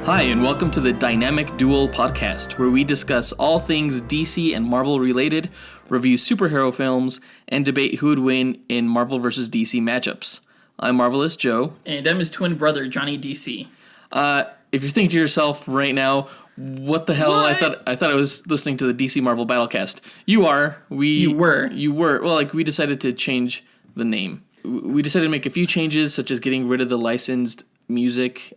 Hi, and welcome to the Dynamic Duel Podcast, where we discuss all things DC and Marvel related, review superhero films, and debate who would win in Marvel vs. DC matchups. I'm Marvelous Joe. And I'm his twin brother, Johnny DC. If you're thinking to yourself right now, what the hell? What? I thought I was listening to the DC Marvel Battlecast. You are. You were. Well, we decided to change the name. We decided to make a few changes, such as getting rid of the licensed music.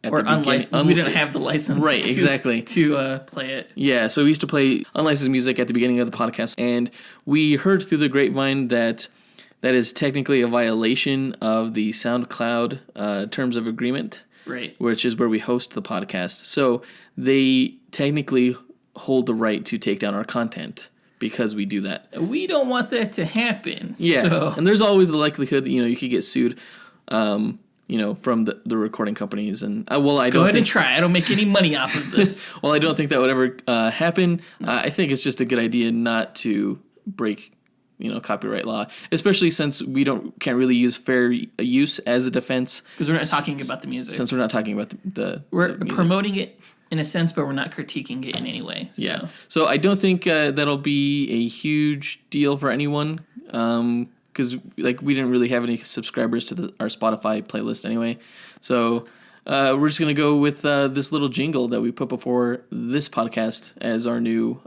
Or unlicensed. We didn't have the license to play it. Yeah, so we used to play unlicensed music at the beginning of the podcast, and we heard through the grapevine that is technically a violation of the SoundCloud terms of agreement, right? Which is where we host the podcast. So they technically hold the right to take down our content because we do that. We don't want that to happen. Yeah, and there's always the likelihood that, you could get sued. From the recording companies. And Go ahead and try. I don't make any money off of this. Well, I don't think that would ever happen. I think it's just a good idea not to break, copyright law, especially since we can't really use fair use as a defense. Because we're not talking about the music. Since we're not talking about we're promoting it in a sense, but we're not critiquing it in any way. So. Yeah. So I don't think that'll be a huge deal for anyone. Because we didn't really have any subscribers to our Spotify playlist anyway. So we're just going to go with this little jingle that we put before this podcast as our new,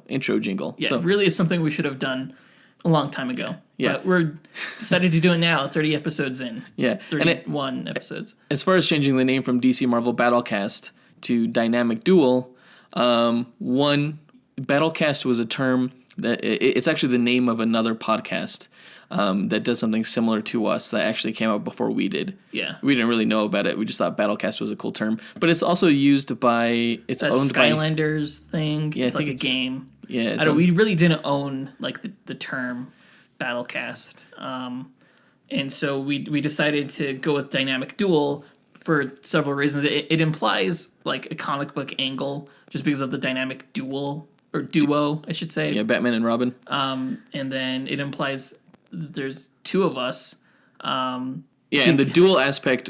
intro jingle. Yeah, so, really it's something we should have done a long time ago. Yeah. But we're decided to do it now, 30 episodes in. Yeah. 31 episodes. As far as changing the name from DC Marvel Battlecast to Dynamic Duel, Battlecast was a term that it's actually the name of another podcast that does something similar to us that actually came out before we did. Yeah. We didn't really know about it. We just thought Battlecast was a cool term. But it's also used by... It's owned Skylanders thing. Yeah, it's like a game. Yeah. We really didn't own the term Battlecast. And so we decided to go with Dynamic Duel for several reasons. It implies a comic book angle just because of the dynamic duel. Or duo, I should say. Yeah, Batman and Robin. And then it implies there's two of us. And the dual aspect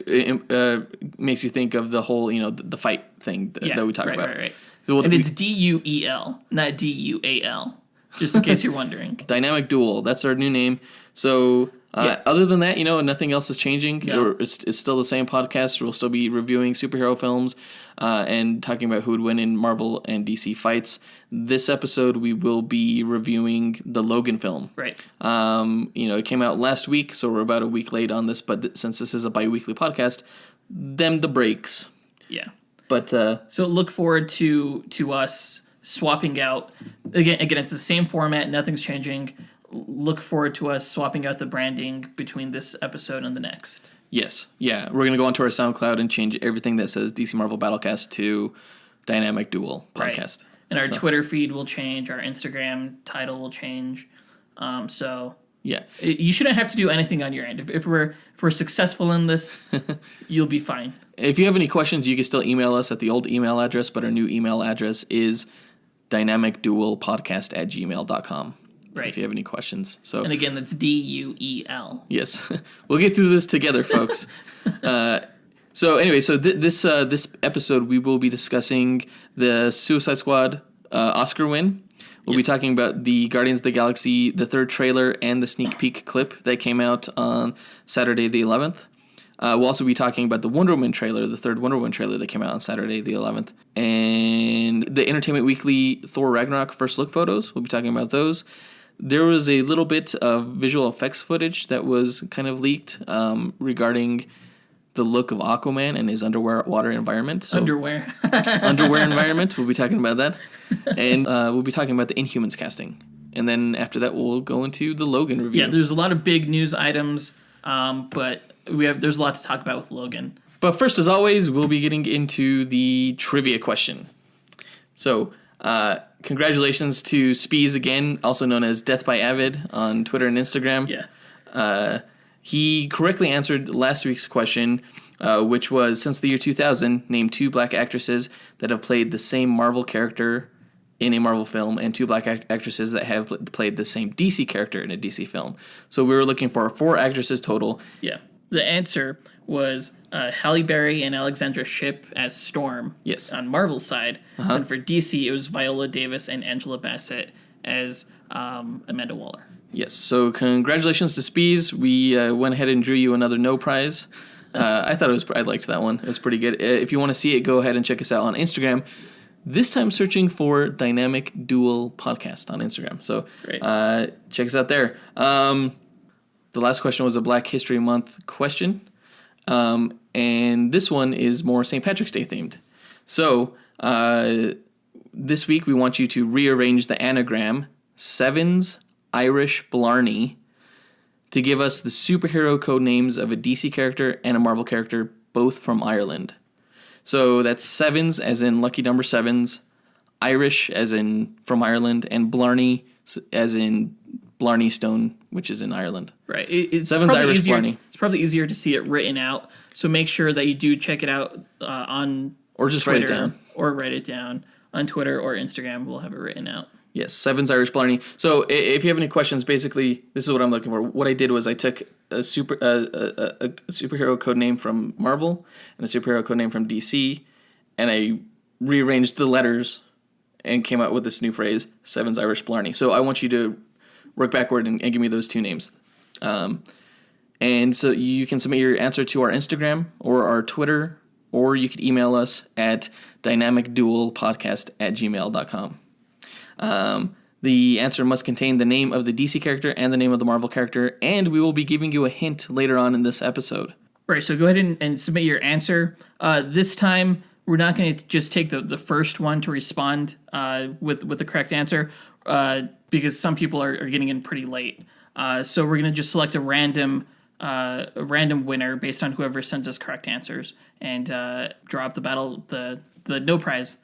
makes you think of the whole, the fight thing that we talk about. Right. So it's DUEL, not DUAL, just in case you're wondering. Dynamic Duel, that's our new name. So other than that, nothing else is changing. No. It's still the same podcast. We'll still be reviewing superhero films and talking about who would win in Marvel and DC fights. This episode, we will be reviewing the Logan film. Right. It came out last week, so we're about a week late on this. But since this is a bi-weekly podcast, the breaks. Yeah. But so look forward to us swapping out. Again, it's the same format. Nothing's changing. Look forward to us swapping out the branding between this episode and the next. Yes. Yeah. We're going to go onto our SoundCloud and change everything that says DC Marvel Battlecast to Dynamic Duel Podcast. Right. And our Twitter feed will change. Our Instagram title will change. Yeah. You shouldn't have to do anything on your end. If we're successful in this, you'll be fine. If you have any questions, you can still email us at the old email address, but our new email address is dynamicduelpodcast@gmail.com. Right. If you have any questions. And again, that's DUEL. Yes. We'll get through this together, folks. This episode, we will be discussing the Suicide Squad Oscar win. We'll be talking about the Guardians of the Galaxy, the third trailer, and the sneak peek clip that came out on Saturday the 11th. We'll also be talking about the Wonder Woman trailer, the third Wonder Woman trailer that came out on Saturday the 11th. And the Entertainment Weekly Thor Ragnarok first look photos. We'll be talking about those. There was a little bit of visual effects footage that was kind of leaked regarding the look of Aquaman and his underwater environment. So, underwear environment. We'll be talking about that. And we'll be talking about the Inhumans casting. And then after that, we'll go into the Logan review. Yeah, there's a lot of big news items, but there's a lot to talk about with Logan. But first, as always, we'll be getting into the trivia question. So, congratulations to Spees again, also known as Death by Avid on Twitter and Instagram. Yeah. He correctly answered last week's question, which was, since the year 2000, name 2 black actresses that have played the same Marvel character in a Marvel film and 2 black actresses that have played the same DC character in a DC film. So we were looking for 4 actresses total. Yeah. The answer was Halle Berry and Alexandra Shipp as Storm. Yes. On Marvel's side. And for DC, it was Viola Davis and Angela Bassett as Amanda Waller. Yes. So congratulations to Spees. We went ahead and drew you another no prize. I liked that one. It was pretty good. If you want to see it, go ahead and check us out on Instagram. This time searching for Dynamic Duel Podcast on Instagram. So check us out there. The last question was a Black History Month question. And this one is more St. Patrick's Day themed. So this week we want you to rearrange the anagram Sevens Irish Blarney to give us the superhero code names of a DC character and a Marvel character, both from Ireland. So that's Sevens as in lucky number sevens, Irish as in from Ireland, and Blarney as in Blarney Stone, which is in Ireland. Right. It's Sevens Irish Blarney. It's probably easier to see it written out. So make sure that you do check it out on or just Twitter, write it down. Or write it down on Twitter or Instagram. We'll have it written out. Yes, Sevens Irish Blarney. So if you have any questions, basically, this is what I'm looking for. What I did was I took a superhero code name from Marvel and a superhero code name from DC, and I rearranged the letters and came out with this new phrase, Sevens Irish Blarney. So I want you to work backward and give me those two names. And so you can submit your answer to our Instagram or our Twitter, or you could email us at dynamicduelpodcast@gmail.com. The answer must contain the name of the DC character and the name of the Marvel character, and we will be giving you a hint later on in this episode. Right, so go ahead and submit your answer. This time, we're not going to just take the first one to respond with the correct answer, because some people are getting in pretty late. So we're going to just select a random winner based on whoever sends us correct answers, and draw up the no prize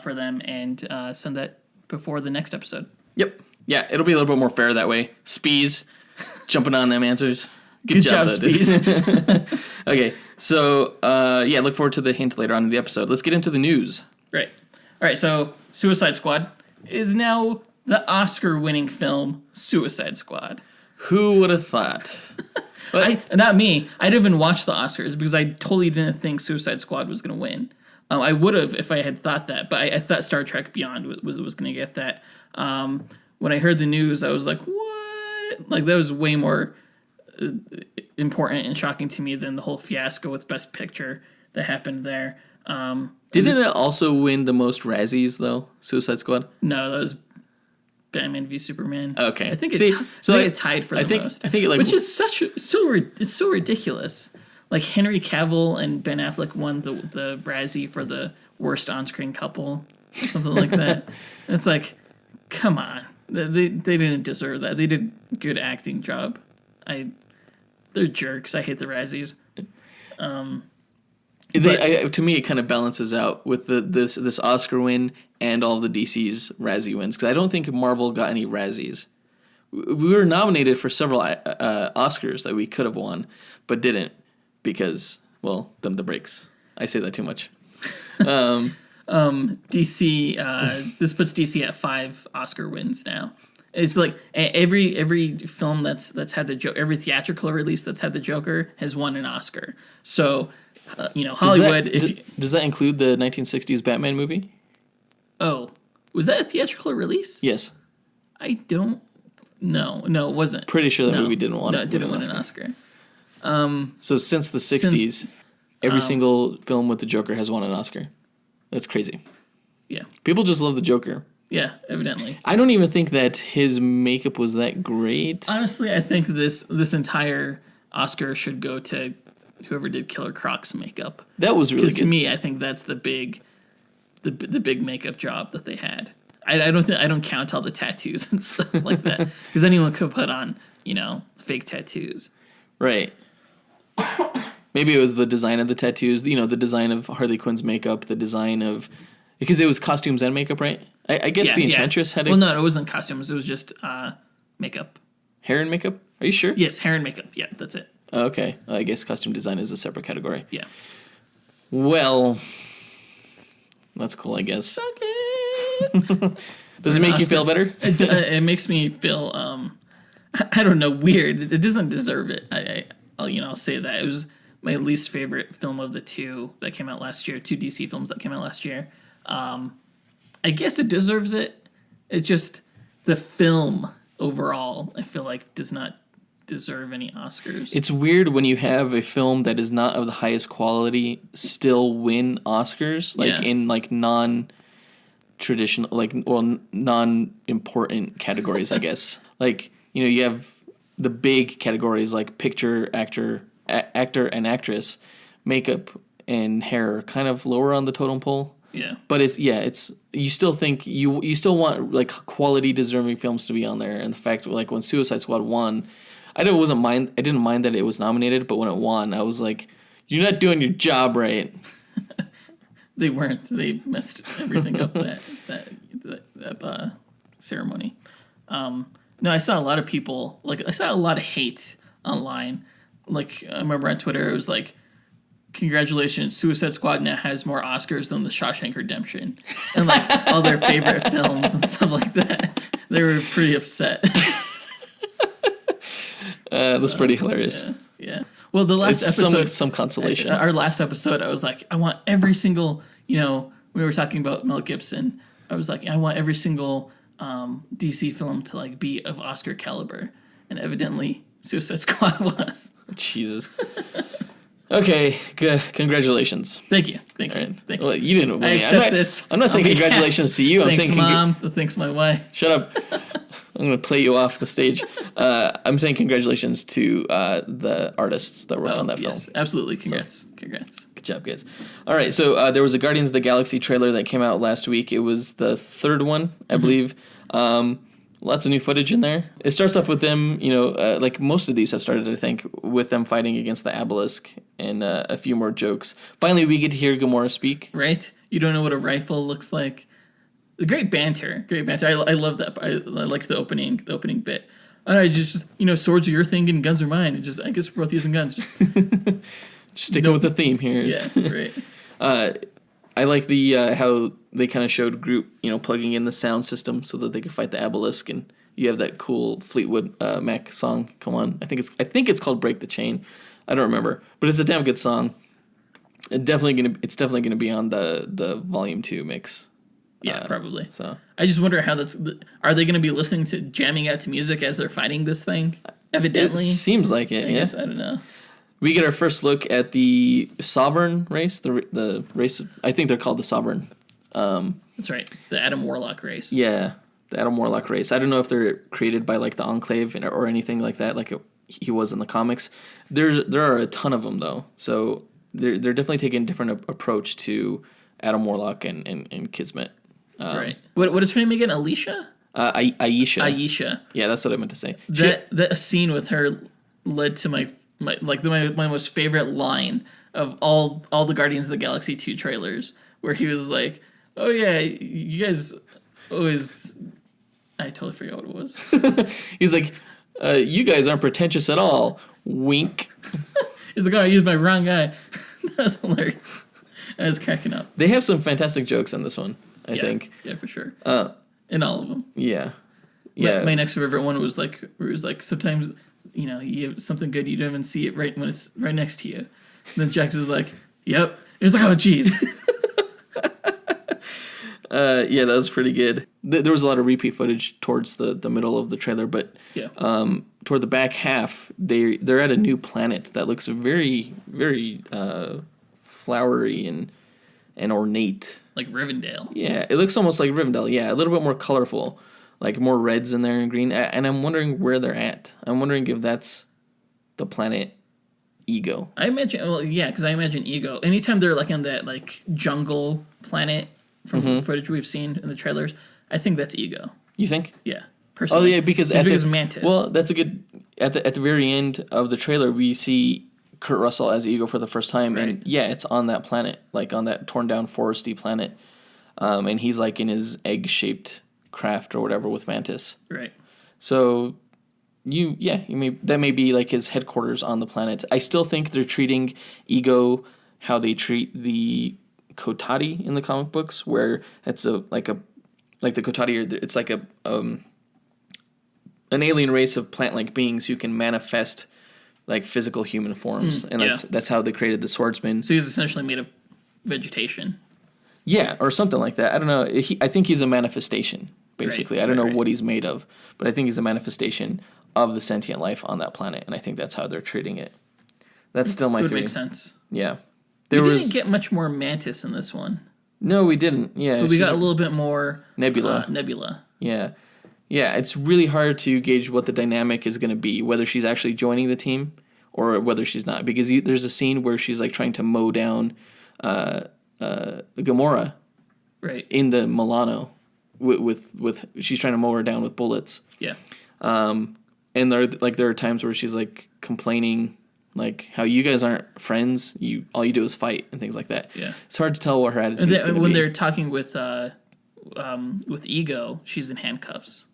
for them, and send that before the next episode. Yep. Yeah, it'll be a little bit more fair that way. Spees, jumping on them answers. Good job, Spees. Okay, so look forward to the hint later on in the episode. Let's get into the news. Right. All right, so Suicide Squad is now the Oscar-winning film Suicide Squad. Who would have thought? Not me. I didn't even watch the Oscars because I totally didn't think Suicide Squad was going to win. I would have if I had thought that, but I thought Star Trek Beyond was going to get that. When I heard the news, I was like, what? Like, that was way more important and shocking to me than the whole fiasco with Best Picture that happened there. Didn't it also win the most Razzies, though, Suicide Squad? No, that was Batman v Superman. Okay. I think it tied for the most. I think it which is it's so ridiculous. Like, Henry Cavill and Ben Affleck won the Razzie for the worst on-screen couple or something like that. And it's like, come on. They didn't deserve that. They did a good acting job. They're jerks. I hate the Razzies. To me, it kind of balances out with this Oscar win and all the DC's Razzie wins, because I don't think Marvel got any Razzies. We were nominated for several Oscars that we could have won, but didn't. Because, well, them the breaks. I say that too much. DC, this puts DC at 5 Oscar wins now. It's like every film that's had the Joker, every theatrical release that's had the Joker has won an Oscar. So, Hollywood. Does that include the 1960s Batman movie? Oh, was that a theatrical release? Yes. I don't know. No, it wasn't. Pretty sure that movie didn't win. No, it didn't win an Oscar. So since the 60s, every single film with the Joker has won an Oscar. That's crazy. Yeah. People just love the Joker. Yeah, evidently. I don't even think that his makeup was that great. Honestly, I think this entire Oscar should go to whoever did Killer Croc's makeup. That was really good. Because to me, I think that's the big makeup job that they had. I don't count all the tattoos and stuff like that, because anyone could put on fake tattoos. Right. Maybe it was the design of the tattoos, the design of Harley Quinn's makeup, the design of... Because it was costumes and makeup, right? I guess the Enchantress had... Well, no, it wasn't costumes. It was just makeup. Hair and makeup? Are you sure? Yes, hair and makeup. Yeah, that's it. Okay. I guess costume design is a separate category. Yeah. Well, that's cool, I guess. Suck it! Does it make you feel better? It makes me feel, I don't know, weird. It doesn't deserve it. I'll say that it was my least favorite film of the two that came out last year. Two DC films that came out last year. I guess it deserves it. It's just the film overall, I feel like, does not deserve any Oscars. It's weird when you have a film that is not of the highest quality still win Oscars, in non-traditional, non-important categories, I guess. You have the big categories like picture, actor and actress, makeup and hair are kind of lower on the totem pole. Yeah. But it's you still think you still want quality deserving films to be on there, and the fact when Suicide Squad won, I didn't mind that it was nominated, but when it won, I was like, you're not doing your job right. They weren't. They messed everything up that ceremony. No, I saw a lot of people I saw a lot of hate online. I remember on Twitter it was like, congratulations, Suicide Squad now has more Oscars than The Shawshank Redemption. And all their favorite films and stuff like that. They were pretty upset. That's pretty hilarious. Yeah. Well, the last episode... Some consolation. Our last episode, I was like, I want every single... we were talking about Mel Gibson. I was like, I want every single DC film to be of Oscar caliber. And evidently, Suicide Squad was. Jesus. Okay, good. Congratulations. Thank you. Thank you. Well, you didn't win. I accept this. I'm not saying congratulations to you. Thanks, I'm saying Mom. Thanks, my wife. Shut up. I'm going to play you off the stage. I'm saying congratulations to the artists that worked on that film. Yes, absolutely. Congrats. Congrats. Good job, guys. All right, so there was a Guardians of the Galaxy trailer that came out last week. It was the third one, I believe. Lots of new footage in there. It starts off with them, like most of these have started, I think, with them fighting against the Obelisk and a few more jokes. Finally, we get to hear Gamora speak. Right? You don't know what a rifle looks like. Great banter. Great banter. I love that. I like the opening bit. I just swords are your thing and guns are mine. I guess we're both using guns. Just sticking with the theme here. Yeah, right. I like the how they kind of showed Groot, plugging in the sound system so that they could fight the Obelisk, and you have that cool Fleetwood Mac song. Come on, I think it's called "Break the Chain." I don't remember, but it's a damn good song. It's definitely gonna be on the Volume 2 mix. Yeah, probably. So I just wonder how are they going to be listening to jamming out to music as they're fighting this thing? Evidently, it seems like it. I guess I don't know. We get our first look at the Sovereign race, the race. I think they're called the Sovereign. That's right, the Adam Warlock race. Yeah, the Adam Warlock race. I don't know if they're created by the Enclave or anything like that, he was in the comics. There are a ton of them though, so they're definitely taking a different approach to Adam Warlock and Kismet. Right. What is her name again? Alicia? Aisha. Aisha. Yeah, that's what I meant to say. That scene with her led to my most favorite line of all the Guardians of the Galaxy 2 trailers, where he was like, "Oh yeah, you guys always." I totally forgot what it was. He's like, "You guys aren't pretentious at all." Wink. He's like, "Oh, I used my wrong guy." That was hilarious. I was cracking up. They have some fantastic jokes in this one, I think. Yeah, for sure. In all of them. Yeah. My next favorite one was where it was sometimes, you have something good, you don't even see it right when it's right next to you. And then Jax was like, "Yep." It was like, "Oh, jeez." Yeah, that was pretty good. There was a lot of repeat footage towards the middle of the trailer, but toward the back half, they're at a new planet that looks very, very flowery and ornate. Like Rivendell. Yeah, it looks almost like Rivendell. Yeah, a little bit more colorful, like more reds in there and green. And I'm wondering where they're at. I'm wondering if that's the planet Ego. I imagine, because I imagine Ego. Anytime they're in that jungle planet from the footage we've seen in the trailers, I think that's Ego. You think? Yeah, personally. Oh yeah, because Mantis. Well, that's a good. At the very end of the trailer, we see Kurt Russell as Ego for the first time, right. And yeah, it's on that planet, on that torn down foresty planet, and he's in his egg-shaped craft or whatever with Mantis. Right. So, that may be his headquarters on the planet. I still think they're treating Ego how they treat the Kotati in the comic books, where it's the Kotati it's an alien race of plant-like beings who can manifest like physical human forms, and that's how they created the swordsman. So he's essentially made of vegetation. Yeah, or something like that. I don't know. I think he's a manifestation, basically. I don't know what he's made of, but I think he's a manifestation of the sentient life on that planet, and I think that's how they're treating it. That's still my theory. Would make sense. Yeah. We didn't get much more Mantis in this one. No, we didn't. Yeah. But we got a little bit more Nebula. Yeah. Yeah, it's really hard to gauge what the dynamic is going to be, whether she's actually joining the team or whether she's not. Because there's a scene where she's like trying to mow down Gamora, right, in the Milano, with she's trying to mow her down with bullets. Yeah. And there are times where she's like complaining, like how you guys aren't friends. All you do is fight and things like that. Yeah. It's hard to tell what her attitude is going to be. When they're talking with Ego, she's in handcuffs.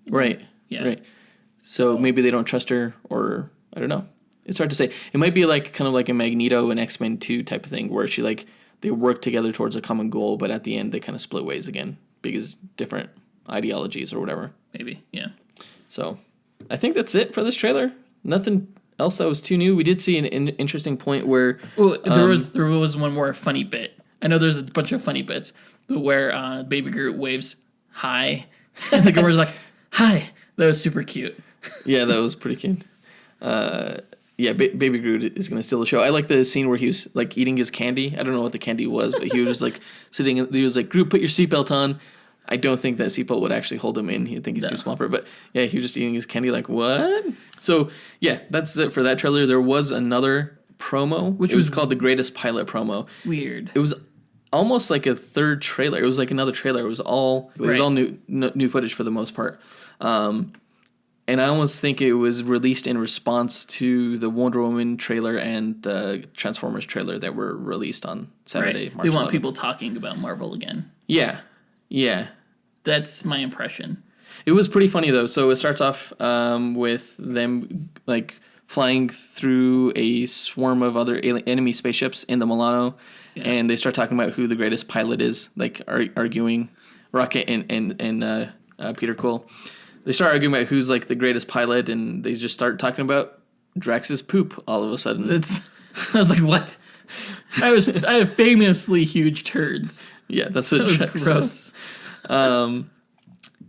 Right. Yeah. Right. So maybe they don't trust her, or I don't know. It's hard to say. It might be like kind of like a Magneto and X-Men 2 type of thing, where they work together towards a common goal, but at the end they kind of split ways again because different ideologies or whatever. Maybe. Yeah. So I think that's it for this trailer. Nothing else that was too new. We did see an interesting point where there was one more funny bit. I know there's a bunch of funny bits, but where Baby Groot waves hi, and the Gamora's like hi. That was super cute. Yeah, that was pretty cute. Baby Groot is going to steal the show. I like the scene where he was like eating his candy. I don't know what the candy was, but he was just like sitting. He was like, "Groot, put your seatbelt on." I don't think that seatbelt would actually hold him in. He'd think he's too small for it. But yeah, he was just eating his candy. Like, what? So yeah, that's it for that trailer. There was another promo, which was called the Greatest Pilot promo. Weird. It was almost like a third trailer. It was like another trailer. It was all new footage for the most part. And I almost think it was released in response to the Wonder Woman trailer and the Transformers trailer that were released on Saturday, March 11th. They want people talking about Marvel again. Yeah. Yeah. That's my impression. It was pretty funny, though. So it starts off with them like flying through a swarm of other enemy spaceships in the Milano, and they start talking about who the greatest pilot is, like arguing Rocket and Peter Quill. They start arguing about who's like the greatest pilot, and they just start talking about Drax's poop all of a sudden. I was like, what? I have famously huge turds. Yeah, that's what Drax says.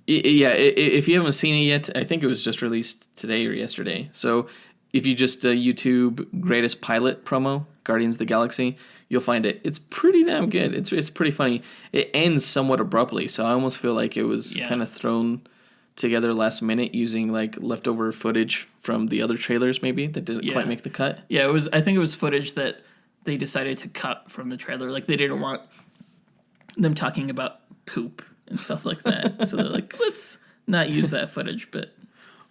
If you haven't seen it yet, I think it was just released today or yesterday. So if you just YouTube Greatest Pilot promo, Guardians of the Galaxy, you'll find it. It's pretty damn good. It's pretty funny. It ends somewhat abruptly, so I almost feel like it was kind of thrown together last minute using like leftover footage from the other trailers maybe that didn't quite make the cut. Yeah, I think it was footage that they decided to cut from the trailer. Like they didn't want them talking about poop and stuff like that. So they're like, let's not use that footage, but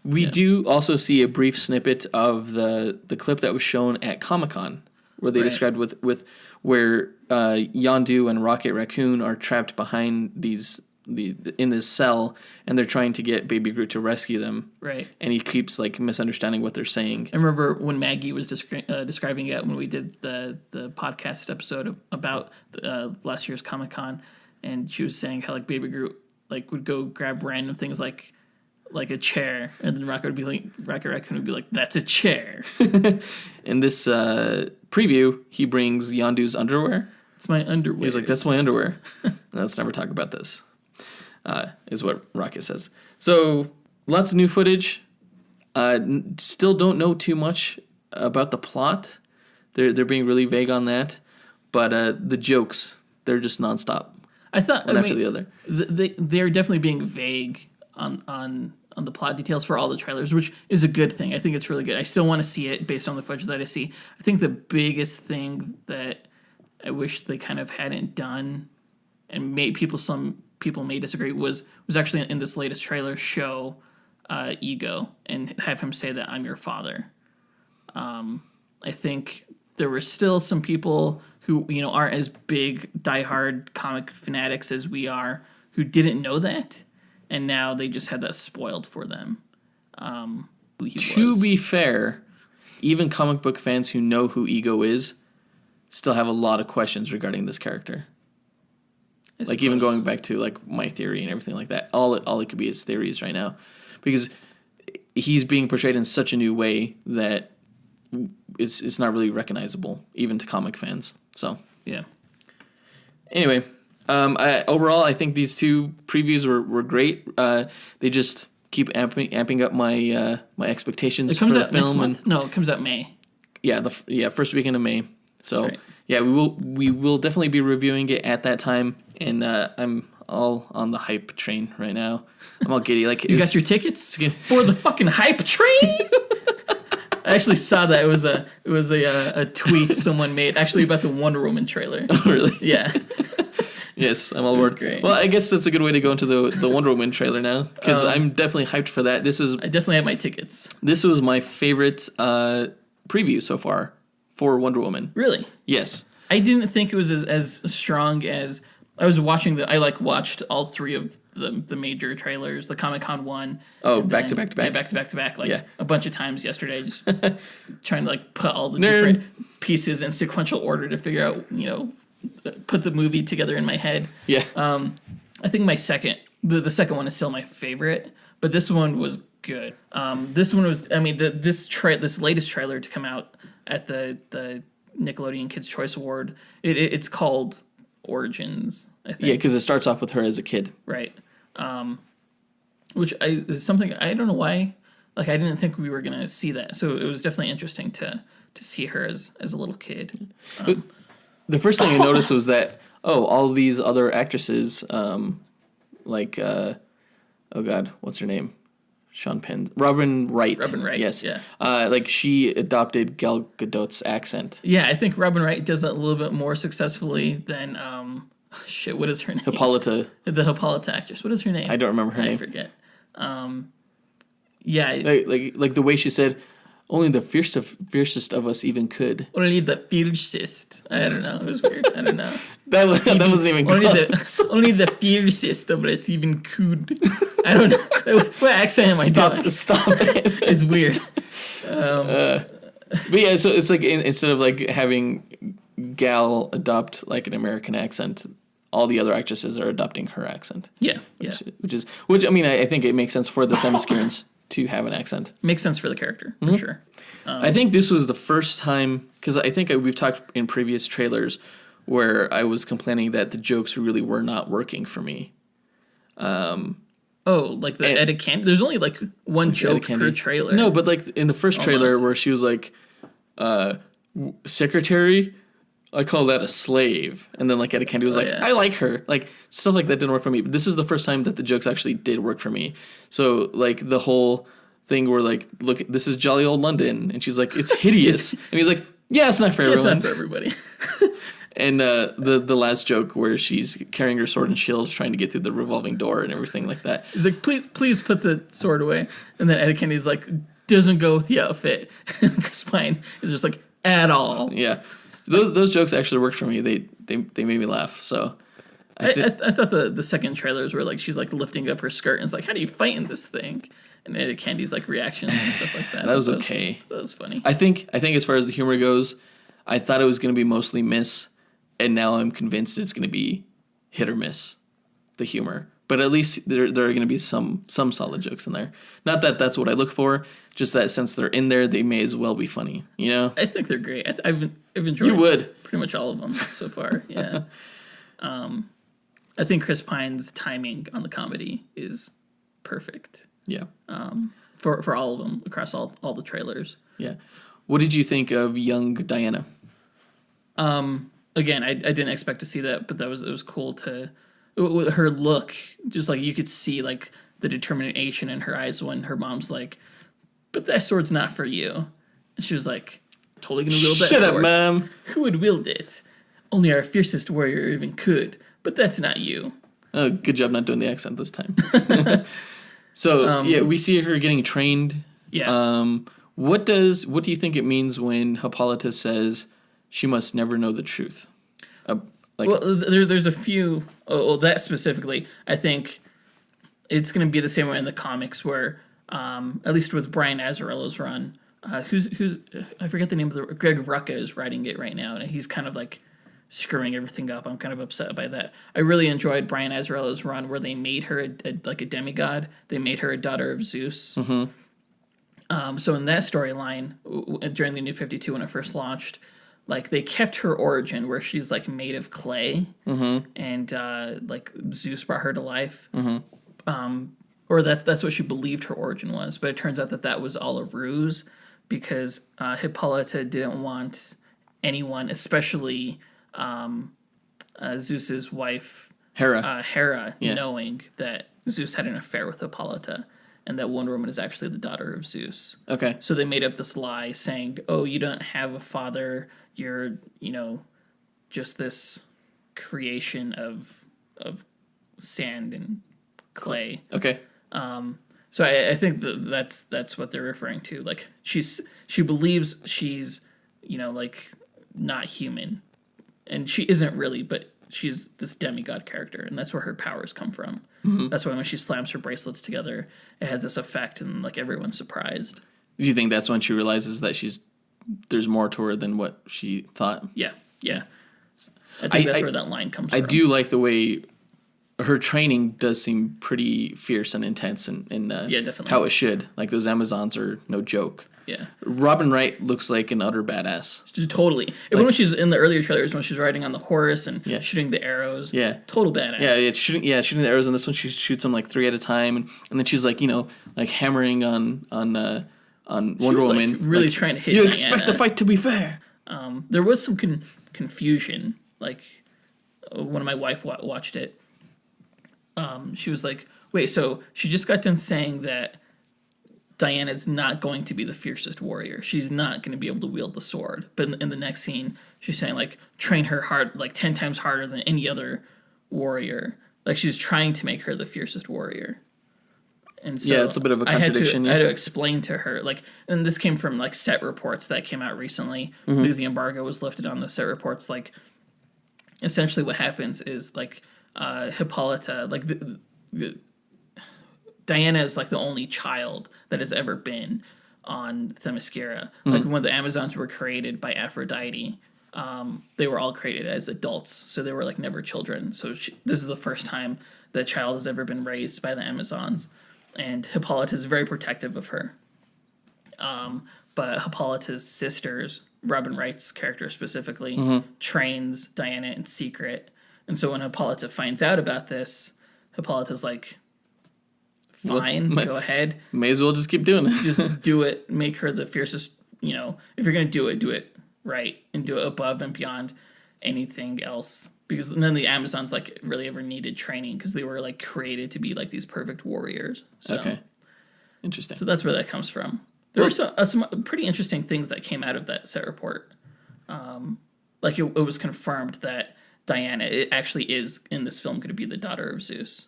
we do also see a brief snippet of the clip that was shown at Comic-Con where they described with where Yondu and Rocket Raccoon are trapped behind in this cell, and they're trying to get Baby Groot to rescue them. Right. And he keeps like misunderstanding what they're saying. I remember when Maggie was describing it when we did the podcast episode about last year's Comic-Con, and she was saying how like Baby Groot like would go grab random things like a chair, and then Rocket Raccoon would be like, "That's a chair." In this preview, he brings Yondu's underwear. It's my underwear. He's like, "That's my underwear." Let's never talk about this. Is what Rocket says. So lots of new footage. Still don't know too much about the plot. They're being really vague on that, but the jokes, they're just nonstop. I thought one after the other. They're definitely being vague on the plot details for all the trailers, which is a good thing. I think it's really good. I still want to see it based on the footage that I see. I think the biggest thing that I wish they kind of hadn't done, and some people may disagree, was actually in this latest trailer show Ego and have him say that I'm your father. I think there were still some people who aren't as big diehard comic fanatics as we are who didn't know that, and now they just had that spoiled for them. To be fair, even comic book fans who know who Ego is still have a lot of questions regarding this character. Like even going back to like my theory and everything like that, all it could be is theories right now, because he's being portrayed in such a new way that it's not really recognizable even to comic fans. So yeah. Anyway, overall I think these two previews were great. They just keep amping up my my expectations. It comes for out the film. next month. No, it comes out May. Yeah, first weekend of May. So right. yeah, we will definitely be reviewing it at that time, and I'm all on the hype train right now. I'm all giddy. Like you got your tickets for the fucking hype train. I actually saw that it was a tweet someone made actually about the Wonder Woman trailer. Oh, really? Yeah. Yes, I'm all aboard. Great. Well, I guess that's a good way to go into the Wonder Woman trailer now, because I'm definitely hyped for that. I definitely have my tickets. This was my favorite preview so far for Wonder Woman. Really? Yes. I didn't think it was as strong as I was watching. I watched all three of the major trailers, the Comic-Con one. Oh, back to back. Yeah, back to back, a bunch of times yesterday, just trying to put all the different pieces in sequential order to figure out, put the movie together in my head. Yeah. I think the second one is still my favorite, but this one was good. This one was, this latest trailer to come out at the Nickelodeon Kids' Choice Award, it's called Origins, I think. Yeah, because it starts off with her as a kid. Right. Which is something, I don't know why, I didn't think we were going to see that. So it was definitely interesting to see her as a little kid. The first thing I noticed was that, all these other actresses, oh God, what's her name? Sean Penn. Robin Wright. Robin Wright, yes. yeah. She adopted Gal Gadot's accent. Yeah, I think Robin Wright does it a little bit more successfully than, what is her name? Hippolyta. The Hippolyta actress. What is her name? I don't remember her name. I forget. Yeah. Like the way she said, only the fiercest of us even could. Only the fiercest. I don't know. It was weird. I don't know. that wasn't even close. Only the fiercest of us even could. I don't know. What accent am I doing? Stop it. It's weird. But yeah, so it's instead of having Gal adopt an American accent, all the other actresses are adopting her accent. Yeah, Which I think it makes sense for the Themyscians to have an accent. Makes sense for the character, for sure. I think this was the first time, because I think we've talked in previous trailers where I was complaining that the jokes really were not working for me. Etta Candy? There's only one joke per trailer. No, but in the first trailer where she was secretary, I call that a slave. And then Etta Candy was I like her. Stuff like that didn't work for me. But this is the first time that the jokes actually did work for me. So the whole thing where look, this is jolly old London. And she's it's hideous. And he's yeah, it's not for everyone. It's not for everybody. And the last joke where she's carrying her sword and shield trying to get through the revolving door and everything like that. He's please put the sword away. And then Etta Candy's doesn't go with the outfit. And Chris Pine is just at all. Yeah. Those jokes actually worked for me. They made me laugh. So I thought the second trailers were she's lifting up her skirt and it's how do you fight in this thing? And Etta Candy's reactions and stuff like that. That was okay. That was funny. I think as far as the humor goes, I thought it was going to be mostly miss, and now I'm convinced it's going to be hit or miss, the humor. But at least there are going to be some solid jokes in there. Not that that's what I look for, just that since they're in there, they may as well be funny. I think they're great. I've enjoyed. You would pretty much all of them so far. Yeah. I think Chris Pine's timing on the comedy is perfect. Yeah. For all of them across all the trailers. Yeah. What did you think of young Diana? Again, I didn't expect to see that, but it was cool to with her look. Just you could see the determination in her eyes when her mom's but that sword's not for you. And she was totally gonna wield that sword. Shut up, Mom. Who would wield it? Only our fiercest warrior even could, but that's not you. Oh, good job not doing the accent this time. So we see her getting trained. Yeah. What do you think it means when Hippolyta says she must never know the truth? There's a few. That specifically, I think it's going to be the same way in the comics, where at least with Brian Azzarello's run, who's I forget the name of Greg Rucka is writing it right now, and he's kind of screwing everything up. I'm kind of upset by that. I really enjoyed Brian Azzarello's run where they made her a demigod. They made her a daughter of Zeus. Mm-hmm. So in that storyline, during the New 52 when it first launched, like they kept her origin where she's like made of clay, and like Zeus brought her to life, or that's what she believed her origin was. But it turns out that was all a ruse, because Hippolyta didn't want anyone, especially Zeus's wife Hera, knowing that Zeus had an affair with Hippolyta, and that Wonder Woman is actually the daughter of Zeus. Okay. So they made up this lie saying, "Oh, you don't have a father. You're, just this creation of sand and clay." Okay. So I think that's what they're referring to. Like she believes she's, like not human, and she isn't really, but she's this demigod character, and that's where her powers come from. That's why when she slams her bracelets together, it has this effect, and like everyone's surprised. Do you think that's when she realizes that there's more to her than what she thought? Yeah. I think that's where that line comes from. I do like the way her training does seem pretty fierce and intense, and definitely how it should. Like those Amazons are no joke. Yeah. Robin Wright looks like an utter badass. Totally. Even when she's in the earlier trailers, when she's riding on the horse and shooting the arrows. Yeah. Total badass. Yeah, shooting the arrows. On this one, she shoots them like 3 at a time, and then she's like, like hammering on Wonder Woman. Like, really trying to hit You Diana. expect the fight to be fair. There was some confusion. Like, when my wife watched it, she was like, wait, so she just got done saying that Diana's not going to be the fiercest warrior. She's not going to be able to wield the sword. But in the next scene, she's saying, like, train her hard, like 10 times harder than any other warrior. Like, she's trying to make her the fiercest warrior. And so it's a bit of a contradiction. I had to explain to her, like, and this came from, like, set reports that came out recently, because the embargo was lifted on those set reports. Like, essentially what happens is, like, Hippolyta, like, Diana is like the only child that has ever been on Themyscira. Like when the Amazons were created by Aphrodite, they were all created as adults, so they were like never children. So this is the first time that a child has ever been raised by the Amazons, and Hippolyta is very protective of her. But Hippolyta's sisters, Robin Wright's character specifically, trains Diana in secret, and so when Hippolyta finds out about this, Hippolyta's like, fine, go ahead. May as well just keep doing it. Just do it. Make her the fiercest, if you're going to do it right and do it above and beyond anything else. Because none of the Amazons, like, really ever needed training because they were, like, created to be, like, these perfect warriors. So, okay. Interesting. So that's where that comes from. There were some pretty interesting things that came out of that set report. Like, it was confirmed that Diana, it actually is, in this film, going to be the daughter of Zeus.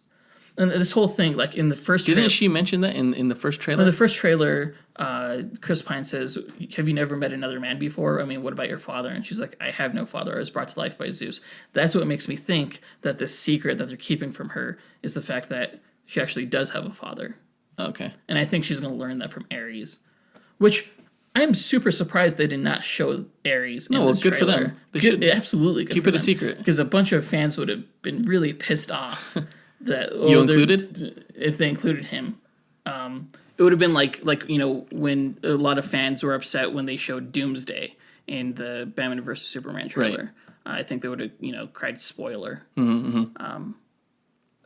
And this whole thing, like in the first Didn't she mention that in the first trailer? In the first trailer, Chris Pine says, "Have you never met another man before? I mean, what about your father?" And she's like, "I have no father. I was brought to life by Zeus." That's what makes me think that the secret that they're keeping from her is the fact that she actually does have a father. Okay. And I think she's going to learn that from Ares, which I'm super surprised they did not show Ares in this good trailer. for them. They should absolutely good keep for it them, a secret. because a bunch of fans would have been really pissed off that you included if they included him. It would have been like when a lot of fans were upset when they showed Doomsday in the Batman vs Superman trailer. Right. I think they would have cried spoiler. And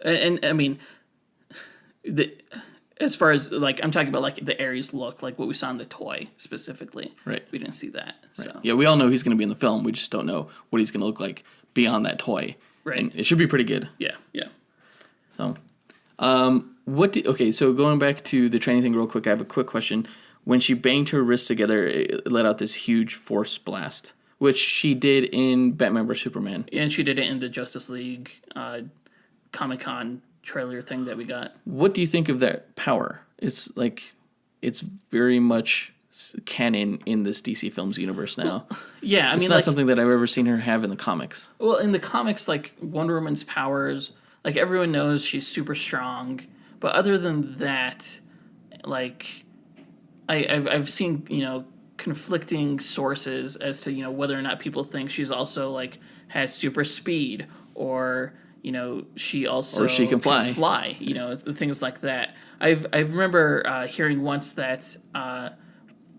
I mean, as far as like I'm talking about like the Ares look, like what we saw in the toy specifically. Right. We didn't see that. Right. So yeah, we all know he's going to be in the film. We just don't know what he's going to look like beyond that toy. Right. And it should be pretty good. Yeah. So, okay, so going back to the training thing real quick, I have a quick question. When she banged her wrists together, it let out this huge force blast, which she did in Batman vs Superman. And she did it in the Justice League Comic-Con trailer thing that we got. What do you think of that power? It's very much canon in this DC Films universe now. Well, yeah, it's not something that I've ever seen her have in the comics. Well, in the comics, like Wonder Woman's powers, like everyone knows she's super strong, but other than that, like I've seen conflicting sources as to whether or not people think she's also like has super speed or she also or she can fly. Things like that. I remember hearing once that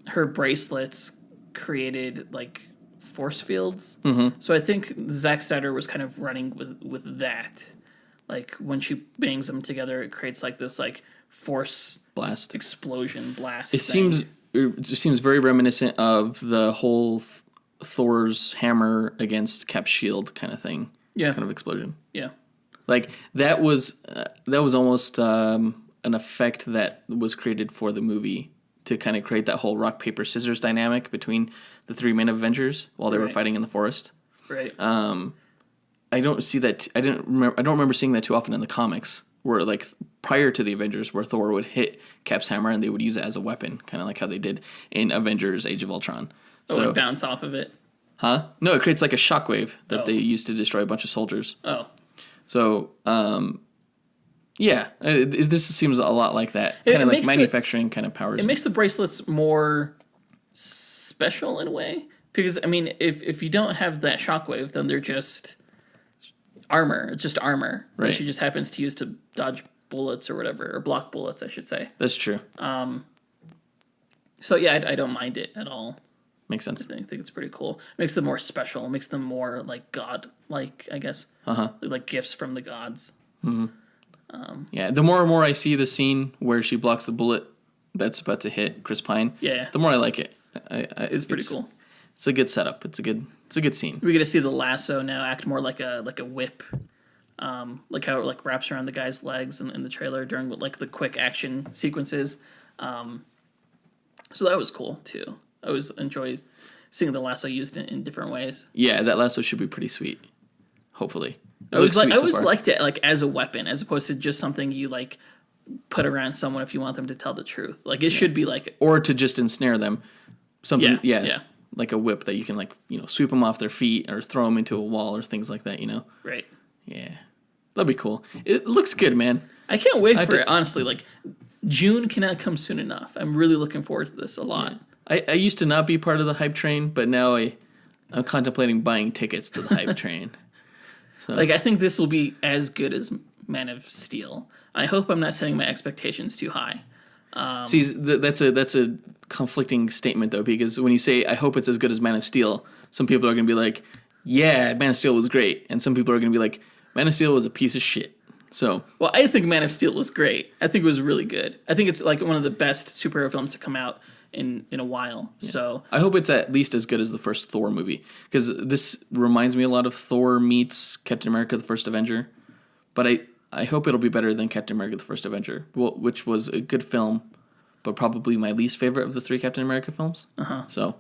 her bracelets created like force fields. Mm-hmm. So I think Zack Snyder was kind of running with that. Like when she bangs them together, it creates like this like force blast explosion blast. It seems very reminiscent of the whole Thor's hammer against Cap's shield kind of thing. Yeah, kind of explosion. Yeah, like that was almost an effect that was created for the movie to kind of create that whole rock paper scissors dynamic between the three main Avengers while they were fighting in the forest. Right. I don't see that. I don't remember seeing that too often in the comics. Where like prior to the Avengers, where Thor would hit Cap's hammer and they would use it as a weapon, kind of like how they did in Avengers: Age of Ultron. So it would bounce off of it. Huh? No, it creates like a shockwave that they use to destroy a bunch of soldiers. Oh. So, this seems a lot like that. Kind of like manufacturing kind of powers. It makes the bracelets more special in a way. Because, I mean, if you don't have that shockwave, then they're just armor. It's just armor that she just happens to use to dodge bullets or whatever, or block bullets, I should say. That's true. So, yeah, I don't mind it at all. Makes sense. I think it's pretty cool. Makes them more special. Makes them more like god-like, I guess. Like gifts from the gods. Mm-hmm. The more and more I see the scene where she blocks the bullet that's about to hit Chris Pine, the more I like it. It's pretty cool. It's a good setup. It's a good scene. We get to see the lasso now act more like a whip. Like how it like wraps around the guy's legs in the trailer during like the quick action sequences. So that was cool too. I always enjoy seeing the lasso used in different ways. Yeah, that lasso should be pretty sweet. Hopefully. I always liked it like as a weapon, as opposed to just something you like put around someone if you want them to tell the truth. Like it should be like, or to just ensnare them. Something, like a whip that you can like sweep them off their feet or throw them into a wall or things like that. Right. Yeah, that'd be cool. It looks good, man. I can't wait for it. Honestly, like June cannot come soon enough. I'm really looking forward to this a lot. Yeah. I used to not be part of the hype train, but now I'm contemplating buying tickets to the hype train. So. Like I think this will be as good as Man of Steel. I hope I'm not setting my expectations too high. See, that's a conflicting statement though, because when you say I hope it's as good as Man of Steel, some people are gonna be like, yeah, Man of Steel was great, and some people are gonna be like, Man of Steel was a piece of shit. So, well, I think Man of Steel was great. I think it was really good. I think it's like one of the best superhero films to come out in a while. Yeah. So I hope it's at least as good as the first Thor movie, because this reminds me a lot of Thor meets Captain America: The First Avenger, but I hope it'll be better than Captain America: The First Avenger, which was a good film, but probably my least favorite of the three Captain America films. So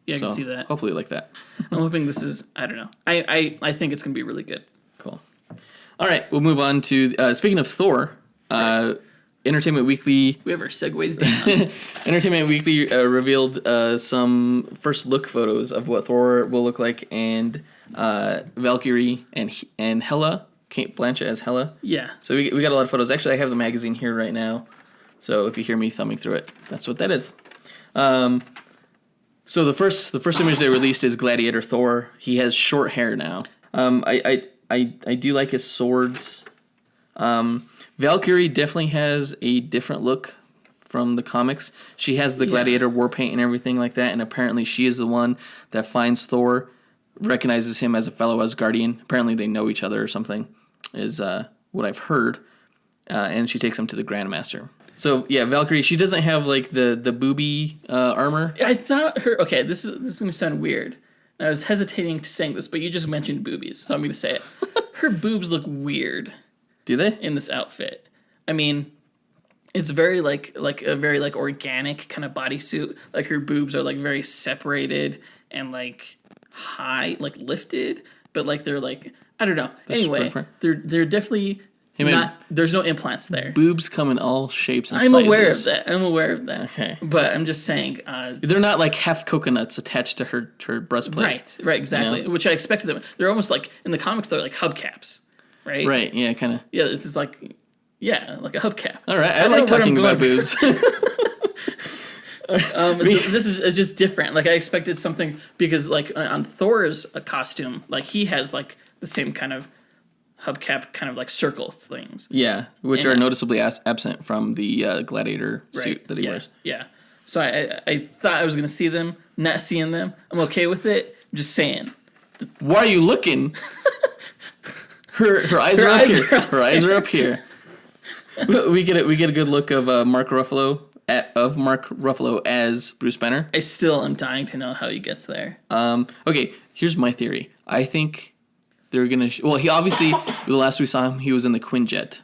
yeah, I can see that. Hopefully like that. I'm hoping this is, I don't know. I think it's going to be really good. Cool. All right, we'll move on to, speaking of Thor, Entertainment Weekly... We have our segues down. Entertainment Weekly revealed some first look photos of what Thor will look like, and Valkyrie and Hela, Kate Blanchett as Hela. Yeah. So we got a lot of photos. Actually, I have the magazine here right now, so if you hear me thumbing through it, that's what that is. So the first image they released is Gladiator Thor. He has short hair now. I do like his swords. Valkyrie definitely has a different look from the comics. She has the Gladiator war paint and everything like that, and apparently she is the one that finds Thor, recognizes him as a fellow Asgardian. Apparently they know each other or something, is what I've heard. And she takes him to the Grandmaster. So yeah, Valkyrie, she doesn't have like the booby armor. I thought her. Okay, this is gonna sound weird. I was hesitating to saying this, but you just mentioned boobies, so I'm gonna say it. Her boobs look weird. Do they? In this outfit. I mean, it's very like a very like organic kind of bodysuit. Like her boobs are like very separated and like high, like lifted, but like they're like, I don't know. Anyway, they're definitely not. There's no implants there. Boobs come in all shapes and sizes. I'm aware of that. Okay, but I'm just saying they're not like half coconuts attached to her breastplate. Right, exactly. You know? Which I expected them. They're almost like in the comics. They're like hubcaps. Right. Right. Yeah. Kind of. Yeah. It's just like, like a hubcap. All right. I like talking about boobs. So this is just different. Like I expected something because like on Thor's costume, like he has like the same kind of hubcap kind of like circle things. Yeah, which are noticeably absent from the gladiator suit that he wears. Yeah. So I thought I was going to see them, not seeing them. I'm okay with it. I'm just saying. Why are you looking? Her eyes are up here. Her eyes are up here. We get a good look of Mark Ruffalo as Bruce Banner. I still am dying to know how he gets there. Okay, here's my theory. I think they're gonna. He obviously the last we saw him, he was in the Quinjet.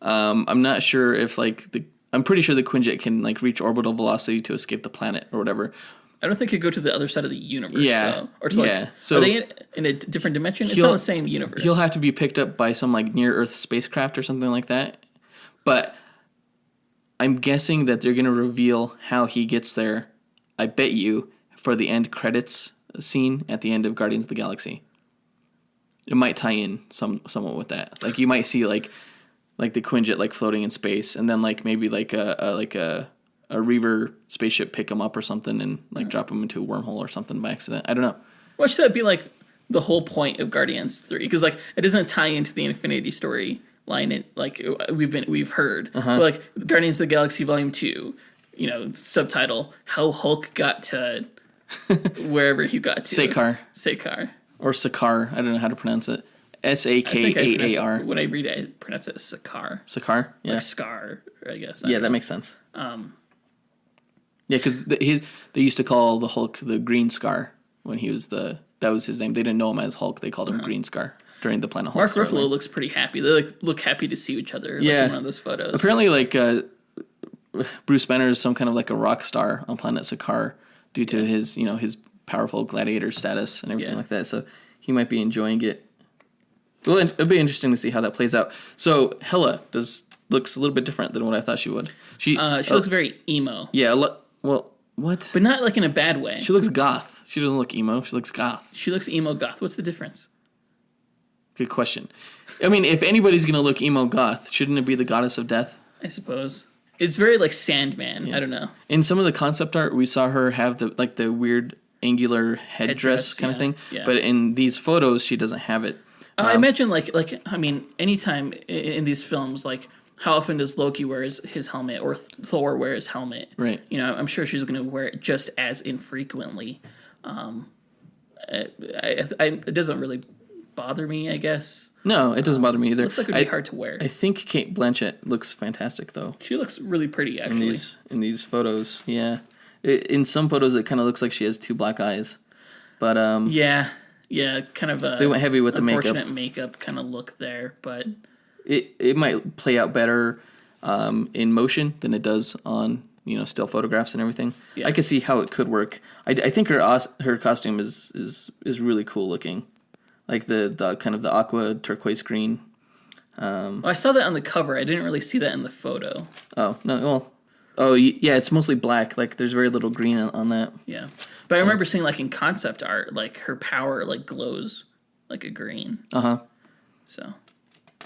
I'm not sure if I'm pretty sure the Quinjet can reach orbital velocity to escape the planet or whatever. I don't think he'd go to the other side of the universe, though. Or to So are they in a different dimension? It's not the same universe. He'll have to be picked up by some near-Earth spacecraft or something like that. But I'm guessing that they're going to reveal how he gets there, I bet you, for the end credits scene at the end of Guardians of the Galaxy. It might tie in somewhat with that. You might see the Quinjet floating in space, and then maybe a Reaver spaceship pick him up or something and drop him into a wormhole or something by accident. I don't know. Watch that be the whole point of Guardians 3, because it doesn't tie into the Infinity Story line. We've heard. But, Guardians of the Galaxy Volume 2, subtitle How Hulk Got to wherever he got to. Sakaar. Or Sakaar. I don't know how to pronounce it. Sakaar. When I read it, I pronounce it Sakaar. Sakaar? Yeah. Scar, I guess. That makes sense. Yeah, because they used to call the Hulk the Green Scar when he was that was his name. They didn't know him as Hulk. They called him Green Scar during the Planet Hulk. Mark Ruffalo looks pretty happy. They look happy to see each other in one of those photos. Apparently, Bruce Banner is some kind of a rock star on planet Sakaar due to his his powerful gladiator status and everything like that. So he might be enjoying it. Well, it'll be interesting to see how that plays out. So Hela looks a little bit different than what I thought she would. She looks very emo. Yeah. Well, what? But not in a bad way. She looks goth. She doesn't look emo. She looks goth. She looks emo goth. What's the difference? Good question. I mean, if anybody's gonna look emo goth, shouldn't it be the Goddess of Death? I suppose it's very Sandman. Yeah. I don't know. In some of the concept art, we saw her have the weird angular headdress kind of thing. Yeah. But in these photos, she doesn't have it. I imagine anytime in these films, how often does Loki wear his helmet or Thor wear his helmet? Right. I'm sure she's going to wear it just as infrequently. It doesn't really bother me, I guess. No, it doesn't bother me either. Looks like it would be hard to wear. I think Kate Blanchett looks fantastic, though. She looks really pretty, actually. In these photos, yeah. In some photos, it kind of looks like she has two black eyes. But Yeah, kind of a they went heavy with the unfortunate makeup kind of look there, but it might play out better in motion than it does on still photographs and everything. Yeah. I can see how it could work. I think her costume is really cool looking, the kind of the aqua turquoise green. I saw that on the cover. I didn't really see that in the photo. Oh no, well. Oh, yeah, it's mostly black. There's very little green on that. Yeah. But I remember seeing, in concept art, her power, glows like a green. Uh-huh. So.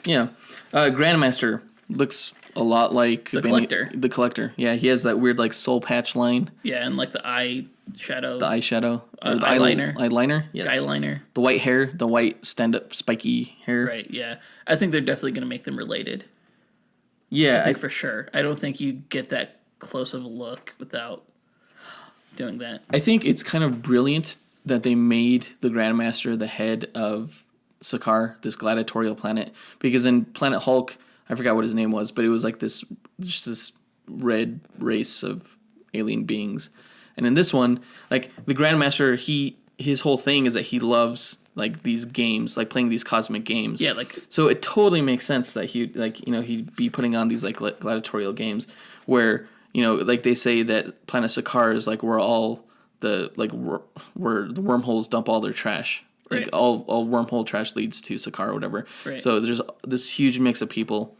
Yeah. Grandmaster looks a lot like... The Collector. The Collector. Yeah, he has that weird, soul patch line. Yeah, and, the eye shadow. The eyeshadow. Or the eyeliner. Eyeliner, yes. Guyliner. The white hair, the white stand-up spiky hair. Right, yeah. I think they're definitely going to make them related. Yeah. I think for sure. I don't think you get that close of a look without doing that. I think it's kind of brilliant that they made the Grandmaster the head of Sakaar, this gladiatorial planet, because in Planet Hulk, I forgot what his name was, but it was this red race of alien beings. And in this one, the Grandmaster, his whole thing is that he loves these games, playing these cosmic games. Yeah, so it totally makes sense that he'd be putting on these gladiatorial games where they say that Planet Sakaar is where all the where the wormholes dump all their trash. Right. All wormhole trash leads to Sakaar or whatever. Right. So there's this huge mix of people,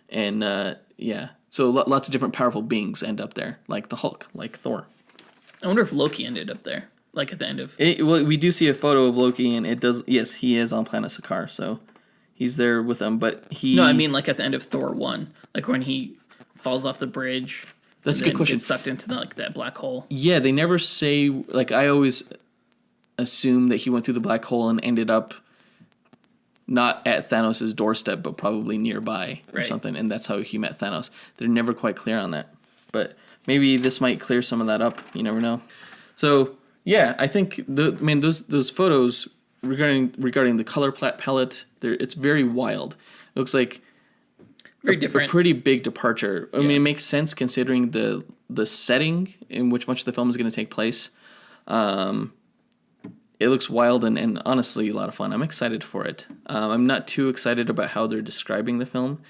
and so lots of different powerful beings end up there, like the Hulk, like Thor. I wonder if Loki ended up there, at the end of. Well, we do see a photo of Loki, and it does. Yes, he is on Planet Sakaar, so he's there with them. But he. No, I mean at the end of Thor 1, when he falls off the bridge. That's a good question. Gets sucked into that black hole. Yeah, they never say. I always assume that he went through the black hole and ended up not at Thanos' doorstep, but probably nearby or something. And that's how he met Thanos. They're never quite clear on that. But maybe this might clear some of that up. You never know. So, yeah, I think those photos regarding the color palette, it's very wild. It looks like very different. A pretty big departure. I mean, it makes sense considering the setting in which much of the film is going to take place. It looks wild and honestly a lot of fun. I'm excited for it. I'm not too excited about how they're describing the film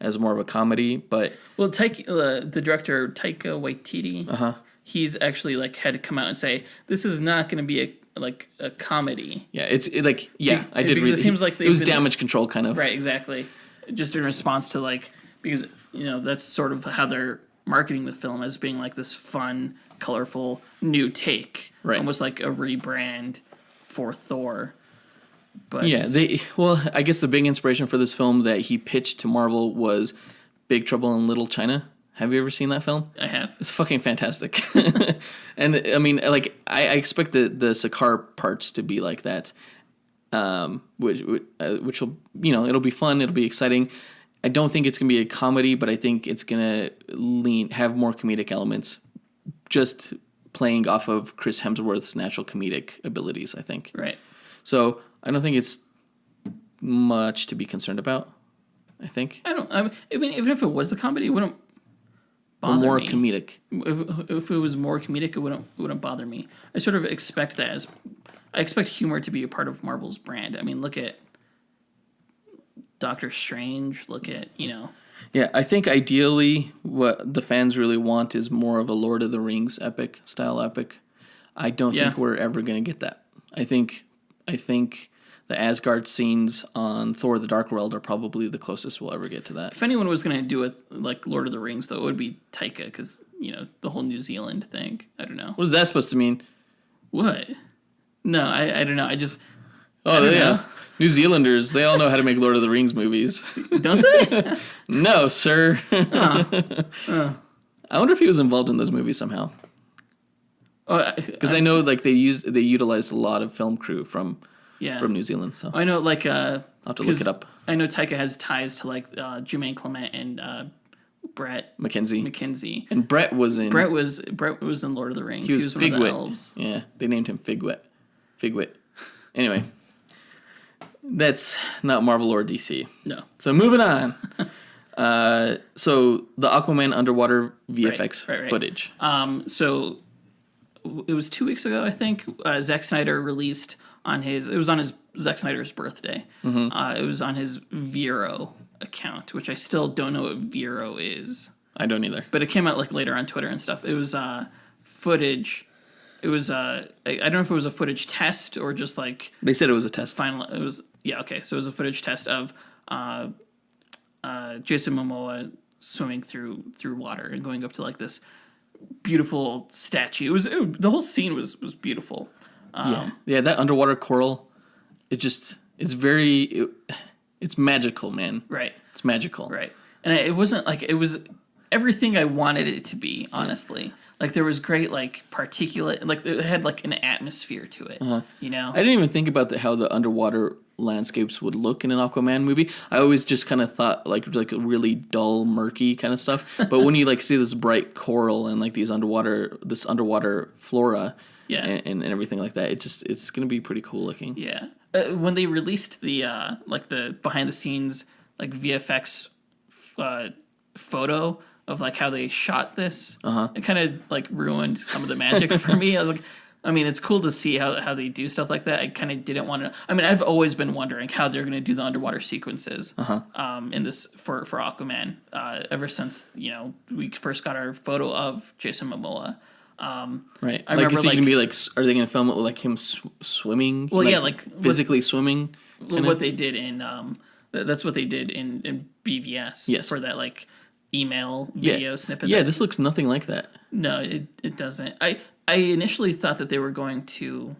as more of a comedy, but the director Taika Waititi, he's actually like had to come out and say this is not going to be a comedy. Yeah, I did because read. It seems like it was damage control kind of. Right, exactly. Just in response to because that's sort of how they're marketing the film as being like this fun, colorful new take, almost like a rebrand for Thor. But yeah, I guess the big inspiration for this film that he pitched to Marvel was Big Trouble in Little China. Have you ever seen that film? I have. It's fucking fantastic. And I mean, I expect the Sakaar parts to be like that, which will, it'll be fun. It'll be exciting. I don't think it's gonna be a comedy, but I think it's gonna have more comedic elements, just playing off of Chris Hemsworth's natural comedic abilities, I think. Right. So I don't think it's much to be concerned about, I think. I mean, even if it was a comedy, it wouldn't bother more me. Comedic. If it was more comedic, it wouldn't bother me. I sort of expect that I expect humor to be a part of Marvel's brand. I mean, look at Doctor Strange. Look at, Yeah, I think ideally what the fans really want is more of a Lord of the Rings style epic. I don't think we're ever going to get that. I think the Asgard scenes on Thor: The Dark World are probably the closest we'll ever get to that. If anyone was going to do it like Lord of the Rings, though, it would be Taika, because, the whole New Zealand thing. I don't know. What is that supposed to mean? What? No, I don't know. I don't yeah. know. New Zealanders, they all know how to make Lord of the Rings movies. Don't they? No, sir. Oh. I wonder if he was involved in those movies somehow. Because I know they utilized a lot of film crew from New Zealand. So I know I'll have to look it up. I know Taika has ties to Jermaine Clement and Brett McKenzie. And Brett was in Lord of the Rings. He was one of the Figwit. elves. Yeah, they named him Figwit. Anyway, that's not Marvel or DC. No. So moving on. So the Aquaman underwater VFX footage. So it was 2 weeks ago, I think. Zack Snyder released it was on Zack Snyder's birthday. It was on his Vero account, which I still don't know what Vero is. I don't either. But it came out later on Twitter and stuff. It was footage. It was I don't know if it was a footage test or just they said it was a test. It was okay. So it was a footage test of Jason Momoa swimming through water and going up to this beautiful statue. The whole scene was beautiful. Yeah, that underwater coral, it's magical, man. Right. It's magical. Right. And it wasn't it was everything I wanted it to be, honestly. There was great particulate, it had an atmosphere to it. I didn't even think about how the underwater landscapes would look in an Aquaman movie. I always just kind of thought like really dull, murky kind of stuff. But when you see this bright coral and this underwater flora, and everything like that, it's gonna be pretty cool looking. Yeah. When they released the the behind the scenes VFX photo of how they shot this, it kind of ruined some of the magic for me. I was like, I mean, it's cool to see how they do stuff like that. I kind of didn't want to. I mean, I've always been wondering how they're going to do the underwater sequences in this for Aquaman. Ever since we first got our photo of Jason Momoa. Right. I remember, is he gonna be are they gonna film it with him swimming? Well, physically swimming. What they did in that's what they did in BVS. Yes. For that email video snippet. Yeah, this looks nothing like that. No, it doesn't. I initially thought that they were going to,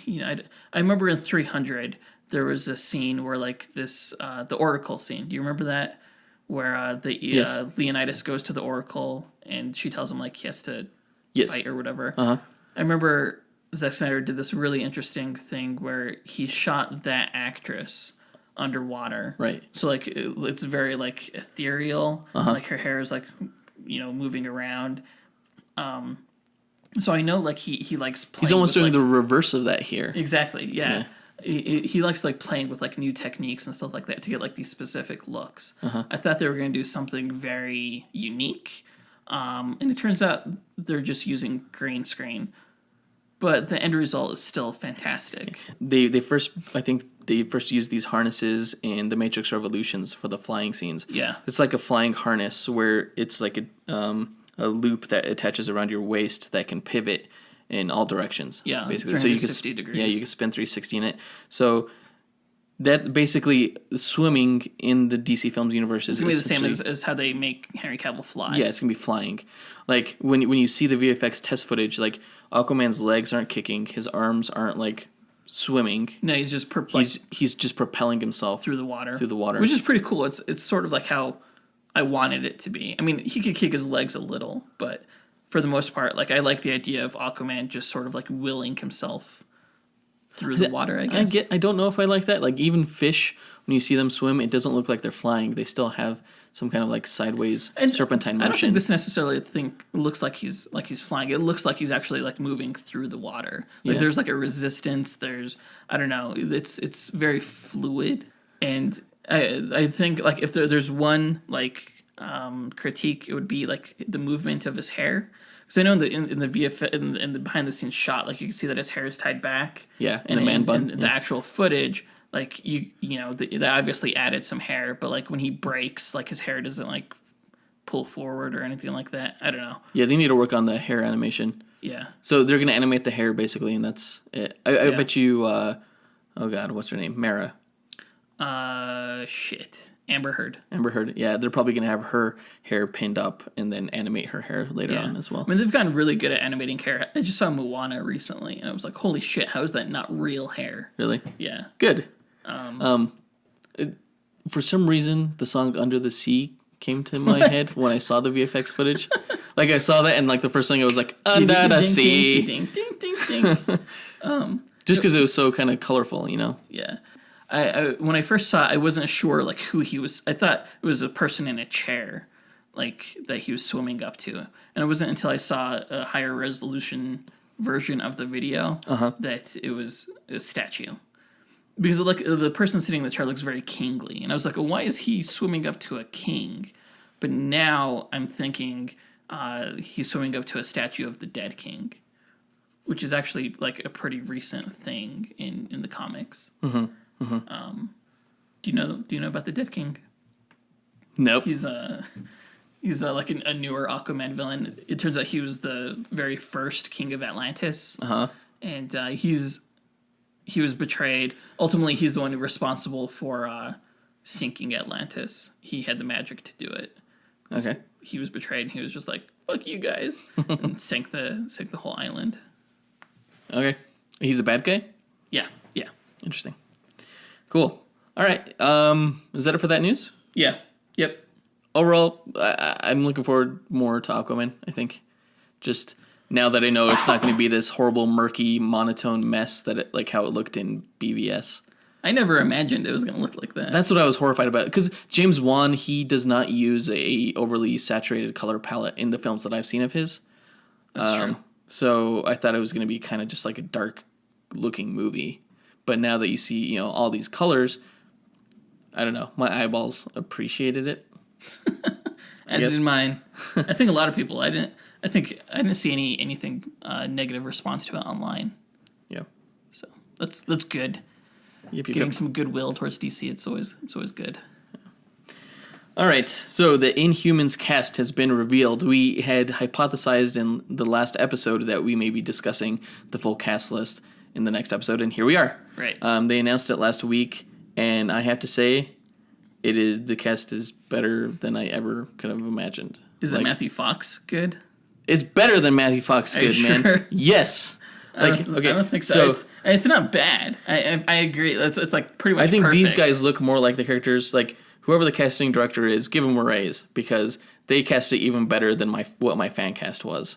I remember in 300 there was a scene where this the Oracle scene. Do you remember that? Where Leonidas goes to the Oracle and she tells him he has to fight or whatever. I remember Zack Snyder did this really interesting thing where he shot that actress underwater. Right. So like it's very like ethereal. Like her hair is like moving around. So I know like he likes playing. He's almost with, doing like, the reverse of that here. Exactly. Yeah. He likes like playing with like new techniques and stuff like that to get like these specific looks. I thought they were going to do something very unique, and it turns out they're just using green screen, but the end result is still fantastic. They first used these harnesses in the Matrix Revolutions for the flying scenes. Yeah, it's like a flying harness where it's like a loop that attaches around your waist that can pivot in all directions. Yeah, basically. So you can degrees. Yeah, you can spin 360 in it. So that basically swimming in the DC Films universe is gonna be the same as how they make Henry Cavill fly. Yeah, it's gonna be flying. Like when you see the VFX test footage, like Aquaman's legs aren't kicking, his arms aren't like swimming. No, he's just he's just propelling himself through the water, which is pretty cool. It's sort of like how I wanted it to be. I mean, he could kick his legs a little, but for the most part, like I like the idea of Aquaman just sort of like willing himself through the water, I guess. I don't know if I like that. Like even fish, when you see them swim, it doesn't look like they're flying. They still have some kind of like sideways serpentine motion. I don't think this necessarily looks like he's flying. It looks like he's actually like moving through the water. Like there's like a resistance. There's I don't know. It's very fluid, and I think like if there's one like critique, it would be like the movement of his hair. Because I know in the VFX in the behind the scenes shot, like you can see that his hair is tied back. Yeah, in a man bun. And the actual footage, like they obviously added some hair, but like when he breaks, like his hair doesn't like pull forward or anything like that. I don't know. Yeah, they need to work on the hair animation. Yeah. So they're gonna animate the hair basically, and that's it. I bet you. Oh God, what's her name? Mara. Amber Heard. Amber Heard. Yeah, they're probably gonna have her hair pinned up and then animate her hair later on as well. I mean, they've gotten really good at animating hair. I just saw Moana recently, and I was like, "Holy shit! How is that not real hair?" Really? Yeah. Good. For some reason, the song "Under the Sea" came to my head when I saw the VFX footage. Like I saw that, and like the first thing I was like, "Under the sea." Ding ding ding ding. Just because it was so kind of colorful, you know. Yeah. I when I first saw it, I wasn't sure like who he was. I thought it was a person in a chair, like that he was swimming up to, and it wasn't until I saw a higher resolution version of the video that it was a statue. Because like the person sitting in the chair looks very kingly, and I was like, well, why is he swimming up to a king? But now I'm thinking he's swimming up to a statue of the dead king, which is actually like a pretty recent thing in the comics. Mm-hmm. Mm-hmm. Do you know about the Dead King? Nope. He's like a newer Aquaman villain. It turns out he was the very first king of Atlantis. And he was betrayed. Ultimately, he's the one responsible for sinking Atlantis. He had the magic to do it. Okay. He was betrayed, and he was just like, "Fuck you guys," and sank the whole island. Okay. He's a bad guy? Yeah. Interesting. Cool. All right. Is that it for that news? Yeah. Yep. Overall, I'm looking forward more to Aquaman, I think. Just now that I know it's not going to be this horrible, murky, monotone mess that like how it looked in BVS. I never imagined it was going to look like that. That's what I was horrified about. Because James Wan, he does not use a overly saturated color palette in the films that I've seen of his. That's true. So I thought it was going to be kind of just like a dark-looking movie. But now that you see, all these colors, I don't know. My eyeballs appreciated it. As did mine. I think a lot of people. I didn't see anything negative response to it online. Yeah. So that's good. Yep. Getting some goodwill towards DC. It's always good. All right. So the Inhumans cast has been revealed. We had hypothesized in the last episode that we may be discussing the full cast list in the next episode, and here we are. Right. They announced it last week, and I have to say, the cast is better than I ever could have imagined. Is it Matthew Fox good? It's better than Matthew Fox good, man. Sure? Yes. I don't think so. It's not bad. I agree. It's like pretty much. I think perfect. These guys look more like the characters. Like whoever the casting director is, give them a raise because they cast it even better than what my fan cast was.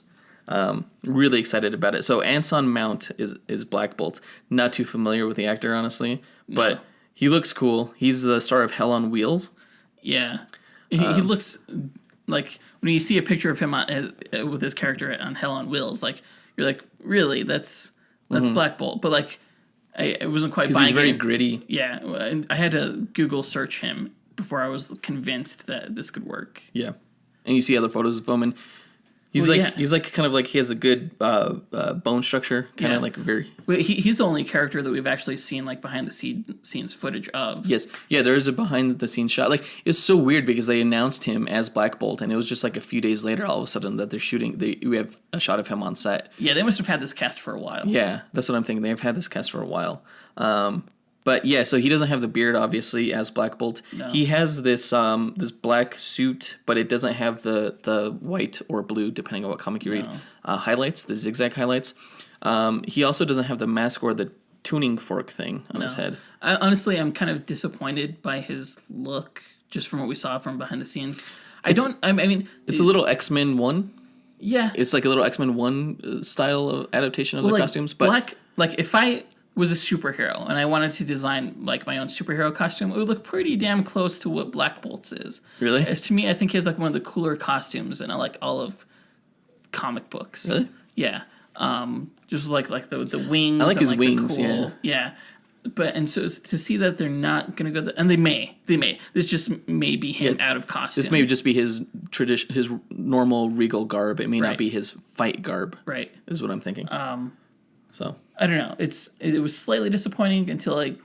Really excited about it. So Anson Mount is Black Bolt. Not too familiar with the actor, honestly, but He looks cool. He's the star of Hell on Wheels. Yeah. He looks like when you see a picture of him with his character on Hell on Wheels, like you're like, really, that's Black Bolt. But like, I wasn't quite buying. He's very gritty. Yeah, and I had to Google search him before I was convinced that this could work. Yeah, and you see other photos of him, and he's kind of like he has a good bone structure, kind of like very. Well, he's the only character that we've actually seen like behind the scenes footage of. Yes, yeah, there is a behind the scenes shot. Like it's so weird because they announced him as Black Bolt, and it was just like a few days later, all of a sudden that they're shooting. We have a shot of him on set. Yeah, they must have had this cast for a while. Yeah, that's what I'm thinking. They've had this cast for a while. But yeah, so he doesn't have the beard, obviously, as Black Bolt. No. He has this this black suit, but it doesn't have the white or blue, depending on what comic you read, highlights, the zigzag highlights. He also doesn't have the mask or the tuning fork thing on his head. Honestly, I'm kind of disappointed by his look, just from what we saw from behind the scenes. I mean... It's a little X-Men 1. Yeah. It's like a little X-Men 1 style of adaptation of the costumes. But if I was a superhero and I wanted to design like my own superhero costume, it would look pretty damn close to what Black Bolt's is. Really? To me, I think he has like one of the cooler costumes in like all of comic books. Really? Yeah. Just like the wings. I like his wings. The cool, yeah. But and so to see that they're not gonna go, and they may. This just may be him out of costume. This may just be his his normal regal garb. It may not be his fight garb. Right. Is what I'm thinking. So I don't know. It was slightly disappointing until I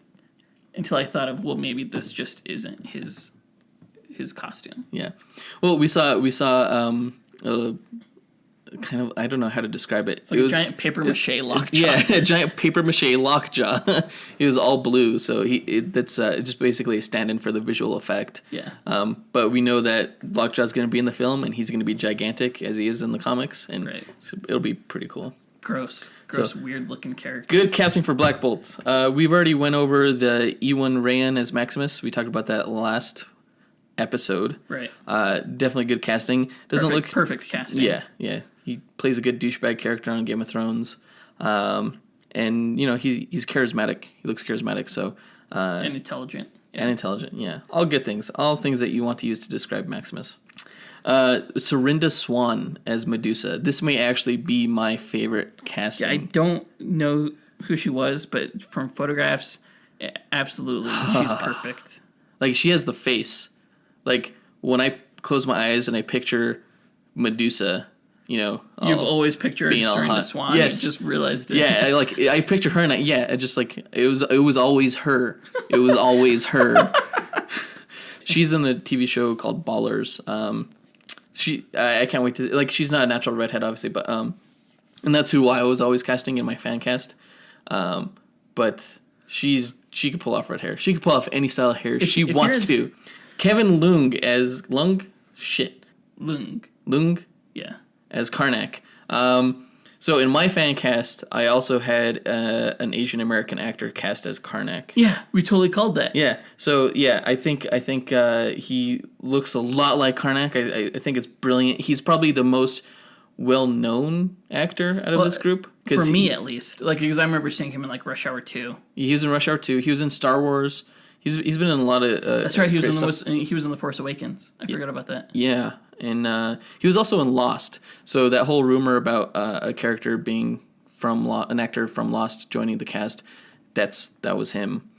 thought of, well, maybe this just isn't his costume. Yeah. Well, we saw kind of, I don't know how to describe it. It's like a giant paper mache lockjaw. Yeah, a giant paper mache lockjaw. It was all blue, so that's just basically a stand-in for the visual effect. Yeah. But we know that Lockjaw's going to be in the film, and he's going to be gigantic as he is in the comics, and so it'll be pretty cool. Gross, weird-looking character. Good casting for Black Bolt. We've already went over the Ewan Ryan as Maximus. We talked about that last episode. Right. Definitely good casting. Perfect casting. Yeah. He plays a good douchebag character on Game of Thrones. And, he's charismatic. He looks charismatic, so... and intelligent. And intelligent, yeah. All good things. All things that you want to use to describe Maximus. Serinda Swan as Medusa. This may actually be my favorite casting. Yeah, I don't know who she was, but from photographs, absolutely, she's perfect. Like, she has the face. Like, when I close my eyes and I picture Medusa, you've always pictured Serinda Swan. Yes, you just realized it. Yeah, I picture her, and I just like it was always her. It was always her. She's in a TV show called Ballers. I can't wait to she's not a natural redhead, obviously, but and that's who I was always casting in my fan cast. But she could pull off red hair. She could pull off any style of hair she wants to. Kevin Leung as Lung. Yeah. As Karnak. So in my fan cast, I also had an Asian American actor cast as Karnak. Yeah, we totally called that. Yeah. So yeah, I think he looks a lot like Karnak. I think it's brilliant. He's probably the most well-known actor out of this group. For me, at least. Because I remember seeing him in Rush Hour 2. He was in Rush Hour 2. He was in Star Wars. He's been in a lot of. That's right. He was in The Force Awakens. I forgot about that. Yeah. And he was also in Lost. So that whole rumor about a character being from an actor from Lost joining the cast, that was him.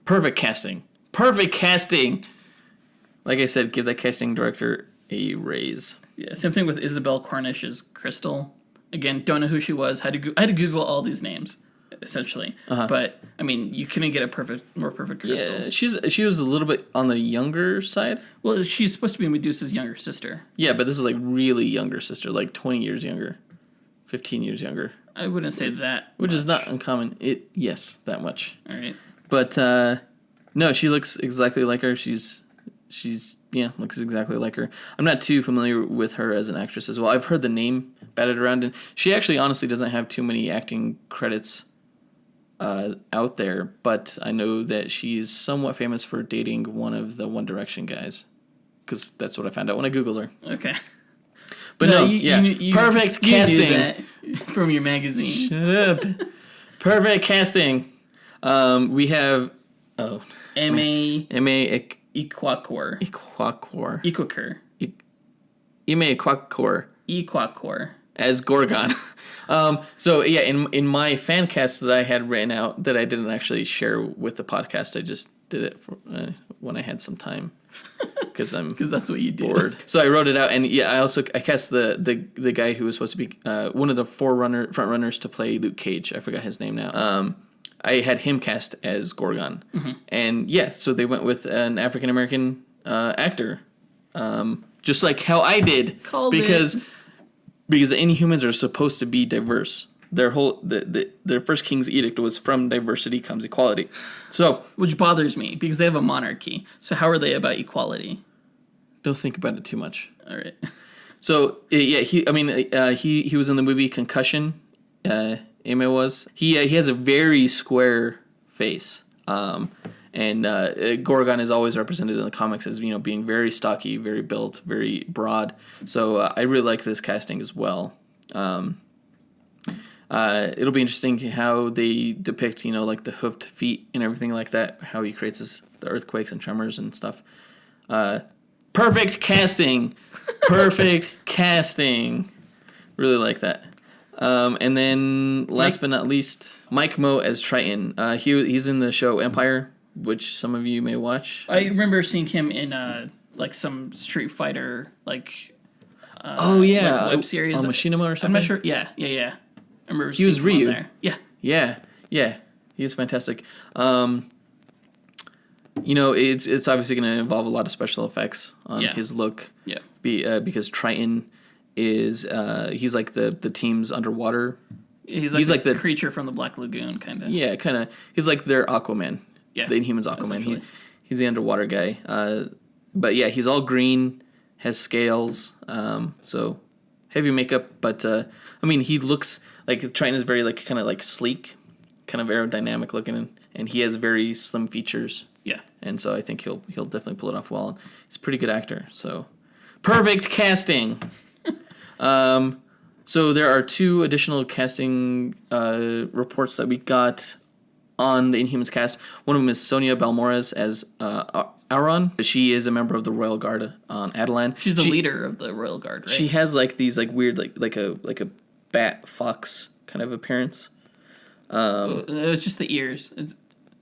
Perfect casting. Like I said, give that casting director a raise. Yeah. Same thing with Isabel Cornish as Crystal. Again, don't know who she was. I had to Google all these names, essentially. But I mean, you couldn't get a more perfect Crystal. Yeah, she was a little bit on the younger side. Well, she's supposed to be Medusa's younger sister. Yeah, but this is really younger sister, 20 years younger, 15 years younger. I wouldn't say that, which is not uncommon. Yes, that much. All right, but no, she looks exactly like her. She's looks exactly like her. I'm not too familiar with her as an actress as well. I've heard the name batted around, and she actually honestly doesn't have too many acting credits out there, but I know that she's somewhat famous for dating one of the One Direction guys, because that's what I found out when I Googled her. Okay. But perfect casting. Knew that from your magazines. Shut up. Perfect casting. We have Oh. M.A. M.A. Iquacor. Iquacor. Iquacor. M.A. Iquacor. Iquacor. As Gorgon. So yeah, in my fan cast that I had written out that I didn't actually share with the podcast, I just did it for, when I had some time because that's what you do. Bored. So I wrote it out, and yeah, I cast the guy who was supposed to be one of the front runners to play Luke Cage. I forgot his name now. I had him cast as Gorgon, and yeah, so they went with an African American actor, just like how I did, because the Inhumans are supposed to be diverse. Their whole their first King's Edict was from diversity comes equality. So, which bothers me because they have a monarchy. So how are they about equality? Don't think about it too much. All right. So yeah, he was in the movie Concussion. Ame was. He has a very square face. And Gorgon is always represented in the comics as being very stocky, very built, very broad. So I really like this casting as well. It'll be interesting how they depict like the hoofed feet and everything like that. How he creates the earthquakes and tremors and stuff. Perfect casting, perfect casting. Really like that. And then last but not least, Mike Moe as Triton. He's in the show Empire, which some of you may watch. I remember seeing him in some Street Fighter web series on Machinima or something. I'm not sure. Yeah. I remember he was Ryu. There. Yeah. He was fantastic. It's obviously going to involve a lot of special effects on his look. Yeah. Because Triton is he's like the team's underwater. He's like the creature from the Black Lagoon, kind of. Yeah, kind of. He's like their Aquaman. Yeah, the Inhumans Aquaman. He's the underwater guy. But yeah, he's all green, has scales, so heavy makeup. But he looks like Triton is very kind of sleek, kind of aerodynamic looking, and he has very slim features. Yeah, and so I think he'll definitely pull it off well. He's a pretty good actor. So perfect casting. So there are 2 additional casting reports that we got on the Inhumans cast. One of them is Sonia Balmores as Auron. She is a member of the Royal Guard on Adelan. She's the leader of the Royal Guard, right? She has these weird like a bat fox kind of appearance. It's just the ears,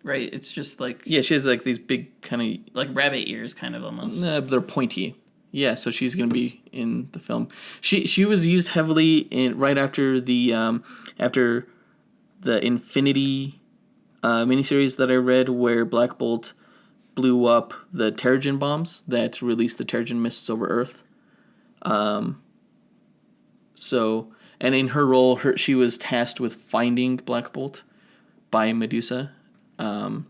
right? It's just she has these big kind of like rabbit ears, kind of almost. They're pointy. Yeah, so she's gonna be in the film. She was used heavily right after the Infinity miniseries that I read, where Black Bolt blew up the Terrigen bombs that released the Terrigen mists over Earth. And in her role, she was tasked with finding Black Bolt by Medusa. So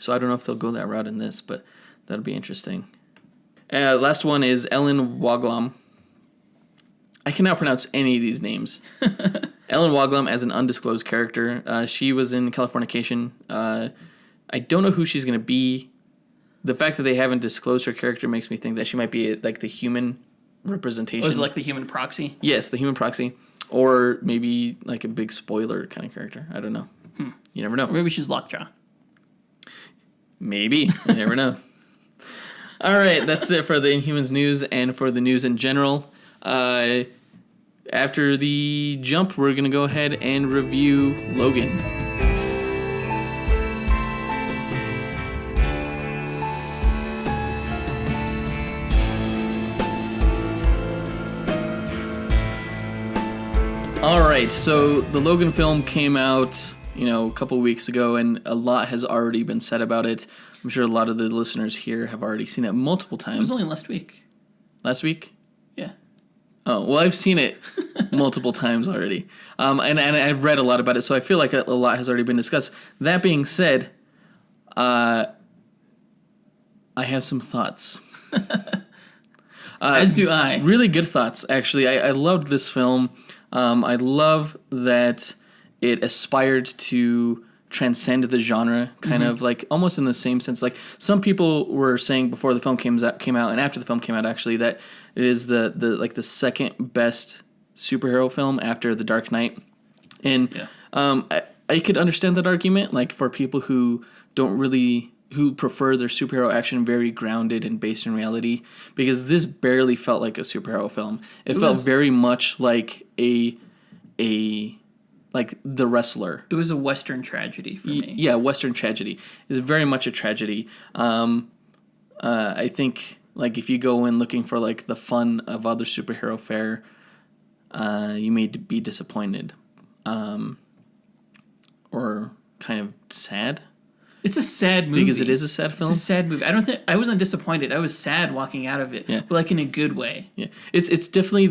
I don't know if they'll go that route in this, but that'll be interesting. Last one is Ellen Woglam. I cannot pronounce any of these names. Ellen Woglam as an undisclosed character. She was in Californication. I don't know who she's going to be. The fact that they haven't disclosed her character makes me think that she might be the human representation. Was it the human proxy? Yes, the human proxy. Or maybe a big spoiler kind of character. I don't know. You never know. Or maybe she's Lockjaw. Maybe. You never know. All right, that's it for the Inhumans news and for the news in general. After the jump, we're going to go ahead and review Logan. All right, so the Logan film came out, a couple weeks ago, and a lot has already been said about it. I'm sure a lot of the listeners here have already seen it multiple times. It was only last week. Last week? Yeah. Oh, well, I've seen it multiple times already. And I've read a lot about it, so I feel like a lot has already been discussed. That being said, I have some thoughts. As do I. Really good thoughts, actually. I loved this film. I love that it aspired to transcend the genre, kind of almost in the same sense. Some people were saying before the film came out, and after the film came out, actually, that it is the second best superhero film after The Dark Knight. And I could understand that argument, for people who don't really who prefer their superhero action very grounded and based in reality, because this barely felt like a superhero film. It felt very much like a like The Wrestler. It was a Western tragedy for me. Yeah, Western tragedy. It's very much a tragedy. I think like if you go in looking for like the fun of other superhero fare, you may be disappointed, or kind of sad. It's a sad movie. Because it is a sad film? It's a sad movie. I wasn't disappointed. I was sad walking out of it. Yeah. But like in a good way. Yeah. It's definitely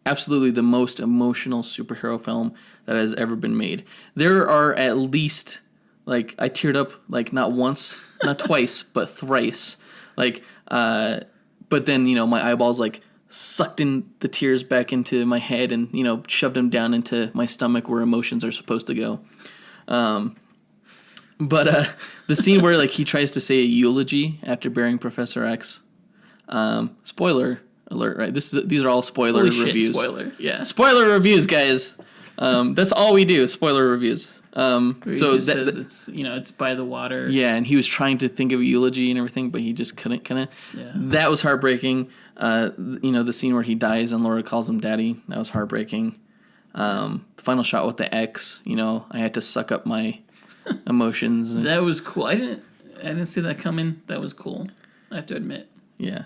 absolutely the most emotional superhero film that has ever been made. There are at least, like, I teared up, like, not once, not twice, but thrice. Like, but then, you know, my eyeballs, like, sucked in the tears back into my head and, you know, shoved them down into my stomach where emotions are supposed to go. But the scene where, like, he tries to say a eulogy after burying Professor X, spoiler alert, right? These are all spoiler reviews. Spoiler, yeah. Spoiler reviews, guys. That's all we do, spoiler reviews. So says it's by the water. Yeah, and he was trying to think of a eulogy and everything, but he just couldn't. Yeah. That was heartbreaking. The scene where he dies and Laura calls him daddy, that was heartbreaking. The final shot with the X, you know, I had to suck up my emotions. That was cool. I didn't see that coming. That was cool, I have to admit. Yeah.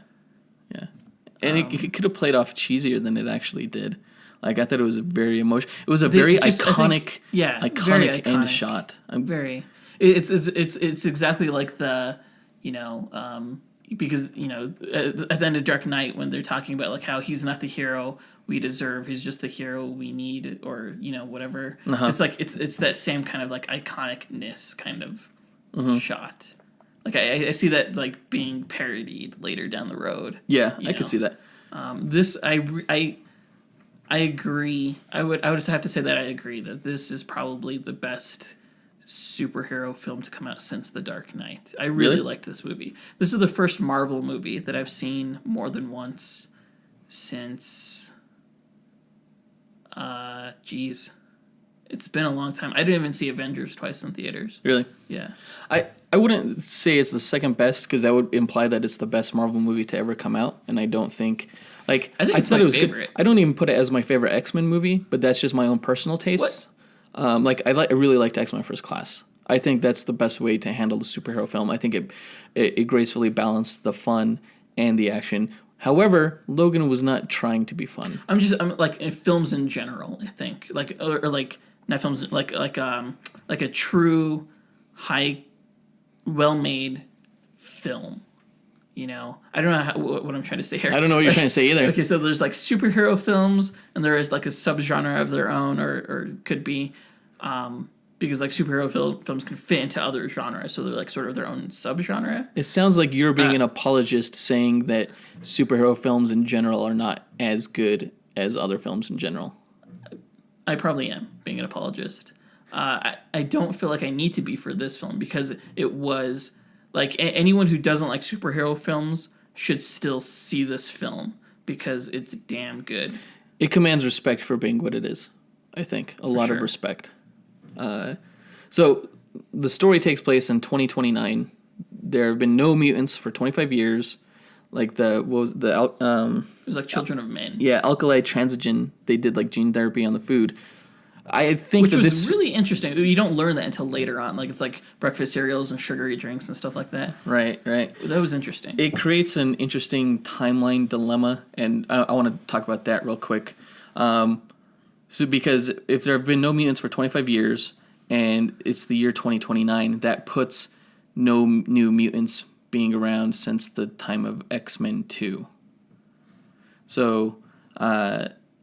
And it could have played off cheesier than it actually did. Like, I thought it was very emotional. It was a very iconic end shot. It's exactly like the, you know, because, you know, at the end of Dark Knight when they're talking about like how he's not the hero we deserve, he's just the hero we need, or, you know, whatever. Uh-huh. It's like it's that same kind of like iconicness kind of shot. Like I see that like being parodied later down the road. Yeah, I could see that. This I agree. I would just have to say that I agree that this is probably the best superhero film to come out since The Dark Knight. I really liked this movie. This is the first Marvel movie that I've seen more than once since it's been a long time. I didn't even see Avengers twice in theaters. Really? Yeah. I wouldn't say it's the second best, because that would imply that it's the best Marvel movie to ever come out, and I don't think... Like, I think it's my favorite. I don't even put it as my favorite X-Men movie, but that's just my own personal taste. I really liked X-Men First Class. I think that's the best way to handle the superhero film. I think it gracefully balanced the fun and the action. However, Logan was not trying to be fun. I'm like in films in general, I think, like or like not films like a true high, well-made film. You know, I don't know what I'm trying to say here. I don't know what you're trying to say either. Okay, so there's like superhero films, and there is like a subgenre of their own, or could be, because like superhero films can fit into other genres, so they're like sort of their own subgenre. It sounds like you're being an apologist, saying that superhero films in general are not as good as other films in general. I probably am being an apologist. I don't feel like I need to be for this film, because it was... Like, anyone who doesn't like superhero films should still see this film, because it's damn good. It commands respect for being what it is, I think. A lot of respect. So, the story takes place in 2029. There have been no mutants for 25 years. Like, it was like Children of Men. Yeah, alkali transigen. They did, like, gene therapy on the food. I think which was really interesting. You don't learn that until later on. Like, it's like breakfast cereals and sugary drinks and stuff like that. Right. That was interesting. It creates an interesting timeline dilemma, and I want to talk about that real quick. So because if there have been no mutants for 25 years, and it's the year 2029, that puts no new mutants being around since the time of X-Men 2. So...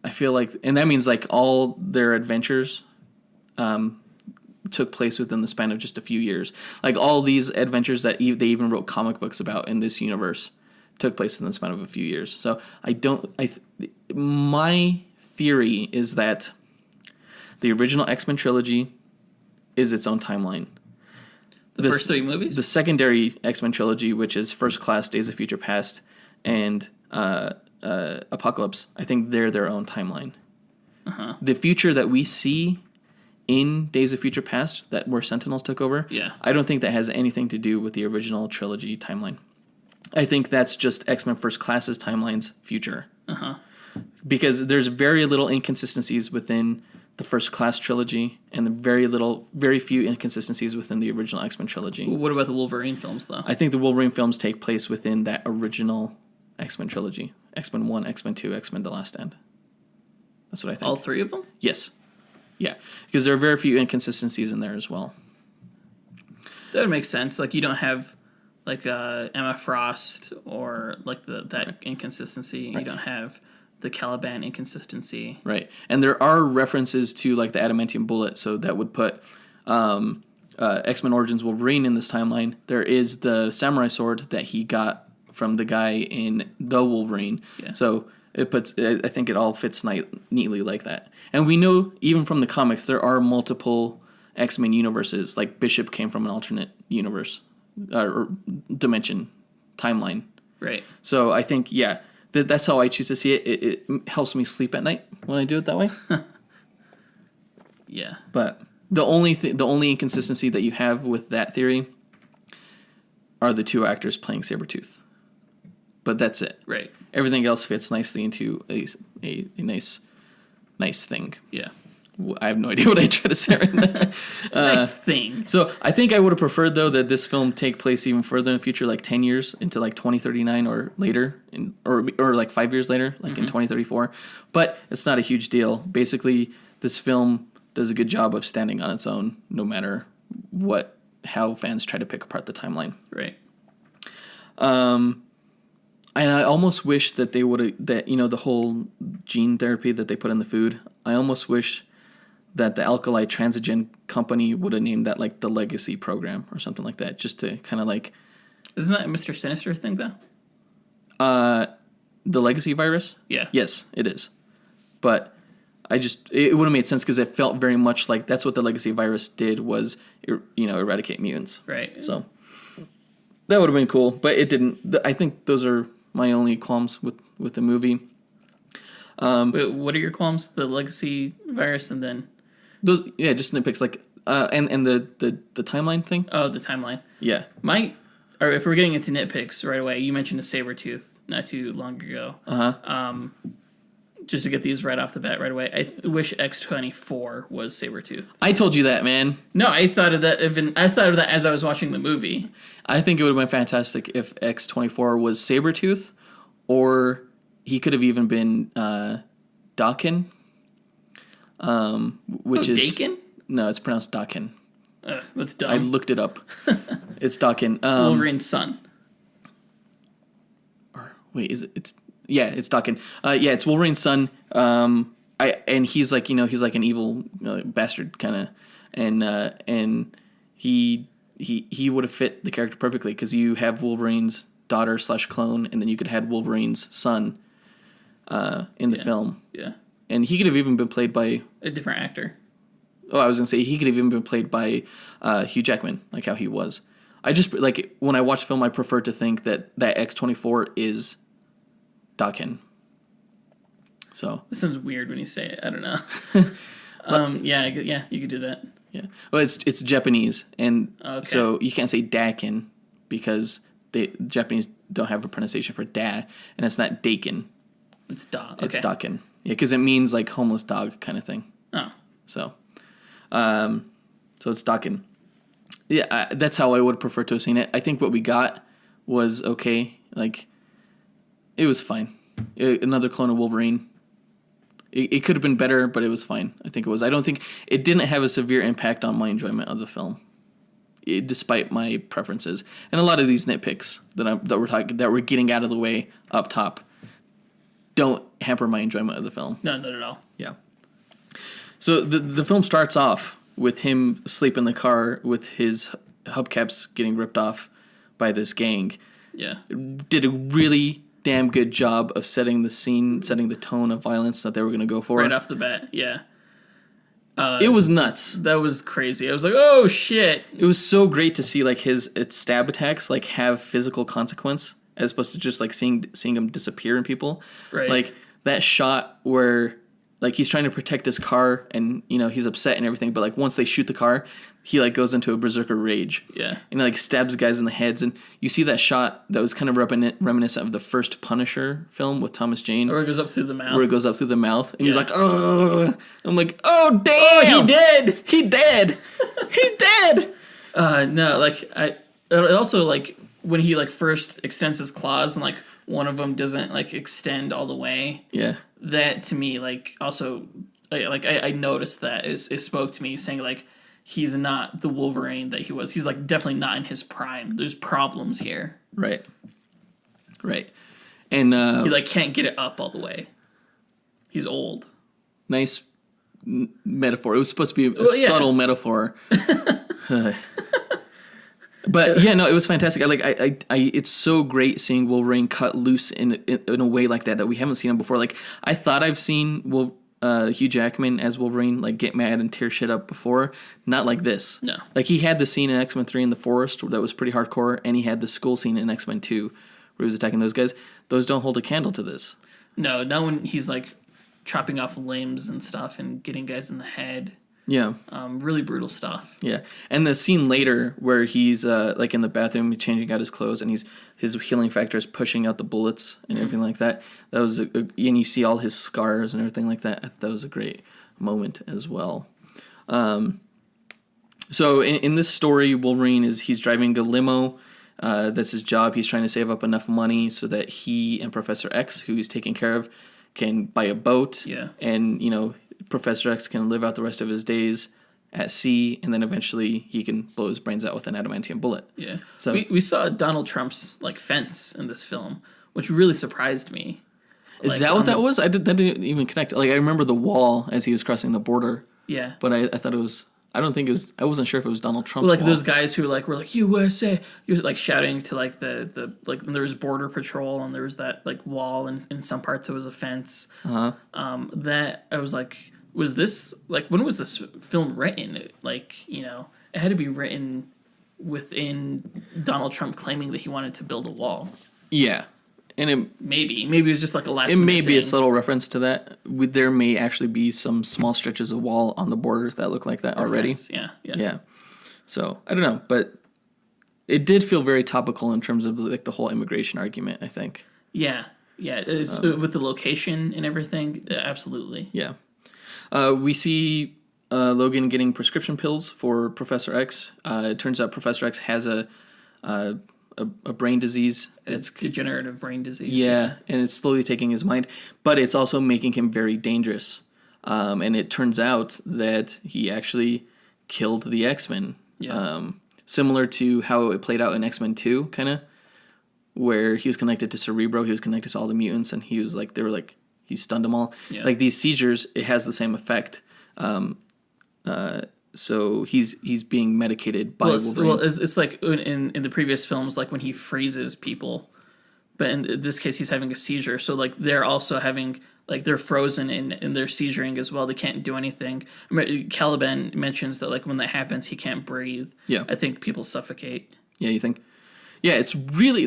I feel like, and that means like all their adventures took place within the span of just a few years. Like all these adventures that they even wrote comic books about in this universe took place in the span of a few years. So my theory is that the original X-Men trilogy is its own timeline. The first three movies? The secondary X-Men trilogy, which is First Class, Days of Future Past, and Apocalypse, I think they're their own timeline. Uh-huh. The future that we see in Days of Future Past that where Sentinels took over. Yeah. I don't think that has anything to do with the original trilogy timeline. I think that's just X-Men First Class's timeline's future. Because there's very little inconsistencies within the First Class trilogy and very few inconsistencies within the original X-Men trilogy. What about the Wolverine films, though? I think the Wolverine films take place within that original X-Men trilogy. X-Men 1, X-Men 2, X-Men The Last Stand. That's what I think. All three of them? Yes. Yeah. Because there are very few inconsistencies in there as well. That would make sense. Like, you don't have, like, Emma Frost or, like, that inconsistency. Right. You don't have the Caliban inconsistency. Right. And there are references to, like, the adamantium bullet, so that would put X-Men Origins Wolverine in this timeline. There is the samurai sword that he got from the guy in The Wolverine. Yeah. So I think it all fits neatly like that. And we know, even from the comics, there are multiple X-Men universes. Like, Bishop came from an alternate universe or dimension timeline. Right. So I think, yeah, that's how I choose to see it. It helps me sleep at night when I do it that way. Yeah. But the only inconsistency that you have with that theory are the two actors playing Sabretooth. But that's it. Right. Everything else fits nicely into a nice thing. Yeah. I have no idea what I tried to say right there. Nice thing. So I think I would have preferred, though, that this film take place even further in the future, like 10 years into like 2039 or later, or like 5 years later, like in 2034. But it's not a huge deal. Basically, this film does a good job of standing on its own, no matter how fans try to pick apart the timeline. Right. And I almost wish that they would have, the whole gene therapy that they put in the food, I almost wish that the Alkali Transigen company would have named that, like, the Legacy Program or something like that, just to kind of, like... Isn't that a Mr. Sinister thing, though? The Legacy virus? Yeah. Yes, it is. But it would have made sense because it felt very much like that's what the Legacy virus did was, eradicate mutants. Right. So that would have been cool, but it didn't. I think those are my only qualms with the movie. Wait, what are your qualms? The Legacy virus and then... Those, yeah, just nitpicks, like, and the timeline thing. Oh, the timeline. Yeah. Or if we're getting into nitpicks right away, you mentioned a Sabretooth not too long ago. Just to get these right off the bat right away, I wish X-24 was Sabretooth. I told you that, man. No, I thought of that as I was watching the movie. I think it would have been fantastic if X-24 was Sabretooth, or he could have even been Daken. Which is Daken? No, it's pronounced Daken. Ugh, that's dumb. I looked it up. It's Daken. Wolverine's son. Or wait, is it? It's Daken. Yeah, it's Wolverine's son. And he's like he's like an evil bastard kind of, and he would have fit the character perfectly because you have Wolverine's daughter / clone, and then you could have had Wolverine's son in the film. Yeah. And he could have even been played by A different actor. Oh, I was going to say, he could have even been played by Hugh Jackman, like how he was. I just, like, when I watch film, I prefer to think that X-24 is Daken. So. This sounds weird when you say it. I don't know. Yeah, you could do that. Yeah. Well, it's Japanese, and Okay. so you can't say Daken because the Japanese don't have a pronunciation for da, and it's not Daken. It's Da. Okay. It's Daken. Yeah, because it means, like, homeless dog kind of thing. Oh. So it's Daken. Yeah, that's how I would prefer to have seen it. I think what we got was okay. Like, it was fine. Another clone of Wolverine. It could have been better, but it was fine. I think it was. I don't think it didn't have a severe impact on my enjoyment of the film, despite my preferences. And a lot of these nitpicks that we're getting out of the way up top don't hamper my enjoyment of the film. No, not at all. Yeah. So the film starts off with him asleep in the car with his hubcaps getting ripped off by this gang. Yeah. Did a really damn good job of setting the scene, setting the tone of violence that they were going to go for. Right off the bat, yeah. It was nuts. That was crazy. I was like, oh, shit. It was so great to see, like, his stab attacks, like, have physical consequence as opposed to just, like, seeing him disappear in people. Right. Like, that shot where like he's trying to protect his car, and you know he's upset and everything. But like once they shoot the car, he like goes into a berserker rage. Yeah. And he like stabs guys in the heads, and you see that shot that was kind of reminiscent of the first Punisher film with Thomas Jane, Or it goes up through the mouth. And he's like, oh, I'm like, oh damn, Oh, he did. He dead. He's dead. No, like it also like when he like first extends his claws and like one of them doesn't like extend all the way. Yeah. That to me like also like I noticed that it spoke to me saying like he's not the Wolverine that he was. He's like definitely not in his prime. There's problems here. Right. And he like can't get it up all the way. He's old. Nice metaphor. It was supposed to be a subtle metaphor. But yeah, no, it was fantastic. It's so great seeing Wolverine cut loose in a way like that we haven't seen him before. Like I thought I've seen Hugh Jackman as Wolverine like get mad and tear shit up before, not like this. No, like he had the scene in X-Men 3 in the forest that was pretty hardcore, and he had the school scene in X-Men 2 where he was attacking those guys. Those don't hold a candle to this. No, not when he's like chopping off limbs and stuff and getting guys in the head. Yeah. Really brutal stuff. Yeah. And the scene later where he's like in the bathroom changing out his clothes and his healing factor is pushing out the bullets and everything like that. That was and you see all his scars and everything like that. That was a great moment as well. So in this story, Wolverine he's driving a limo. That's his job. He's trying to save up enough money so that he and Professor X, who he's taking care of, can buy a boat. Yeah. And, you know, Professor X can live out the rest of his days at sea, and then eventually he can blow his brains out with an adamantium bullet. Yeah. So we saw Donald Trump's like fence in this film, which really surprised me. Is that what that was? That didn't even connect. Like I remember the wall as he was crossing the border. Yeah. But I thought it was. I don't think it was. I wasn't sure if it was Donald Trump. Well, like those guys who were like USA, he was like shouting to like the like there was border patrol and there was that like wall and in some parts it was a fence. That I was like, was this like when was this film written? Like it had to be written within Donald Trump claiming that he wanted to build a wall. Yeah. And maybe it was just like a last. It may be thing. a subtle reference to that. There may actually be some small stretches of wall on the borders that look like that already. Fence. Yeah. So I don't know, but it did feel very topical in terms of like the whole immigration argument. I think. Yeah. It's, with the location and everything, absolutely. Yeah. We see Logan getting prescription pills for Professor X. It turns out Professor X has a brain disease. It's degenerative brain disease. Yeah, and it's slowly taking his mind, but it's also making him very dangerous. And it turns out that he actually killed the X-Men. Yeah. Similar to how it played out in X-Men 2, kind of, where he was connected to Cerebro, he was connected to all the mutants, and he was like, he stunned them all. Yeah. Like these seizures, it has the same effect. So he's being medicated by Wolverine. Well, it's like in the previous films, like when he freezes people, but in this case, he's having a seizure. So like they're also having like they're frozen and they're seizuring as well. They can't do anything. Caliban mentions that like when that happens, he can't breathe. Yeah, I think people suffocate. Yeah, you think? Yeah, it's a really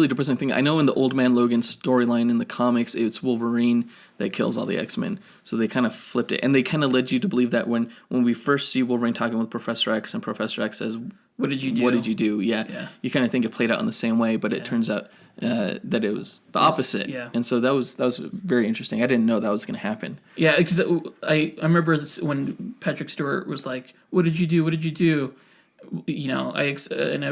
depressing thing. I know in the Old Man Logan storyline in the comics, it's Wolverine that kills all the X-Men. So they kind of flipped it. And they kind of led you to believe that when we first see Wolverine talking with Professor X and Professor X says, "What did you do? What did you do?" Yeah. You kind of think it played out in the same way, but it turns out that it was the opposite. Yeah. And so that was very interesting. I didn't know that was going to happen. Yeah, because I remember when Patrick Stewart was like, "What did you do? What did you do?" I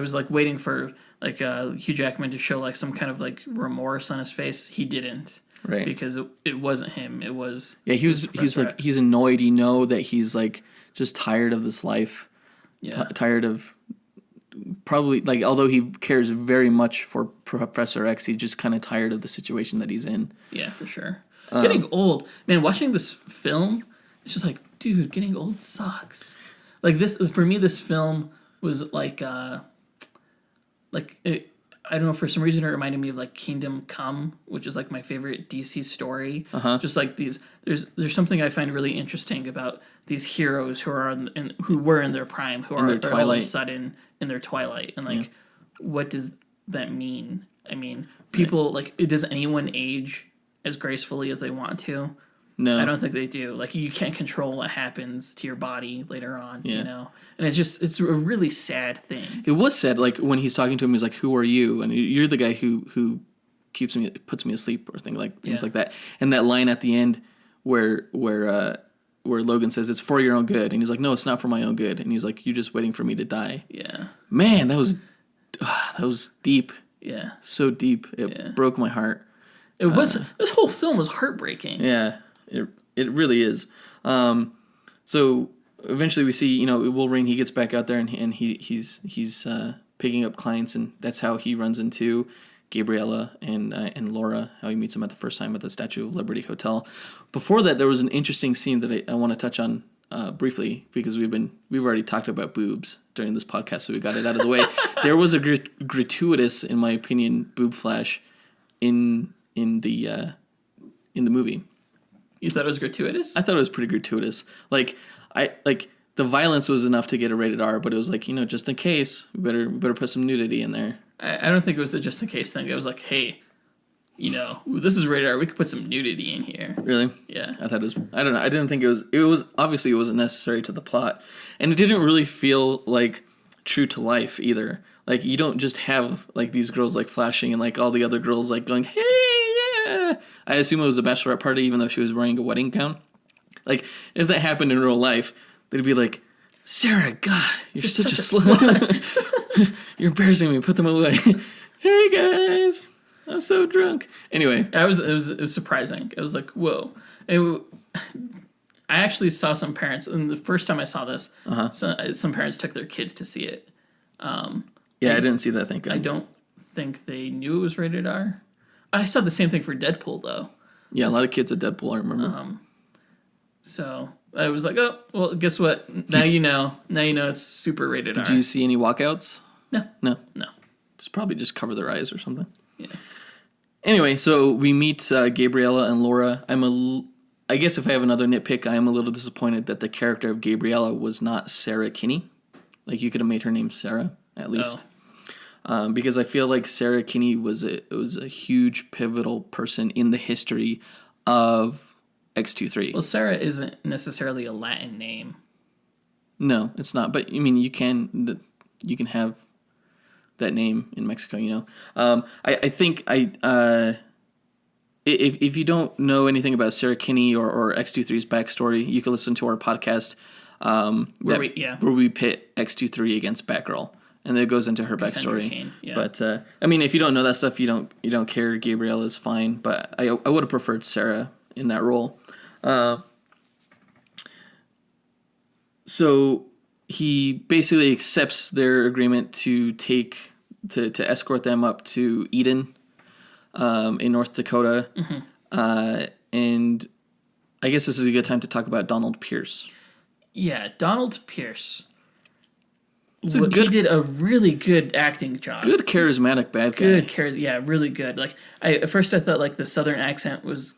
was like waiting for like Hugh Jackman to show like some kind of like remorse on his face. He didn't, right? Because it wasn't him. It was he's like he's annoyed. You know that he's like just tired of this life. Yeah, tired of probably like although he cares very much for Professor X, he's just kind of tired of the situation that he's in. Yeah, for sure. Getting old, man. Watching this film, it's just like, dude, getting old sucks. Like this for me, this film was like I don't know, for some reason it reminded me of like Kingdom Come, which is like my favorite DC story. Just like these, there's something I find really interesting about these heroes who are who were in their prime, who are all of a sudden in their twilight, and like, what does that mean? I mean, people like, does anyone age as gracefully as they want to? No. I don't think they do. Like, you can't control what happens to your body later on, Yeah. you know? And it's a really sad thing. It was sad, like, when he's talking to him, he's like, who are you? And you're the guy who puts me asleep or things like that. And that line at the end where Logan says, it's for your own good. And he's like, no, it's not for my own good. And he's like, you're just waiting for me to die. Yeah. Man, that was deep. Yeah. So deep. It broke my heart. It was, this whole film was heartbreaking. Yeah, it really is. So eventually we see, Wolverine, he gets back out there and he's picking up clients, and that's how he runs into Gabriella and Laura, how he meets them at the first time at the Statue of Liberty Hotel. Before that, there was an interesting scene that I want to touch on briefly, because we've already talked about boobs during this podcast, so we got it out of the way. There was a gratuitous, in my opinion, boob flash in the movie. You thought it was gratuitous? I thought it was pretty gratuitous. The violence was enough to get a rated R, but it was like, just in case, we better put some nudity in there. I don't think it was a just in case thing. It was like, hey, this is rated R. We could put some nudity in here. Really? Yeah. I thought it was. I don't know. I didn't think it was. Obviously, it wasn't necessary to the plot, and it didn't really feel like true to life either. Like, you don't just have like these girls like flashing and like all the other girls like going, hey, yeah. I assume it was a bachelorette party, even though she was wearing a wedding gown. Like, if that happened in real life, they'd be like, Sarah, God, you're such a slut. You're embarrassing me. Put them away. Hey guys, I'm so drunk. Anyway, it was surprising. It was like, whoa. I actually saw some parents, and the first time I saw this, some parents took their kids to see it. I didn't see that. Thank God. I don't think they knew it was rated R. I saw the same thing for Deadpool, though. Yeah, a lot of kids at Deadpool, I remember. So I was like, oh, well, guess what? Now you know. Now you know it's super rated R. Did you see any walkouts? No. Just probably just cover their eyes or something. Yeah. Anyway, so we meet Gabriella and Laura. I guess if I have another nitpick, I am a little disappointed that the character of Gabriella was not Sarah Kinney. Like, you could have made her name Sarah, at least. Because I feel like Sarah Kinney was a huge pivotal person in the history of X-23. Well, Sarah isn't necessarily a Latin name. No, it's not. But I mean, you can have that name in Mexico. I think if you don't know anything about Sarah Kinney or X-23's backstory, you can listen to our podcast where we pit X-23 against Batgirl. And it goes into her backstory. Kane, yeah. But I mean, if you don't know that stuff, you don't care. Gabrielle is fine, but I would have preferred Sarah in that role. So he basically accepts their agreement to escort them up to Eden, in North Dakota, and I guess this is a good time to talk about Donald Pierce. Yeah, Donald Pierce. He did a really good acting job. Good charismatic bad guy. Really good. Like, at first I thought like the southern accent was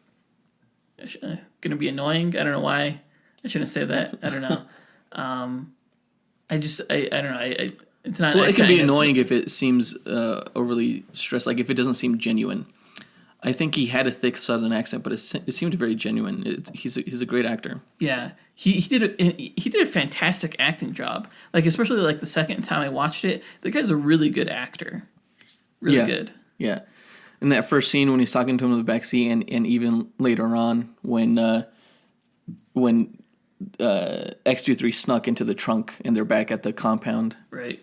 gonna be annoying. I don't know why. I shouldn't say that. I don't know. I don't know. It's not. Well, it can be annoying if it seems overly stressed. Like if it doesn't seem genuine. I think he had a thick southern accent, but it seemed very genuine. He's a great actor. Yeah, he did a fantastic acting job. Like, especially like the second time I watched it, the guy's a really good actor. Really good. Yeah, in that first scene when he's talking to him in the backseat, and even later on when X-23 snuck into the trunk and they're back at the compound. Right.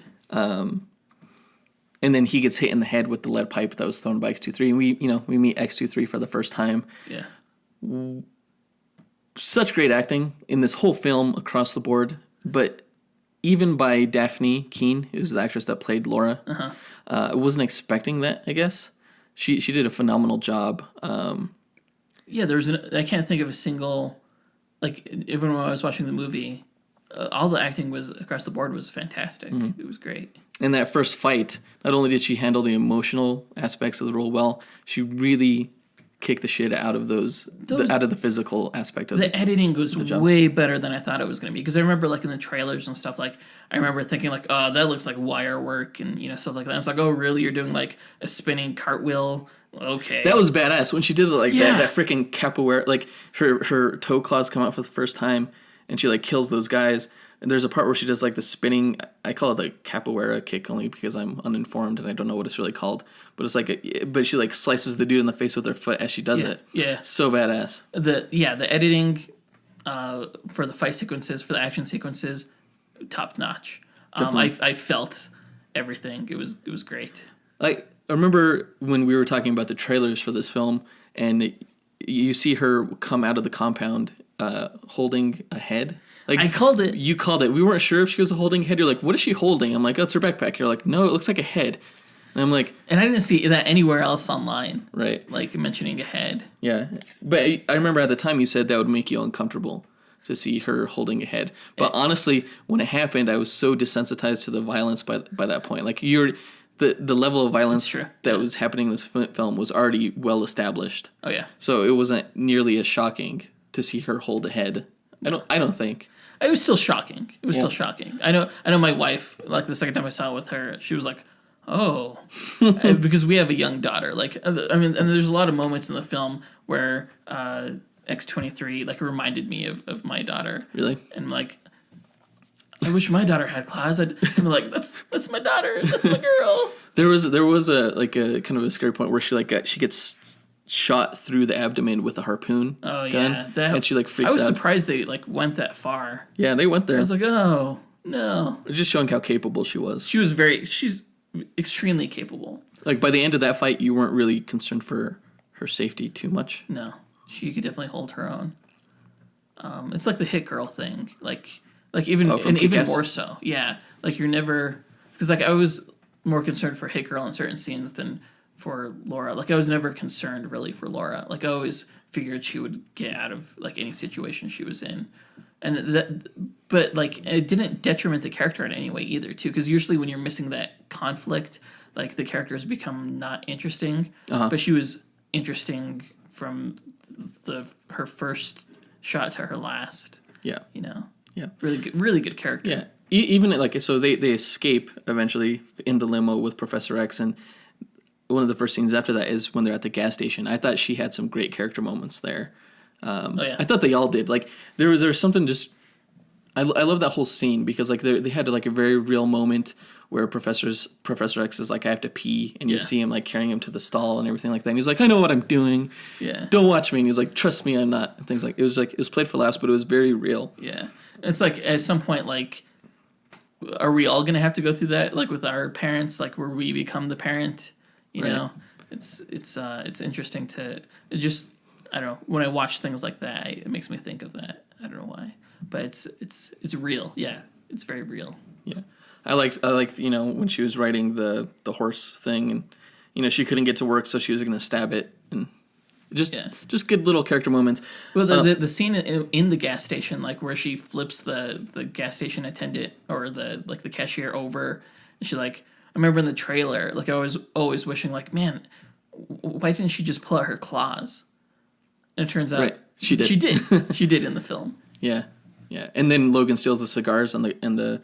And then he gets hit in the head with the lead pipe that was thrown by X-23. And we meet X-23 for the first time. Yeah. Such great acting in this whole film across the board. But even by Daphne Keane, who's the actress that played Laura, I wasn't expecting that, I guess. She did a phenomenal job. I can't think of a single, like, even when I was watching the movie, all the acting was across the board was fantastic. Mm-hmm. It was great. In that first fight, not only did she handle the emotional aspects of the role well, she really kick the shit out of out of the physical aspect of the editing was way better than I thought it was going to be, because I remember like in the trailers and stuff, like I remember thinking like, oh, that looks like wire work and stuff like that. And it's like, oh really, you're doing like a spinning cartwheel? Okay, that was badass when she did it like that freaking capoeira, like her toe claws come out for the first time and she like kills those guys. And there's a part where she does like the spinning. I call it the capoeira kick only because I'm uninformed and I don't know what it's really called. But it's like, but she like slices the dude in the face with her foot as she does it. Yeah, so badass. The editing for the fight sequences, for the action sequences, top notch. I felt everything. It was great. Like I remember when we were talking about the trailers for this film, and you see her come out of the compound holding a head. Like I called it. You called it. We weren't sure if she was holding a head. You're like, what is she holding? I'm like, oh, it's her backpack. You're like, no, it looks like a head. And I'm like... And I didn't see that anywhere else online. Right. Like mentioning a head. Yeah. But I remember at the time you said that would make you uncomfortable to see her holding a head. But honestly, when it happened, I was so desensitized to the violence by that point. Like, the level of violence that was happening in this film was already well established. Oh, yeah. So it wasn't nearly as shocking to see her hold a head. I don't think. It was still shocking. It was still shocking. I know my wife, like the second time I saw it with her, she was like, oh. Because we have a young daughter. Like, I mean, and there's a lot of moments in the film where X-23 like reminded me of my daughter. Really? And like, I wish my daughter had claws. I'm like, that's my daughter. That's my girl. There was a kind of a scary point where she gets shot through the abdomen with a harpoon gun, and she like freaks out. I was surprised they like went that far. Yeah, they went there. I was like, oh no, just showing how capable she was. She's extremely capable. Like by the end of that fight, you weren't really concerned for her safety too much. No, she could definitely hold her own. It's like the hit girl thing, like even more so. Yeah, like you're never, because like I was more concerned for hit girl in certain scenes than for Laura. Like I was never concerned really for Laura. Like I always figured she would get out of like any situation she was in, but like it didn't detriment the character in any way either too. Because usually when you're missing that conflict, like the characters become not interesting. But she was interesting from her first shot to her last. Yeah, Yeah, really good character. Yeah, even like so they escape eventually in the limo with Professor X, and one of the first scenes after that is when they're at the gas station. I thought she had some great character moments there. I thought they all did. Like there was something just. I love that whole scene because like they had like a very real moment where Professor X is like, I have to pee, and you see him like carrying him to the stall and everything like that. And he's like, I know what I'm doing. Yeah. Don't watch me. And he's like, trust me, I'm not. And things like it was played for laughs, but it was very real. Yeah. It's like at some point, like, are we all gonna have to go through that? Like with our parents, like where we become the parent. You know, it's interesting to just, I don't know, when I watch things like that, it makes me think of that. I don't know why, but it's real. Yeah, it's very real. Yeah, I liked when she was riding the horse thing, and she couldn't get to work, so she was gonna stab it, and just good little character moments. Well, the scene in the gas station, like where she flips the gas station attendant or the cashier over, and she like. I remember in the trailer, like I was always wishing, like, man, why didn't she just pull out her claws? And it turns out she did. She did. She did in the film. Yeah, yeah. And then Logan steals the cigars and the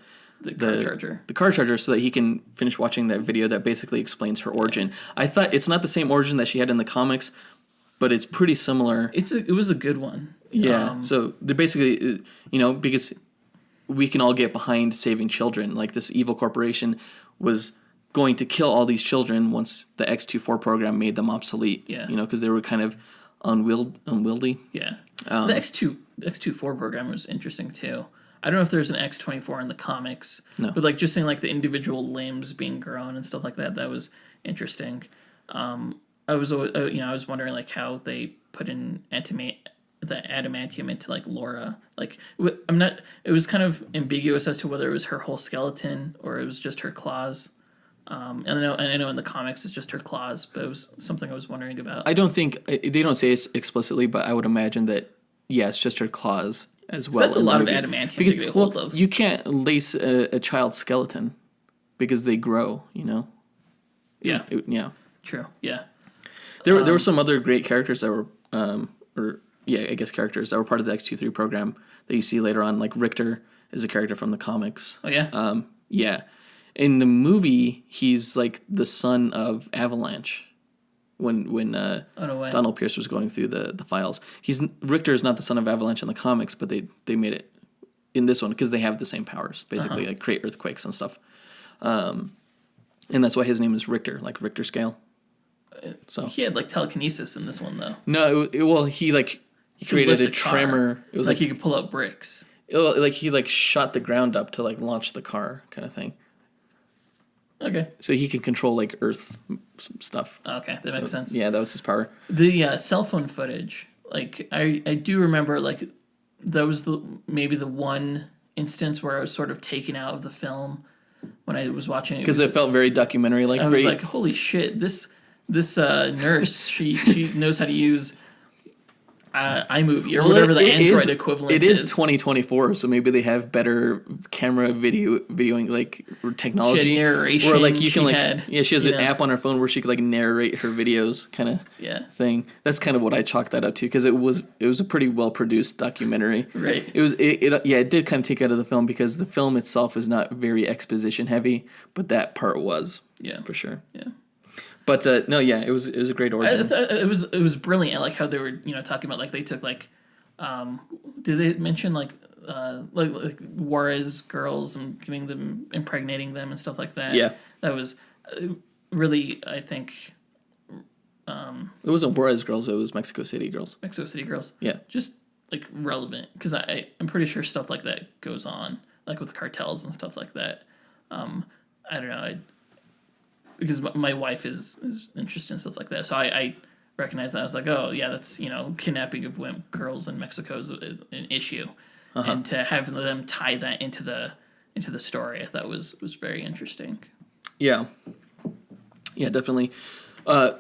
car charger, so that he can finish watching that video that basically explains her origin. I thought it's not the same origin that she had in the comics, but it's pretty similar. It was a good one. Yeah. So they're basically, because we can all get behind saving children. Like this evil corporation was going to kill all these children once the X-24 program made them obsolete. Yeah. Because they were kind of unwieldy. Yeah. The X-24 program was interesting too. I don't know if there's an X-24 in the comics. No. But like just seeing like the individual limbs being grown and stuff like that, that was interesting. I was wondering like how they put in the adamantium into like Laura. Like it was kind of ambiguous as to whether it was her whole skeleton or it was just her claws. And I know in the comics it's just her claws, but it was something I was wondering about. I don't think they don't say it explicitly, but I would imagine that it's just her claws as well. That's a lot of adamantium to get a hold of. You can't lace a child's skeleton because they grow. Yeah. Yeah. True. Yeah. There were some other great characters that were, characters that were part of the X-23 program that you see later on. Like Richter is a character from the comics. Oh yeah. Yeah. In the movie, he's like the son of Avalanche. When no way. Donald Pierce was going through the files, Richter is not the son of Avalanche in the comics, but they made it in this one because they have the same powers, basically, like create earthquakes and stuff. And that's why his name is Richter, like Richter scale. So he had like telekinesis in this one though. No, he created a tremor. It was like he could pull up bricks. He shot the ground up to like launch the car, kind of thing. Okay. So he can control like Earth stuff. Okay, that makes sense. Yeah, that was his power. The cell phone footage, like I do remember, like that was maybe the one instance where I was sort of taken out of the film when I was watching it. Because it felt very documentary. Like I was like, holy shit, this nurse, she knows how to use iMovie or whatever the Android equivalent is. It is 2024, so maybe they have better camera videoing like technology. She had narration. Or like you can she has an app on her phone where she could like narrate her videos kind of thing. That's kind of what I chalked that up to because it was a pretty well produced documentary. Right. It did kind of take out of the film because the film itself is not very exposition heavy, but that part was. Yeah. For sure. Yeah. But it was a great origin. It was brilliant. I like how they were talking about like they took like, did they mention like Juarez girls and getting them impregnating them and stuff like that? Yeah, that was really I think. It wasn't Juarez girls. It was Mexico City girls. Mexico City girls. Yeah, just like relevant because I'm pretty sure stuff like that goes on like with cartels and stuff like that. I don't know. Because my wife is interested in stuff like that. So I recognized that. I was like, oh, yeah, that's, kidnapping of girls in Mexico is an issue. And to have them tie that into the story, I thought was very interesting. Yeah. Yeah, definitely.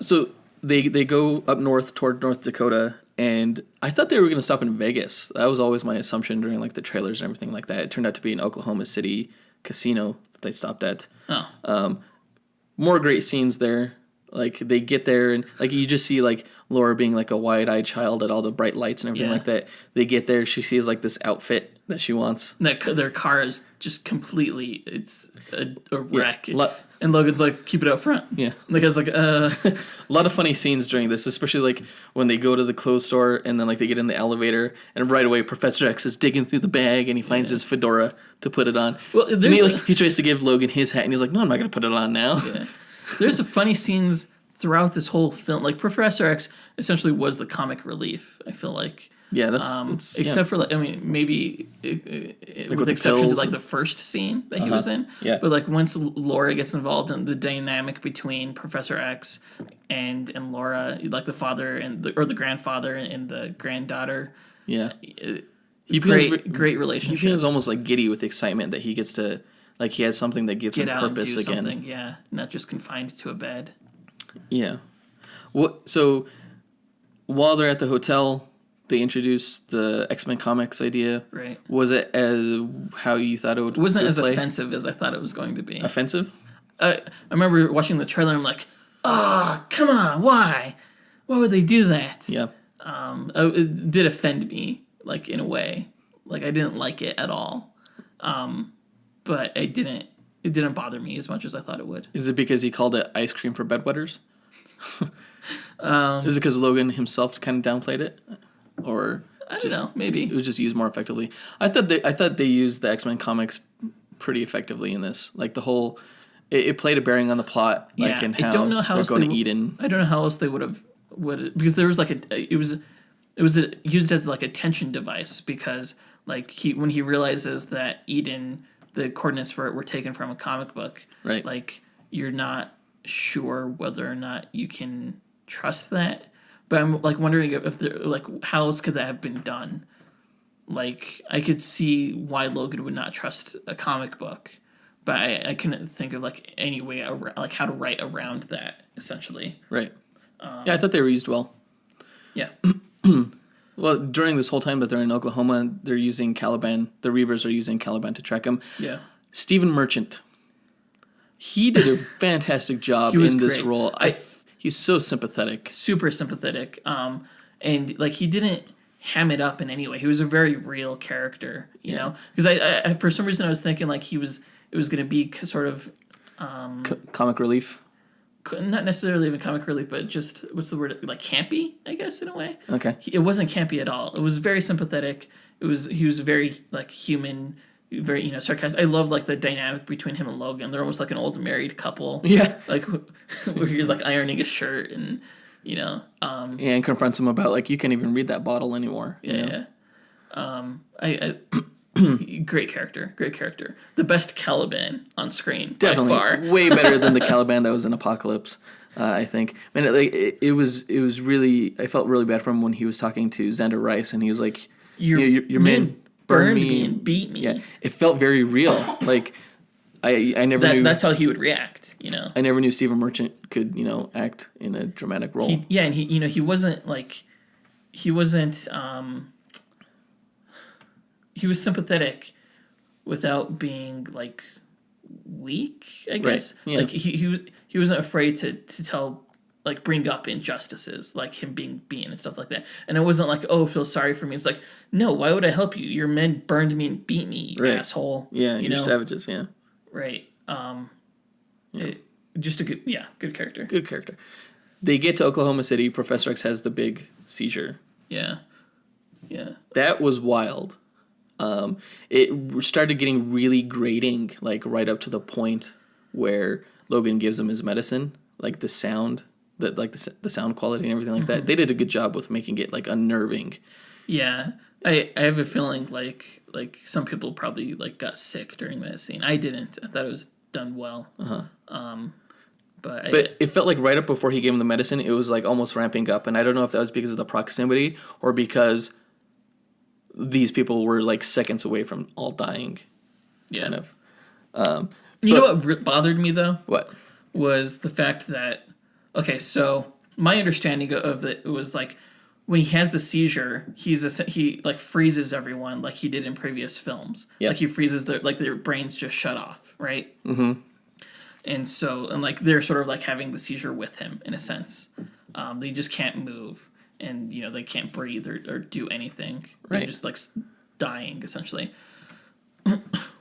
So they go up north toward North Dakota, and I thought they were going to stop in Vegas. That was always my assumption during, like, the trailers and everything like that. It turned out to be an Oklahoma City casino that they stopped at. Oh. More great scenes there. Like, they get there, and, like, you just see, like, Laura being, like, a wide-eyed child at all the bright lights and everything like that. They get there, she sees, like, this outfit that she wants. Their car is just completely, it's a wreck. And Logan's like, keep it out front. Yeah. And the guy's like, A lot of funny scenes during this, especially, like, when they go to the clothes store, and then, like, they get in the elevator, and right away Professor X is digging through the bag, and he finds his fedora to put it on. Well, he tries to give Logan his hat, and he's like, no, I'm not going to put it on now. Yeah. There's some funny scenes throughout this whole film. Like, Professor X essentially was the comic relief, I feel like. Yeah, that's except for, like, I mean, maybe with the exception to, like, the first scene that he was in. Yeah. But, like, once Laura gets involved in the dynamic between Professor X and Laura, like the father or the grandfather and the granddaughter. Yeah. Great relationship. He feels almost, like, giddy with excitement that he gets to, like, he has something that gives him purpose again. Something, yeah. Not just confined to a bed. Yeah. So, while they're at the hotel, they introduced the X-Men comics idea. Right. Was it as how you thought it would? It wasn't as offensive as I thought it was going to be. Offensive? I remember watching the trailer and I'm like, come on, why? Why would they do that? Yeah. It did offend me, like, in a way. Like, I didn't like it at all. But it didn't bother me as much as I thought it would. Is it because he called it ice cream for bedwetters? Is it because Logan himself kind of downplayed it? Or I don't know, maybe it was just used more effectively. I thought they used the X-Men comics pretty effectively in this. Like the whole, it played a bearing on the plot. Like yeah, in how I don't know how they're going to Eden. I don't know how else they would because there was like it was used as like a tension device because like when he realizes that Eden, the coordinates for it were taken from a comic book. Right. Like you're not sure whether or not you can trust that. But I'm like wondering if there like how else could that have been done? Like I could see why Logan would not trust a comic book, but I couldn't think of like any way like how to write around that essentially. Right. Yeah, I thought they were used well. Yeah. Well, during this whole time that they're in Oklahoma, they're using Caliban. The Reavers are using Caliban to track him. Yeah. Stephen Merchant. He did a fantastic job in this role. He's so sympathetic. Super sympathetic. And like he didn't ham it up in any way. He was a very real character, you know. Because I for some reason I was thinking like it was going to be sort of comic relief. Not necessarily even comic relief, but just what's the word? Like campy, I guess, in a way. Okay. It wasn't campy at all. It was very sympathetic. He was very like human, very sarcastic. I love like the dynamic between him and Logan. They're almost like an old married couple. Yeah. Like where he's like ironing a shirt and and confronts him about like you can't even read that bottle anymore. Yeah. I great character. The best Caliban on screen, definitely by far. Way better than the Caliban that was in Apocalypse. I think. Man, it was really. I felt really bad for him when he was talking to Xander Rice, and he was like, "Your men burned me and beat me." Yeah, it felt very real. Like I never knew. That's how he would react. I never knew Stephen Merchant could act in a dramatic role. He wasn't like he wasn't. He was sympathetic without being like weak, I guess. Right. Yeah. Like he wasn't afraid to tell, like, bring up injustices, like him being beaten and stuff like that. And it wasn't like, oh, feel sorry for me. It's like, no, why would I help you? Your men burned me and beat me, you asshole. Yeah, you're savages, yeah. Right. Just a good character. Good character. They get to Oklahoma City. Professor X has the big seizure. Yeah. That was wild. It started getting really grating, like right up to the point where Logan gives him his medicine, like the sound, the sound quality and everything like that. They did a good job with making it like unnerving. Yeah, I have a feeling like some people probably like got sick during that scene. I didn't. I thought it was done well. But it felt like right up before he gave him the medicine, it was like almost ramping up, and I don't know if that was because of the proximity or because these people were like seconds away from all dying. Yeah. Kind of. You know what bothered me though? What? Was the fact that, okay, so my understanding of it was like when he has the seizure, he like freezes everyone like he did in previous films. Yep. Like he freezes their brains just shut off, right? Mm-hmm. And like they're sort of like having the seizure with him in a sense. They just can't move. And, they can't breathe or do anything. They're just, like, dying, essentially.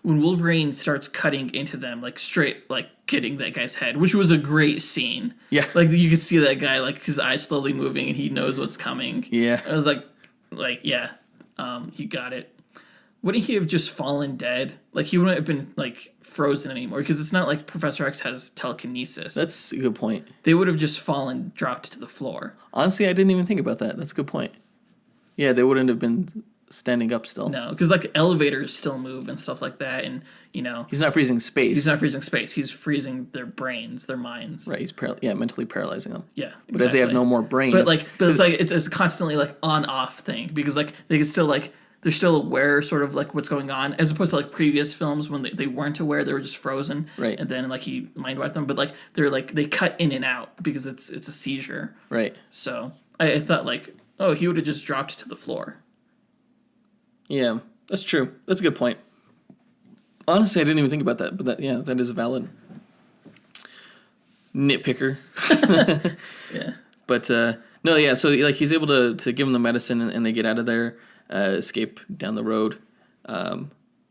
When Wolverine starts cutting into them, like, straight, like, getting that guy's head, which was a great scene. Yeah. Like, you could see that guy, like, his eyes slowly moving, and he knows what's coming. Yeah. I was like, yeah, he got it. Wouldn't he have just fallen dead? Like, he wouldn't have been, like, frozen anymore, because it's not like Professor X has telekinesis. That's a good point. They would have just dropped to the floor. Honestly, I didn't even think about that. That's a good point. Yeah, they wouldn't have been standing up still. No, because, like, elevators still move and stuff like that, and, He's not freezing space. He's freezing their brains, their minds. Right, he's mentally paralyzing them. Yeah, exactly. But if they have no more brain... But it's like, it's a constantly, like, on-off thing, because, like, they can still, like... They're still aware, sort of, like, what's going on, as opposed to, like, previous films when they weren't aware, they were just frozen. Right. And then, like, he mind-wiped them. But, like, they cut in and out because it's a seizure. Right. So, I thought, like, oh, he would have just dropped to the floor. Yeah, that's true. That's a good point. Honestly, I didn't even think about that, but that is valid. Nitpicker. Yeah. But, no, yeah, so, like, he's able to give him the medicine and they get out of there. Escape down the road.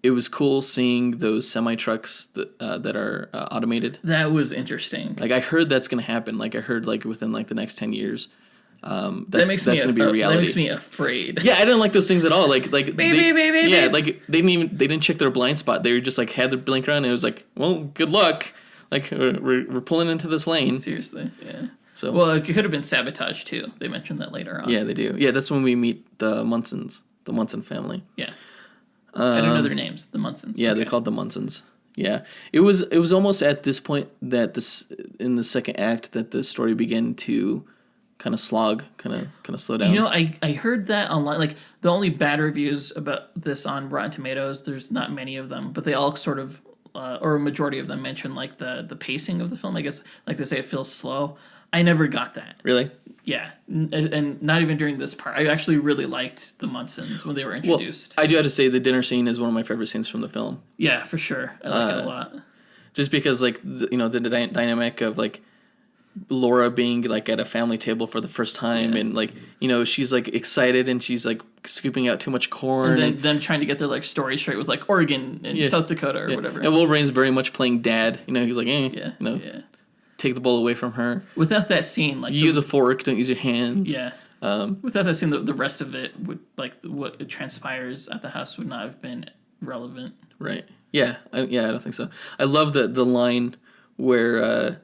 It was cool seeing those semi-trucks that are automated. That was interesting. Like, I heard that's going to happen. Like, I heard, like, within, like, the next 10 years. That's going to be a reality. That makes me afraid. Yeah, I didn't like those things at all. Like beep. Yeah, like, they didn't check their blind spot. They were just, like, had their blinker on, and it was like, well, good luck. Like, we're pulling into this lane. Seriously, yeah. So, well, it could have been sabotage, too. They mentioned that later on. Yeah, they do. Yeah, that's when we meet the Munsons. The Munson family. Yeah. I don't know their names. The Munsons. Yeah, okay. They're called the Munsons. Yeah. It was almost at this point that in the second act that the story began to kind of slog, kind of slow down. I heard that online. Like, the only bad reviews about this on Rotten Tomatoes, there's not many of them, but they all sort of, or a majority of them mention, like, the pacing of the film. I guess, like, they say it feels slow. I never got that. Really? Yeah, and not even during this part. I actually really liked the Munsons when they were introduced. Well, I do have to say the dinner scene is one of my favorite scenes from the film. Yeah, for sure. I like it a lot. Just because, like, the dynamic of, like, Laura being like at a family table for the first time, and like, you know, she's like excited and she's like scooping out too much corn, and then them trying to get their like story straight with like Oregon and South Dakota or whatever. And Wolverine's very much playing dad. You know, he's like, take the ball away from her. Without that scene, like, you use a fork, don't use your hands. Yeah. Without that scene, the rest of it would, like, what transpires at the house would not have been relevant. Right. Yeah. I don't think so. I love the line where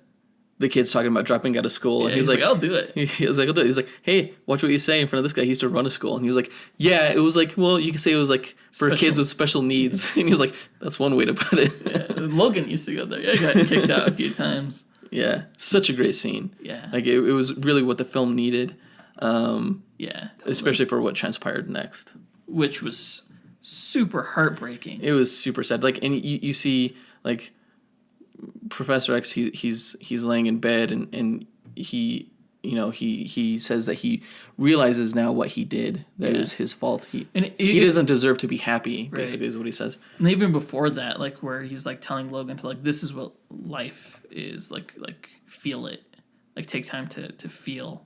the kid's talking about dropping out of school, and he's like, I'll do it. He's like, I'll do it. He's like, hey, watch what you say in front of this guy. He used to run a school. And he was like, yeah, it was like, well, you could say it was like for kids with special needs. And he was like, that's one way to put it. Logan used to go there. Yeah, got kicked out a few times. Yeah, such a great scene. Yeah. Like, it was really what the film needed. Totally. Especially for what transpired next. Which was super heartbreaking. It was super sad. Like, and you see, like, Professor X, he's laying in bed, and he, you know, he says that he realizes now what he did, that it was his fault. He doesn't deserve to be happy, basically, is what he says. And even before that, like, where he's like telling Logan to, like, this is what life is, like feel it, like, take time to feel,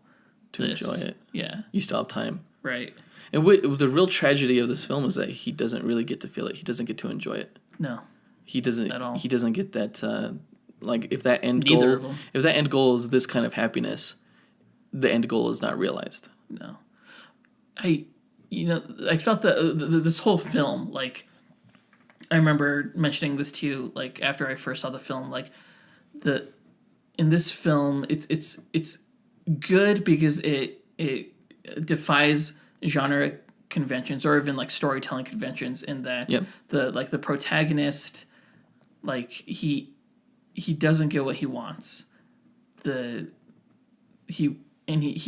to enjoy it. Yeah, you still have time. Right. And the real tragedy of this film is that he doesn't really get to feel it. He doesn't get to enjoy it. No. He doesn't at all. He doesn't get that. Like, if that end Neither goal, of them. If that end goal is this kind of happiness, the end goal is not realized. No. I felt that this whole film, like, I remember mentioning this to you, like, after I first saw the film, like, in this film, it's good because it defies genre conventions, or even like storytelling conventions, in that the protagonist, like, he doesn't get what he wants. He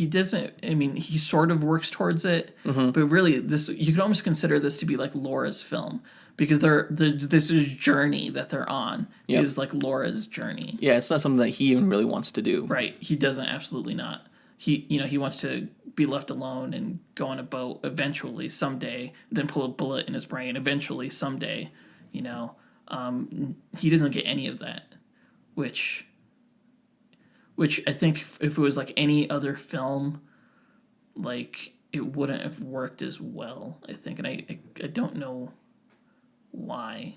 doesn't, I mean, he sort of works towards it, but really you could almost consider this to be like Laura's film, because this is journey that they're on is like Laura's journey. Yeah, it's not something that he even really wants to do. Right. He doesn't, absolutely not. He wants to be left alone and go on a boat eventually, someday, then pull a bullet in his brain eventually, someday, you know. He doesn't get any of that, which I think if it was like any other film, like, it wouldn't have worked as well, I think. And I don't know why.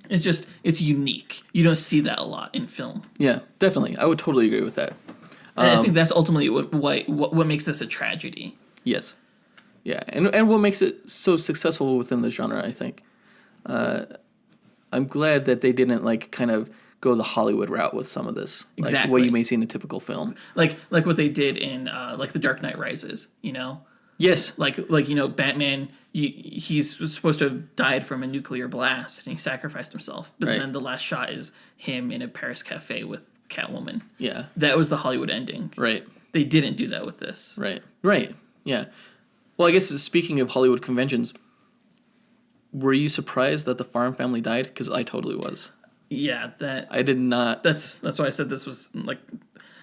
It's unique. You don't see that a lot in film. Yeah, definitely. I would totally agree with that. And I think that's ultimately what makes this a tragedy. Yes. Yeah, and what makes it so successful within the genre, I think. I'm glad that they didn't, like, kind of go the Hollywood route with some of this. Like, exactly. what you may see in a typical film. Like what they did in, like, The Dark Knight Rises, you know? Yes. Like you know, Batman, he's supposed to have died from a nuclear blast, and he sacrificed himself. But then the last shot is him in a Paris cafe with Catwoman. Yeah. That was the Hollywood ending. Right. They didn't do that with this. Right. Right. Yeah. Well, I guess speaking of Hollywood conventions, were you surprised that the Farm family died? Because I totally was. Yeah, I did not. That's why I said this was, like,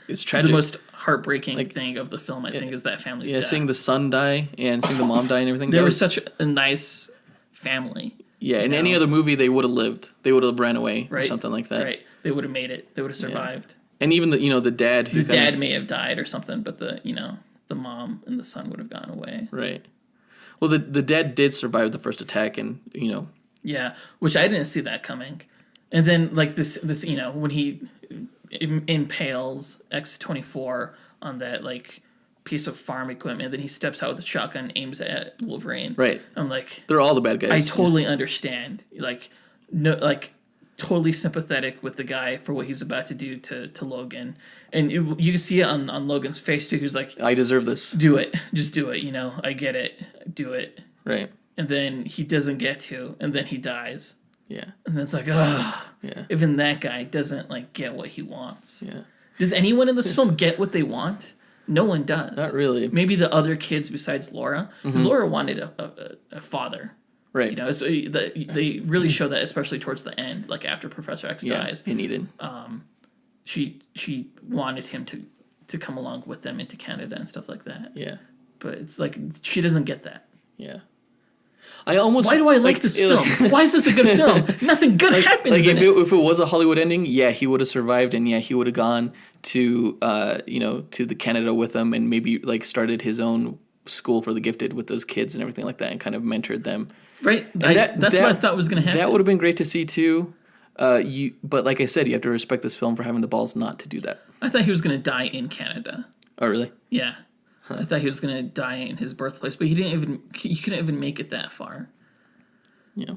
it's tragic. The most heartbreaking thing of the film, I think, is that family's death. Seeing the son die and seeing the mom die and everything. They were such a nice family. Yeah, in any other movie, they would have lived. They would have ran away or something like that. Right. They would have made it. They would have survived. Yeah. And even the dad. The dad may have died or something, but the mom and the son would have gone away. Right. Well, the dad did survive the first attack, and Yeah, which I didn't see that coming. And then, like, this when he impales X-24 on that, like, piece of farm equipment, then he steps out with a shotgun and aims at Wolverine. Right. I'm like, they're all the bad guys. I totally understand. Like, no, like, totally sympathetic with the guy for what he's about to do to Logan. And you can see it on Logan's face, too. He's like, I deserve this. Do it. Just do it, I get it. Do it. Right. And then he doesn't get to, and then he dies. Yeah. And it's like, yeah. Even that guy doesn't, like, get what he wants. Yeah. Does anyone in this film get what they want? No one does. Not really. Maybe the other kids besides Laura. Because Laura wanted a father. Right. So they really show that, especially towards the end, like after Professor X dies. He needed. She wanted him to come along with them into Canada and stuff like that. Yeah. But it's like, she doesn't get that. Yeah. I almost. Why do I like this film? Why is this a good film? Nothing good happens. Like if it was a Hollywood ending, yeah, he would have survived, and yeah, he would have gone to to the Canada with them, and maybe like started his own school for the gifted with those kids and everything like that, and kind of mentored them. Right. That's what I thought was going to happen. That would have been great to see too. But like I said, you have to respect this film for having the balls not to do that. I thought he was going to die in Canada. Oh, really? Yeah. I thought he was going to die in his birthplace, but he couldn't even make it that far. Yeah.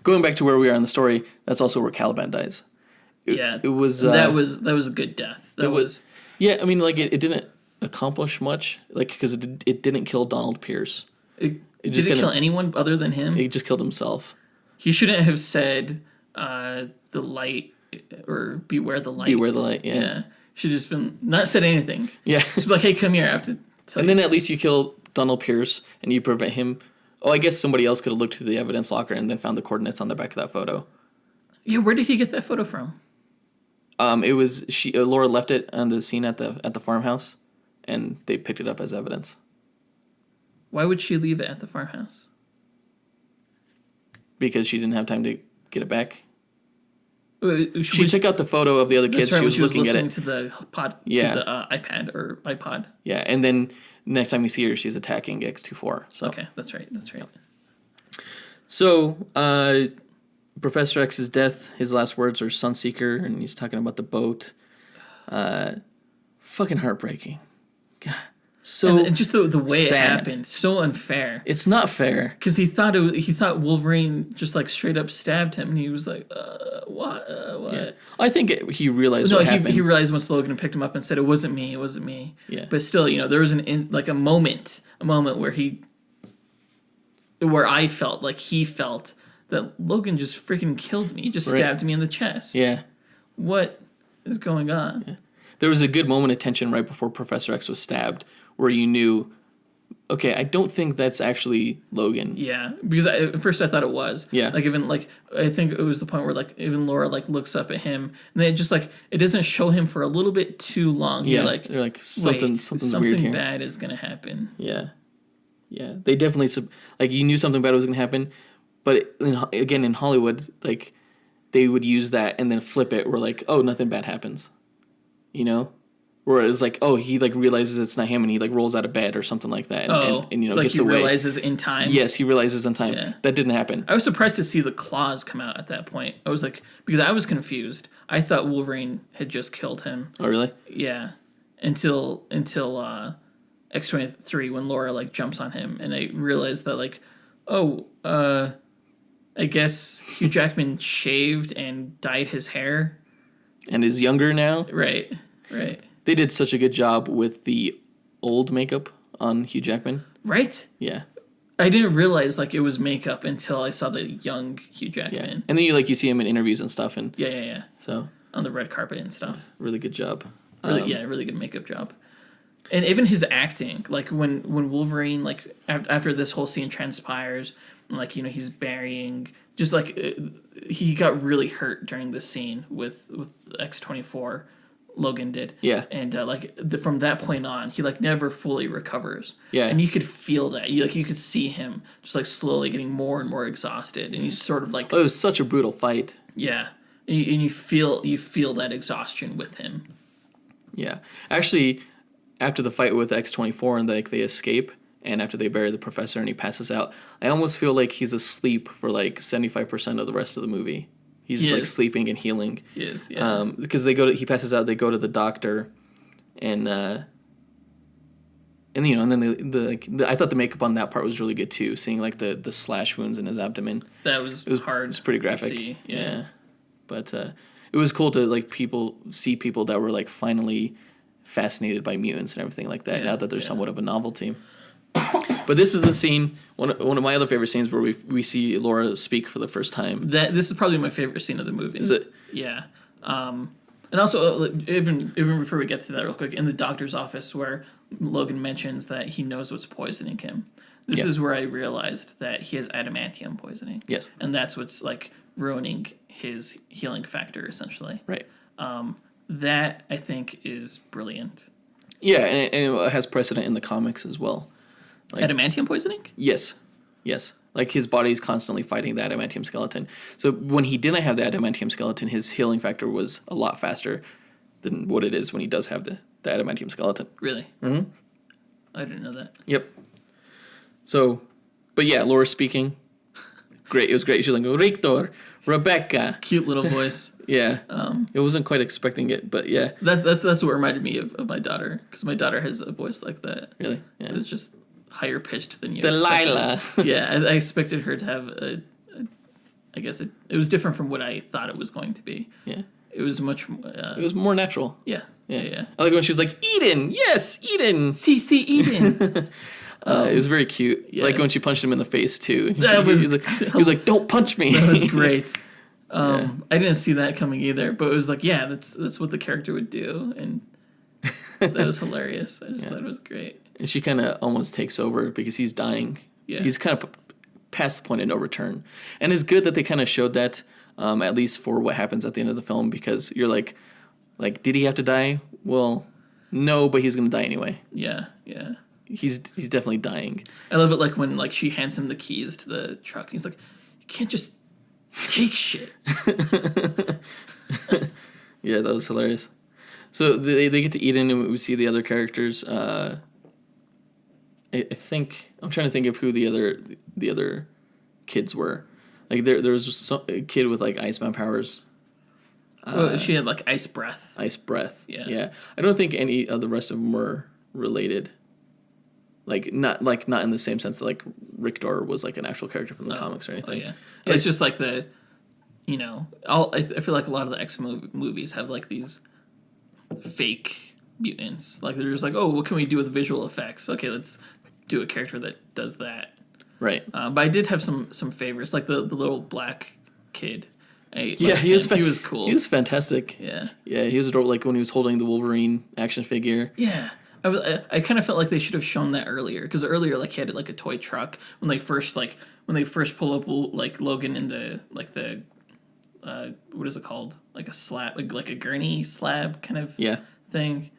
Going back to where we are in the story, that's also where Caliban dies. It was that was a good death. That was yeah. I mean, like it didn't accomplish much, like because it didn't kill Donald Pierce. Did it kill anyone other than him? He just killed himself. He shouldn't have said the light or beware the light. Beware the light. Yeah. Should have just been not said anything. Yeah. Just be like, hey, come here. I have to tell and you then at least you kill Donald Pierce and you prevent him. Oh, I guess somebody else could have looked through the evidence locker and then found the coordinates on the back of that photo. Yeah, where did he get that photo from? It was Laura left it on the scene at the farmhouse, and they picked it up as evidence. Why would she leave it at the farmhouse? Because she didn't have time to get it back. She took out the photo of the other kids. Right, she was looking listening at it to the yeah. to the iPad or iPod. Yeah, and then next time you see her, she's attacking X-24. So. Okay, that's right. So, Professor X's death, his last words are Sunseeker, and he's talking about the boat. Fucking heartbreaking. God. So and just the way sad. It happened, so unfair. It's not fair because he thought Wolverine just like straight up stabbed him, and he was like, "What? What?" Yeah. I think he realized. What happened. He realized once Logan picked him up and said, "It wasn't me. It wasn't me." Yeah. But still, there was a moment where I felt like he felt that Logan just freaking killed me. He just stabbed me in the chest. Yeah. What is going on? Yeah. There was a good moment of tension right before Professor X was stabbed, where you knew, okay, I don't think that's actually Logan. Yeah, because at first I thought it was. Yeah. Like even I think it was the point where even Laura looks up at him, and then it just it doesn't show him for a little bit too long. Yeah. You're like, something's weird here. Something bad is gonna happen. Yeah. Yeah. They definitely you knew something bad was gonna happen, but again in Hollywood they would use that and then flip it where oh, nothing bad happens. Where it's he realizes it's not him and he rolls out of bed or something like that and gets he away. Realizes in time. Yes, he realizes in time. Yeah. That didn't happen. I was surprised to see the claws come out at that point. I was because I was confused. I thought Wolverine had just killed him. Oh really? Yeah. Until X-23 when Laura jumps on him and I realized that I guess Hugh Jackman shaved and dyed his hair. And is younger now. Right. They did such a good job with the old makeup on Hugh Jackman. Right? Yeah. I didn't realize it was makeup until I saw the young Hugh Jackman. Yeah. And then you see him in interviews and stuff and Yeah. So on the red carpet and stuff. Really good job. Really good makeup job. And even his acting, when Wolverine after this whole scene transpires, he's burying just he got really hurt during this scene with X-24. Logan did. Yeah. And from that point on, he never fully recovers. Yeah. And you could feel that. You could see him just slowly getting more and more exhausted, and he's sort of it was such a brutal fight. Yeah. And you feel that exhaustion with him. Yeah. Actually, after the fight with X-24 and they escape, and after they bury the professor and he passes out, I almost feel like he's asleep for 75% of the rest of the movie. He's just sleeping and healing. He is, yeah. Because he passes out, they go to the doctor, and then I thought the makeup on that part was really good too, seeing the slash wounds in his abdomen. That was hard. It was pretty graphic. To see. Yeah. But it was cool to see people that were finally fascinated by mutants and everything like that. Now that they're somewhat of a novelty. But this is the scene, one of my other favorite scenes where we see Laura speak for the first time. This is probably my favorite scene of the movie. Is it? Yeah. And also, even before we get to that real quick, in the doctor's office where Logan mentions that he knows what's poisoning him, this is where I realized that he has adamantium poisoning. Yes. And that's what's ruining his healing factor, essentially. Right. That, I think, is brilliant. Yeah, and it has precedent in the comics as well. Adamantium poisoning? Yes. Like, his body's constantly fighting the adamantium skeleton. So when he didn't have the adamantium skeleton, his healing factor was a lot faster than what it is when he does have the adamantium skeleton. Really? Mm-hmm. I didn't know that. Yep. So, but yeah, Laura speaking. Great. It was great. She was like, Victor, Rebecca. Cute little voice. Yeah. It wasn't quite expecting it, but yeah. That's what reminded me of my daughter, because my daughter has a voice like that. Really? Yeah. It was just higher pitched than you Delilah. expected. Yeah, I expected her to have I guess it was different from what I thought it was going to be. Yeah. It was much it was more natural. Yeah. Yeah. I like when she was like, Eden! Yes, Eden! CC Eden! It was very cute. Yeah. Like when she punched him in the face, too. He That was like, don't punch me! That was great. I didn't see that coming either, but it was like, yeah, that's what the character would do, and that was hilarious. I just thought it was great. And she kind of almost takes over because he's dying. Yeah. He's kind of past the point of no return. And it's good that they kind of showed that, at least for what happens at the end of the film, because you're like, did he have to die? Well, no, but he's going to die anyway. Yeah. He's definitely dying. I love it, like, when, like, she hands him the keys to the truck, and he's like, you can't just take shit. Yeah, that was hilarious. So they get to Eden, and we see the other characters. I think I'm trying to think of who the other kids were. Like there was a kid with like Iceman powers. She had like ice breath. Ice breath. Yeah. I don't think any of the rest of them were related. Not in the same sense that like Rictor was like an actual character from the comics or anything. Yeah. It's just like I feel like a lot of the X movies have like these fake mutants. Like they're just like, oh, what can we do with visual effects? Okay, let's do a character that does that. Right. But I did have some favorites, like the little black kid. He was cool. He was fantastic. Yeah. Yeah, he was adorable. Like when he was holding the Wolverine action figure. Yeah. I kind of felt like they should have shown that earlier, because earlier like he had like a toy truck when they first pull up like Logan in the what is it called, like a slab, like a gurney slab kind of thing.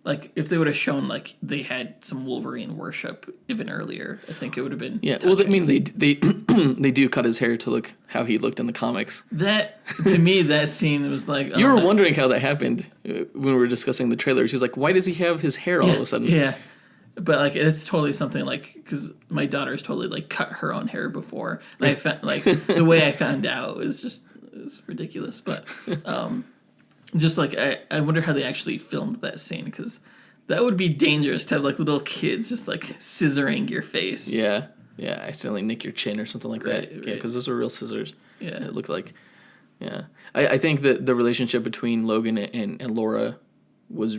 Like if they would have shown like they had some Wolverine worship even earlier, I think it would have been touching. Well, I mean they they do cut his hair to look how he looked in the comics. That to me, that scene was like, you were wondering how that happened when we were discussing the trailer. She was like, why does he have his hair all of a sudden? Yeah. But like it's totally something like, because my daughter's totally like cut her own hair before, and I found like the way I found out was ridiculous. But just like I wonder how they actually filmed that scene, because that would be dangerous to have like little kids just like scissoring your face. Yeah, accidentally nick your chin or something like that. Right. Yeah, because those are real scissors. Yeah, it looked like. Yeah, I think that the relationship between Logan and Laura was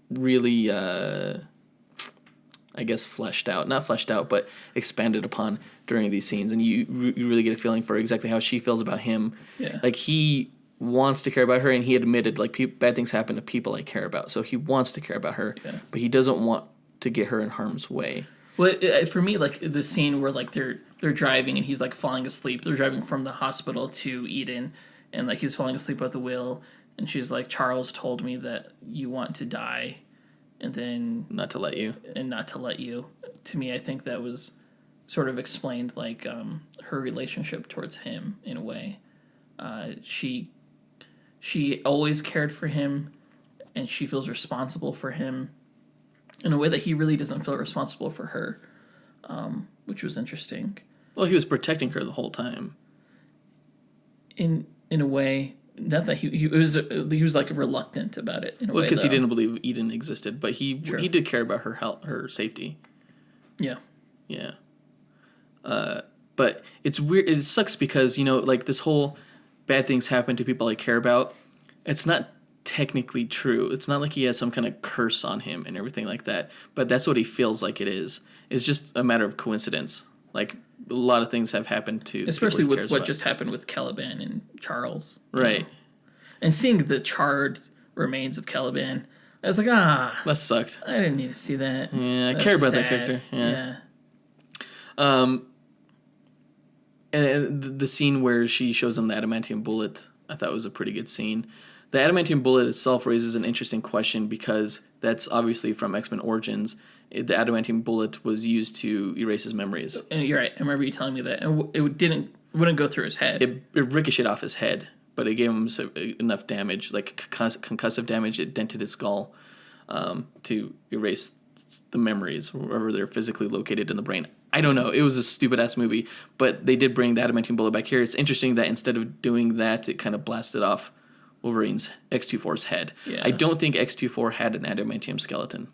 really, I guess, not fleshed out, but expanded upon during these scenes, and you really get a feeling for exactly how she feels about him. Yeah, like he wants to care about her, and he admitted like bad things happen to people I care about, so he wants to care about her, but he doesn't want to get her in harm's way. Well, for me, like the scene where like they're driving and he's like falling asleep. They're driving from the hospital to Eden, and like he's falling asleep at the wheel, and she's like, Charles told me that you want to die, and then not to let you. To me, I think that was sort of explained like her relationship towards him in a way. She always cared for him, and she feels responsible for him in a way that he really doesn't feel responsible for her, which was interesting. Well, he was protecting her the whole time. In a way, not that he was like reluctant about it in a way. Because he didn't believe Eden existed, but he did care about her health, her safety. Yeah. But it's weird. It sucks because like this whole bad things happen to people I care about. It's not technically true. It's not like he has some kind of curse on him and everything like that. But that's what he feels like it is. It's just a matter of coincidence. Like a lot of things have happened to, especially with what just happened with Caliban and Charles, right? And seeing the charred remains of Caliban, I was like, that sucked. I didn't need to see that. Yeah, I care about that character. Yeah. And the scene where she shows him the adamantium bullet, I thought was a pretty good scene. The adamantium bullet itself raises an interesting question because that's obviously from X-Men Origins, the adamantium bullet was used to erase his memories. And you're right. I remember you telling me that. And it wouldn't go through his head. It ricocheted off his head, but it gave him enough damage, like concussive damage. It dented his skull to erase the memories wherever they're physically located in the brain. I don't know. It was a stupid-ass movie, but they did bring the adamantium bullet back here. It's interesting that instead of doing that, it kind of blasted off Wolverine's X-24's head. Yeah. I don't think X-24 had an adamantium skeleton.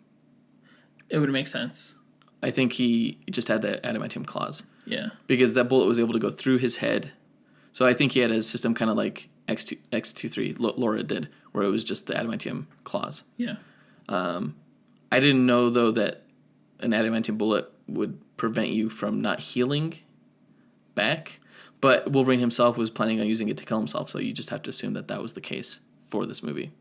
It would make sense. I think he just had the adamantium claws. Yeah. Because that bullet was able to go through his head. So I think he had a system kind of like X-23, Laura did, where it was just the adamantium claws. Yeah. I didn't know, though, that an adamantium bullet would prevent you from not healing back. But Wolverine himself was planning on using it to kill himself, so you just have to assume that that was the case for this movie.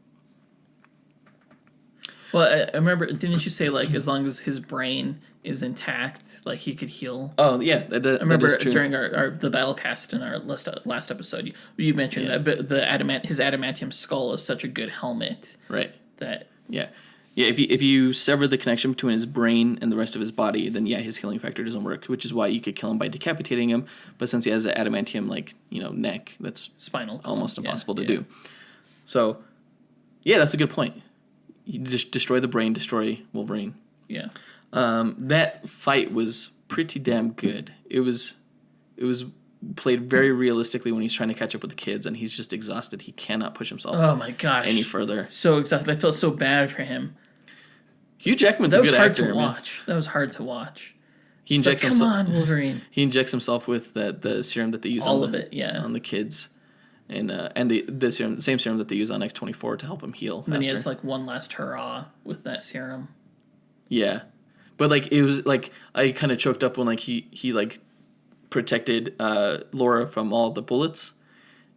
Well, I remember, didn't you say, like, as long as his brain is intact, like, he could heal? Oh, yeah, I remember during the Battlecast in our last episode, you mentioned that his adamantium skull is such a good helmet. Right. That... Yeah. Yeah, if you sever the connection between his brain and the rest of his body, then yeah, his healing factor doesn't work, which is why you could kill him by decapitating him. But since he has an adamantium, neck, that's spinal column. Almost impossible to do. So, yeah, that's a good point. You just destroy the brain, destroy Wolverine. Yeah. That fight was pretty damn good. It was played very realistically when he's trying to catch up with the kids, and he's just exhausted. He cannot push himself. Oh my gosh. Any further. So exhausted. I felt so bad for him. Hugh Jackman's a good actor. That was hard to watch. He injects himself. Come on, Wolverine. He injects himself with the serum that they use on the kids, and the same serum that they use on X-24 to help him heal faster. And then he has one last hurrah with that serum. Yeah, but it was I kind of choked up when he protected Laura from all the bullets,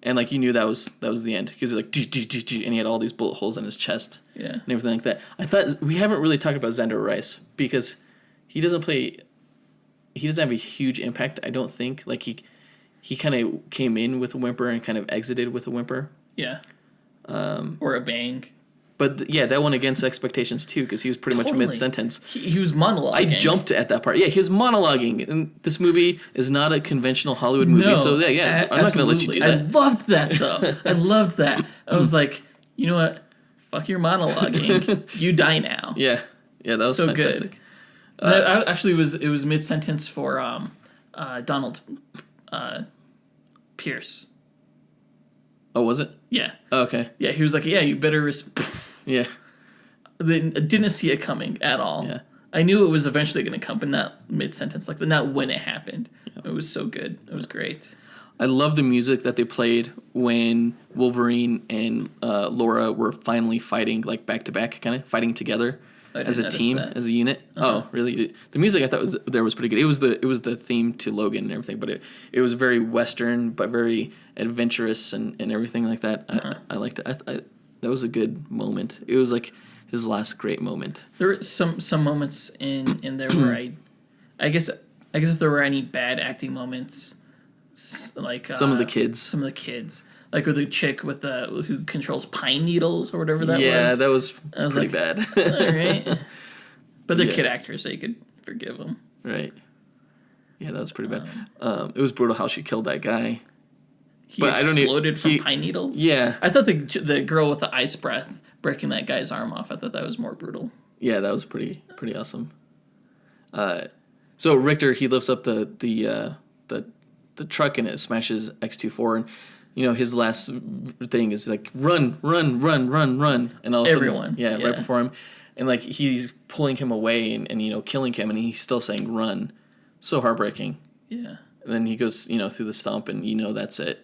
and you knew that was the end because and he had all these bullet holes in his chest, and everything like that. I thought we haven't really talked about Xander Rice because he doesn't have a huge impact. I don't think he kind of came in with a whimper and kind of exited with a whimper. Yeah. Or a bang. But yeah, that went against expectations too because he was pretty much mid-sentence. He was monologuing. I jumped at that part. Yeah, he was monologuing. And this movie is not a conventional Hollywood movie, so I'm not going to let you do that. I loved that though. I loved that. I was like, you know what? Fuck your monologuing. You die now. Yeah, that was so fantastic. Good. It was mid-sentence for Donald Pierce. Oh, was it? Yeah. Oh, okay. Yeah, he was like, yeah, you better... Yeah. I didn't see it coming at all. Yeah. I knew it was eventually going to come, but not mid-sentence, not when it happened. Yeah. It was so good. It was great. I love the music that they played when Wolverine and Laura were finally fighting, back-to-back, kind of fighting together as a team, as a unit. Uh-huh. Oh, really? The music I thought was pretty good. It was the theme to Logan and everything, but it was very Western, but very adventurous and everything like that. Uh-huh. I liked it. That was a good moment. It was his last great moment. There were some moments in there where I guess if there were any bad acting moments, some of the kids, with the chick with who controls pine needles or whatever that was. Yeah, that was pretty bad. All right, but they're kid actors, so you could forgive them. Right. Yeah, that was pretty bad. It was brutal how she killed that guy. He exploded from pine needles? Yeah. I thought the girl with the ice breath breaking that guy's arm off, I thought that was more brutal. Yeah, that was pretty awesome. So Richter, he lifts up the truck and it smashes X-24, and his last thing is run, and all of a everyone, sudden, right before him, and he's pulling him away and killing him, and he's still saying run. So heartbreaking. Yeah. And then he goes through the stump, and that's it.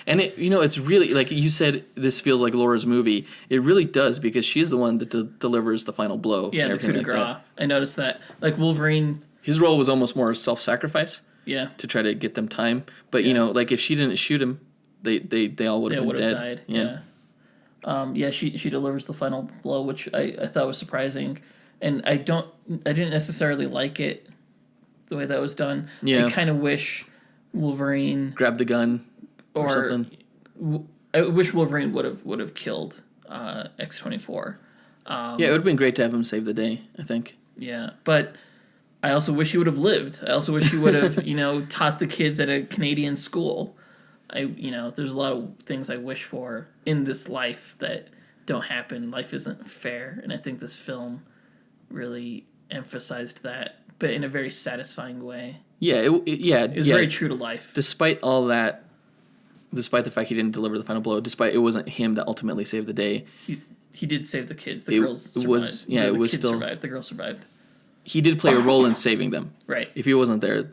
And it's really, like you said, this feels like Laura's movie. It really does, because she's the one that delivers the final blow. Yeah, the coup de grace. I noticed that. Wolverine... His role was almost more self-sacrifice. Yeah. To try to get them time. But, if she didn't shoot him, they all would have been dead. Died. Yeah. She delivers the final blow, which I thought was surprising. And I didn't necessarily like it, the way that was done. Yeah. I kind of wish Wolverine... grabbed the gun. Or something. I wish Wolverine would have killed X-24. It would have been great to have him save the day, I think. Yeah, but I also wish he would have lived. I also wish he would have, taught the kids at a Canadian school. There's a lot of things I wish for in this life that don't happen. Life isn't fair, and I think this film really emphasized that, but in a very satisfying way. Yeah, it was very true to life. Despite all that, despite the fact he didn't deliver the final blow, despite it wasn't him that ultimately saved the day. He did save the kids. The girls survived. It was kids still survived. The girls survived. He did play a role in saving them. Right. If he wasn't there,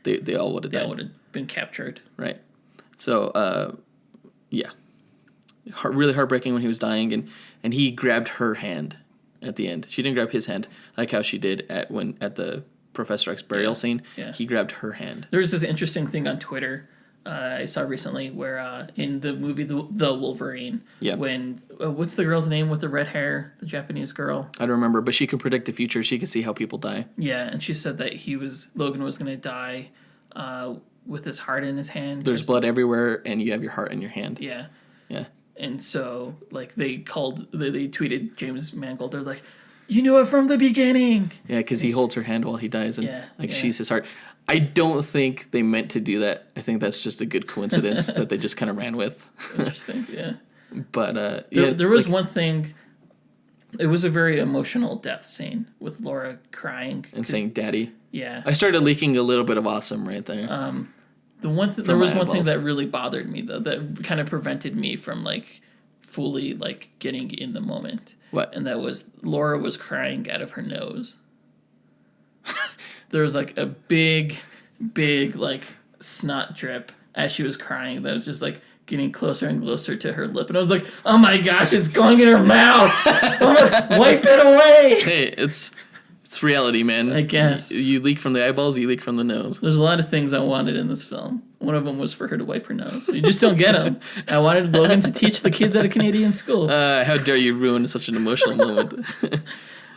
they all would have died. They all would have been captured. Right. So, really heartbreaking when he was dying, and he grabbed her hand at the end. She didn't grab his hand like how she did at the Professor X burial scene. Yeah. He grabbed her hand. There was this interesting thing on Twitter I saw recently where in the movie The Wolverine, when what's the girl's name with the red hair, the Japanese girl? I don't remember, but she can predict the future. She can see how people die. Yeah, and she said that Logan was going to die with his heart in his hand. There's blood everywhere, and you have your heart in your hand. Yeah. Yeah. And so, like, they tweeted James Mangold. They're like, you knew it from the beginning. Yeah, because he holds her hand while he dies, and she's his heart. I don't think they meant to do that. I think that's just a good coincidence that they just kind of ran with. Interesting, yeah. But there was one thing. It was a very emotional death scene with Laura crying and saying "Daddy." Yeah, I started leaking a little bit of awesome right there. There was one thing that really bothered me though, that kind of prevented me from like fully like getting in the moment. What? And that was Laura was crying out of her nose. There was like a big like snot drip as she was crying that was just like getting closer and closer to her lip, and I was like, oh my gosh, it's going in her mouth. Wipe it away. Hey, it's reality, man. I guess. You leak from the eyeballs, you leak from the nose. There's a lot of things I wanted in this film. One of them was for her to wipe her nose. You just don't get them. I wanted Logan to teach the kids at a Canadian school. How dare you ruin such an emotional moment.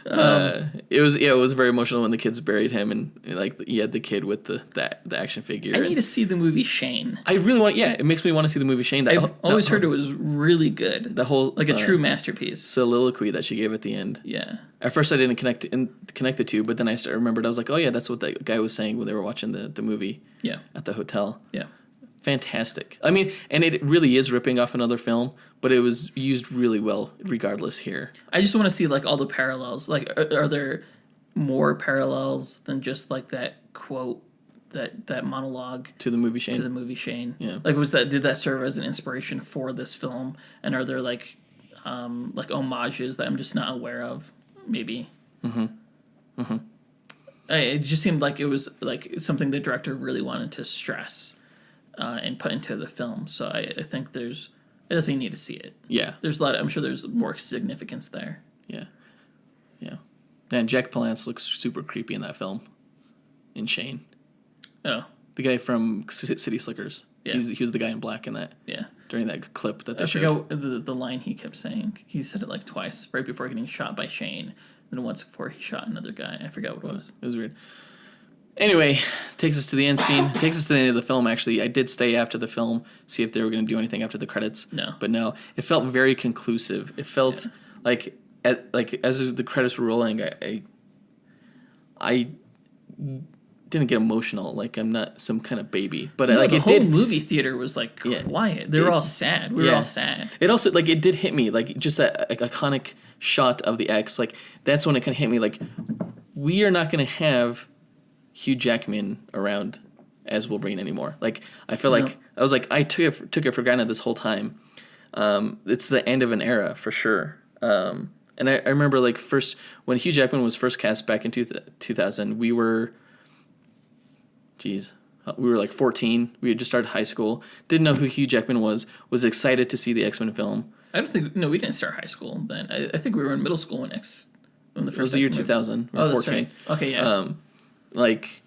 It was very emotional when the kids buried him, and like you had the kid with the action figure. I need to see the movie Shane. I really want. Yeah, it makes me want to see the movie Shane. I've always heard it was really good. The whole like a true masterpiece. Soliloquy that she gave at the end. Yeah. At first, I didn't connect the two, but then I remembered. I was like, oh yeah, that's what that guy was saying when they were watching the movie. Yeah. At the hotel. Yeah. Fantastic. I mean, and it really is ripping off another film, but it was used really well regardless here. I just want to see like all the parallels. Like, are there more parallels than just like that quote, that monologue to the movie Shane? Yeah. Like, did that serve as an inspiration for this film? And are there like homages that I'm just not aware of? Maybe. Mm-hmm. Mm-hmm. It just seemed like it was like something the director really wanted to stress. And put into the film, so I think I definitely need to see it. Yeah, I'm sure there's more significance there. Yeah. And Jack Palance looks super creepy in that film. In Shane. Oh, the guy from City Slickers. Yeah, he was the guy in black in that. Yeah, during that clip that they showed. I forgot the line he kept saying. He said it like twice right before getting shot by Shane, then once before he shot another guy. I forgot what it was. It was weird. Anyway, takes us to the end scene. Takes us to the end of the film, actually. I did stay after the film, see if they were going to do anything after the credits. No. But no. It felt very conclusive. It felt like as the credits were rolling, I didn't get emotional. Like, I'm not some kind of baby. But the whole movie theater was like quiet. They were all sad. We were all sad. It also, like, it did hit me. Like, just that iconic shot of the X. Like, that's when it kind of hit me. Like, we are not going to have Hugh Jackman around as Wolverine anymore. Like, I feel like I was like, I took it for granted this whole time. It's the end of an era for sure. And I remember like first when Hugh Jackman was first cast back in 2000, we were like 14. We had just started high school. Didn't know who Hugh Jackman was excited to see the X-Men film. We didn't start high school then. I think we were in middle school when the first. It was the year 2000. Oh, that's 14. Right. Okay, yeah. Like,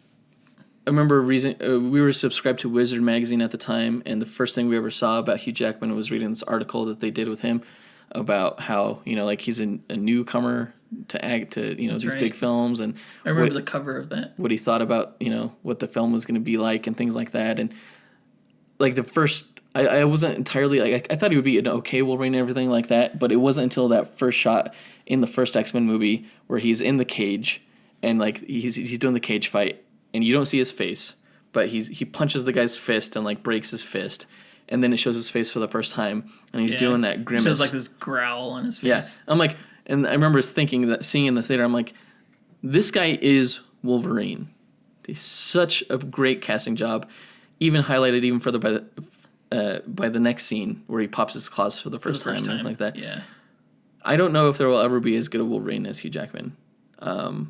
I remember we were subscribed to Wizard magazine at the time, and the first thing we ever saw about Hugh Jackman was reading this article that they did with him about how, like he's a newcomer to act to, That's these right. big films, and I remember the cover of that. What he thought about, what the film was going to be like and things like that. And like the first, I wasn't entirely like, I thought he would be an okay Wolverine and everything like that, but it wasn't until that first shot in the first X-Men movie where he's in the cage and like he's doing the cage fight, and you don't see his face, but he punches the guy's fist and like breaks his fist, and then it shows his face for the first time, and he's doing that grimace. It shows like this growl on his face. Yeah, I'm like, and I remember seeing in the theater, I'm like, this guy is Wolverine. He's such a great casting job, even highlighted even further by the next scene where he pops his claws for the first time and like that. Yeah. I don't know if there will ever be as good a Wolverine as Hugh Jackman. And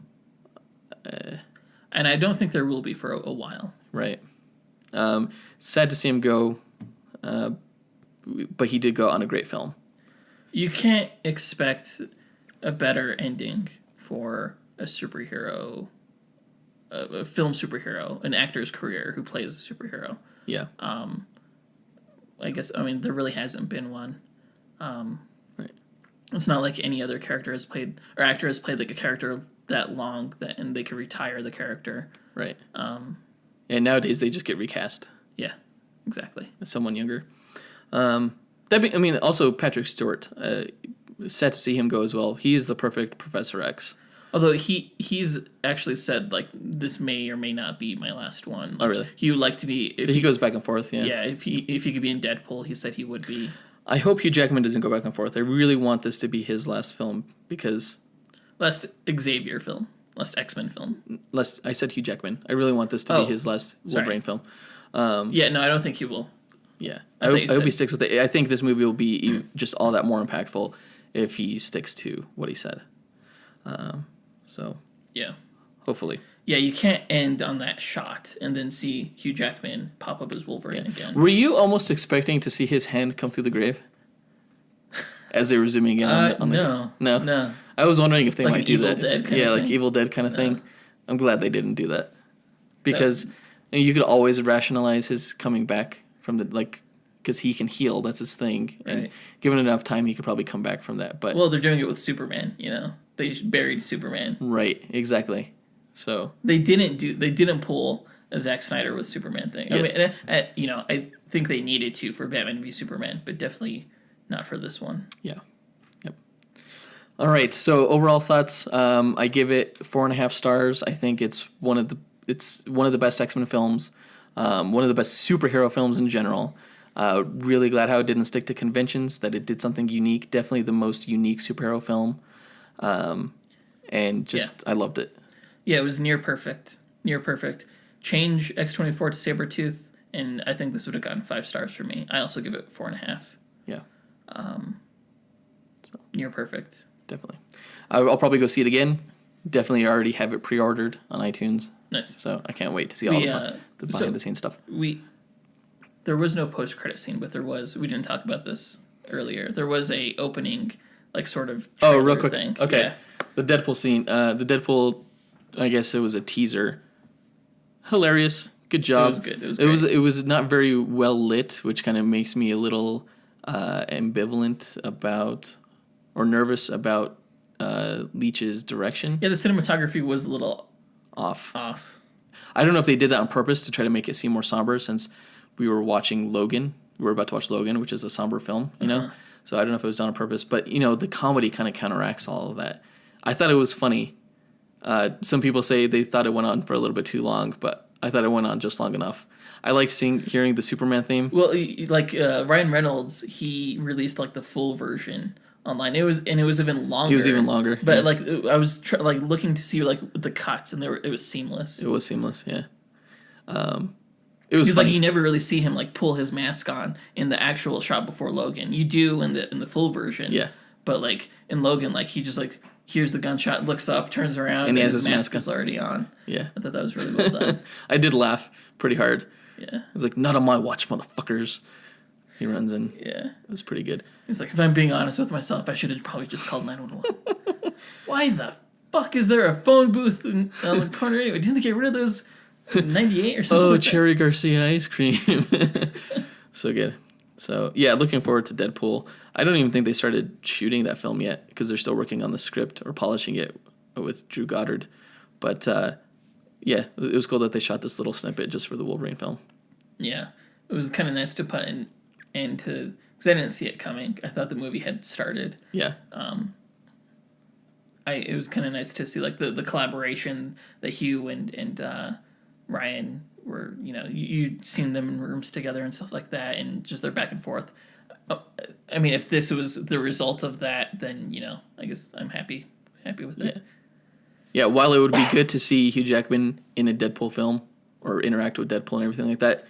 I don't think there will be for a while. Right. Sad to see him go, but he did go on a great film. You can't expect a better ending for a superhero, a film superhero, an actor's career who plays a superhero. Yeah. I guess, there really hasn't been one. Right. It's not like any other character has played, or actor has played like a character that long and they could retire the character. Right. And nowadays they just get recast. Yeah, exactly. As someone younger. Also Patrick Stewart. Sad to see him go as well. He is the perfect Professor X. Although he's actually said like this may or may not be my last one. Like, oh really? He would like to be. If he goes back and forth. Yeah. Yeah. If he could be in Deadpool, he said he would be. I hope Hugh Jackman doesn't go back and forth. I really want this to be his last film because last Xavier film, last X-Men film. I said Hugh Jackman. I really want this to be his last Wolverine film. Yeah. No, I don't think he will. Yeah. I hope he sticks with it. I think this movie will be just all that more impactful if he sticks to what he said. So yeah, hopefully. Yeah, you can't end on that shot and then see Hugh Jackman pop up as Wolverine again. Were you almost expecting to see his hand come through the grave as they were zooming in on no. I was wondering if they like might do that. Dead kind of like thing? Evil Dead kind of thing. I'm glad they didn't do that because you could always rationalize his coming back from the because he can heal. That's his thing, right. And given enough time, he could probably come back from that. But they're doing it with Superman. They buried Superman. Right. Exactly. So they didn't pull a Zack Snyder with Superman thing. Yes. I think they needed to for Batman v Superman, but definitely not for this one. Yeah. Yep. All right. So overall thoughts. I give it 4.5 stars. I think it's one of the best X-Men films. One of the best superhero films in general. Really glad how it didn't stick to conventions. That it did something unique. Definitely the most unique superhero film. And I loved it. Yeah, it was near perfect. Change X-24 to Sabretooth, and I think this would have gotten 5 stars for me. I also give it 4.5. Yeah. Near perfect. Definitely. I'll probably go see it again. Definitely already have it pre-ordered on iTunes. Nice. So I can't wait to see all the behind-the-scenes stuff. There was no post-credit scene, but we didn't talk about this earlier. There was a opening, sort of real quick thing. Okay. Yeah. The Deadpool scene. The Deadpool, I guess it was a teaser. Hilarious. Good job. It was good. It was great. It was not very well lit, which kind of makes me a little ambivalent about or nervous about Leach's direction. Yeah, the cinematography was a little off. I don't know if they did that on purpose to try to make it seem more somber since we were watching Logan. We were about to watch Logan, which is a somber film, know? So I don't know if it was done on purpose, but the comedy kind of counteracts all of that. I thought it was funny. Some people say they thought it went on for a little bit too long, but I thought it went on just long enough. I like hearing the Superman theme. Well, Ryan Reynolds, he released the full version online. It was even longer. It was even longer. But I was looking to see the cuts, and it was seamless. It was seamless, yeah. It was because you never really see him pull his mask on in the actual shot before Logan. You do in the full version. Yeah. But in Logan, he just hears the gunshot, looks up, turns around, and his mask is already on. Yeah. I thought that was really well done. I did laugh pretty hard. Yeah. I was like, not on my watch, motherfuckers. He runs in. Yeah. It was pretty good. He's like, if I'm being honest with myself, I should have probably just called 911. Why the fuck is there a phone booth on the corner anyway? Didn't they get rid of those 98 or something? Oh, Cherry Garcia ice cream. So good. So, yeah, looking forward to Deadpool. I don't even think they started shooting that film yet because they're still working on the script or polishing it with Drew Goddard. But, yeah, it was cool that they shot this little snippet just for the Wolverine film. Yeah. It was kind of nice to put into... Because I didn't see it coming. I thought the movie had started. Yeah. it was kind of nice to see like the collaboration that Hugh and Ryan were, you'd seen them in rooms together and stuff like that, and just their back and forth. I mean, if this was the result of that, then I guess I'm happy with it. Yeah, while it would be good to see Hugh Jackman in a Deadpool film or interact with Deadpool and everything like that,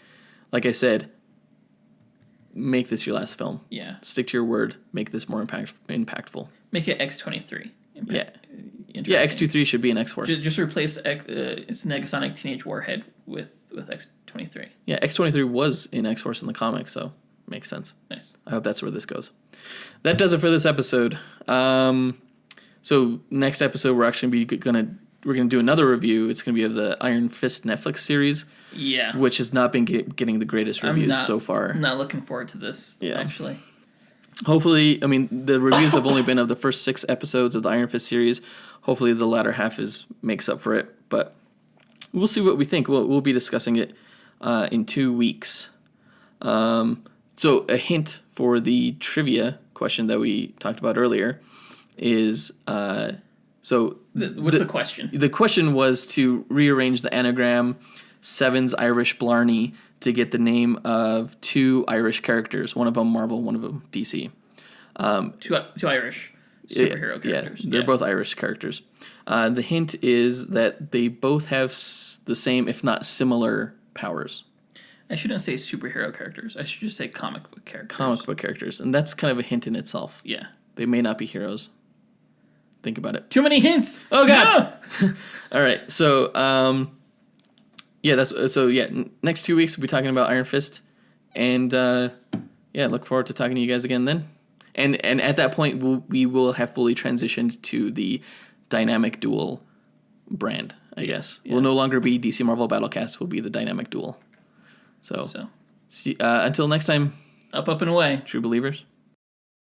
like I said, make this your last film. Yeah. Stick to your word. Make this more impactful. Make it X-23. Yeah, X-23 should be an X-Force. Just replace its Negasonic Teenage Warhead with X-23. Yeah, X-23 was in X-Force in the comics, so makes sense. Nice. I hope that's where this goes. That does it for this episode. So next episode, we're gonna do another review. It's gonna be of the Iron Fist Netflix series. Yeah. Which has not been getting the greatest reviews so far. I'm not looking forward to this. Yeah. Actually. Hopefully, I mean, the reviews have only been of the first 6 episodes of the Iron Fist series. Hopefully, the latter half makes up for it. But we'll see what we think. We'll be discussing it in 2 weeks. So a hint for the trivia question that we talked about earlier is what's the question? The question was to rearrange the anagram Sevens Irish Blarney to get the name of 2 Irish characters, one of them Marvel, one of them DC. Two Irish superhero characters. Yeah, they're both Irish characters. The hint is that they both have the same, if not similar, powers. I shouldn't say superhero characters. I should just say comic book characters. Comic book characters, and that's kind of a hint in itself. Yeah. They may not be heroes. Think about it. Too many hints! Oh, God! No! All right, so... next 2 weeks we'll be talking about Iron Fist, and look forward to talking to you guys again then. And at that point we will have fully transitioned to the Dynamic Duel brand, I guess. Yeah. We'll no longer be DC Marvel Battlecast. We'll be the Dynamic Duel. So. See, until next time. Up and away. True believers.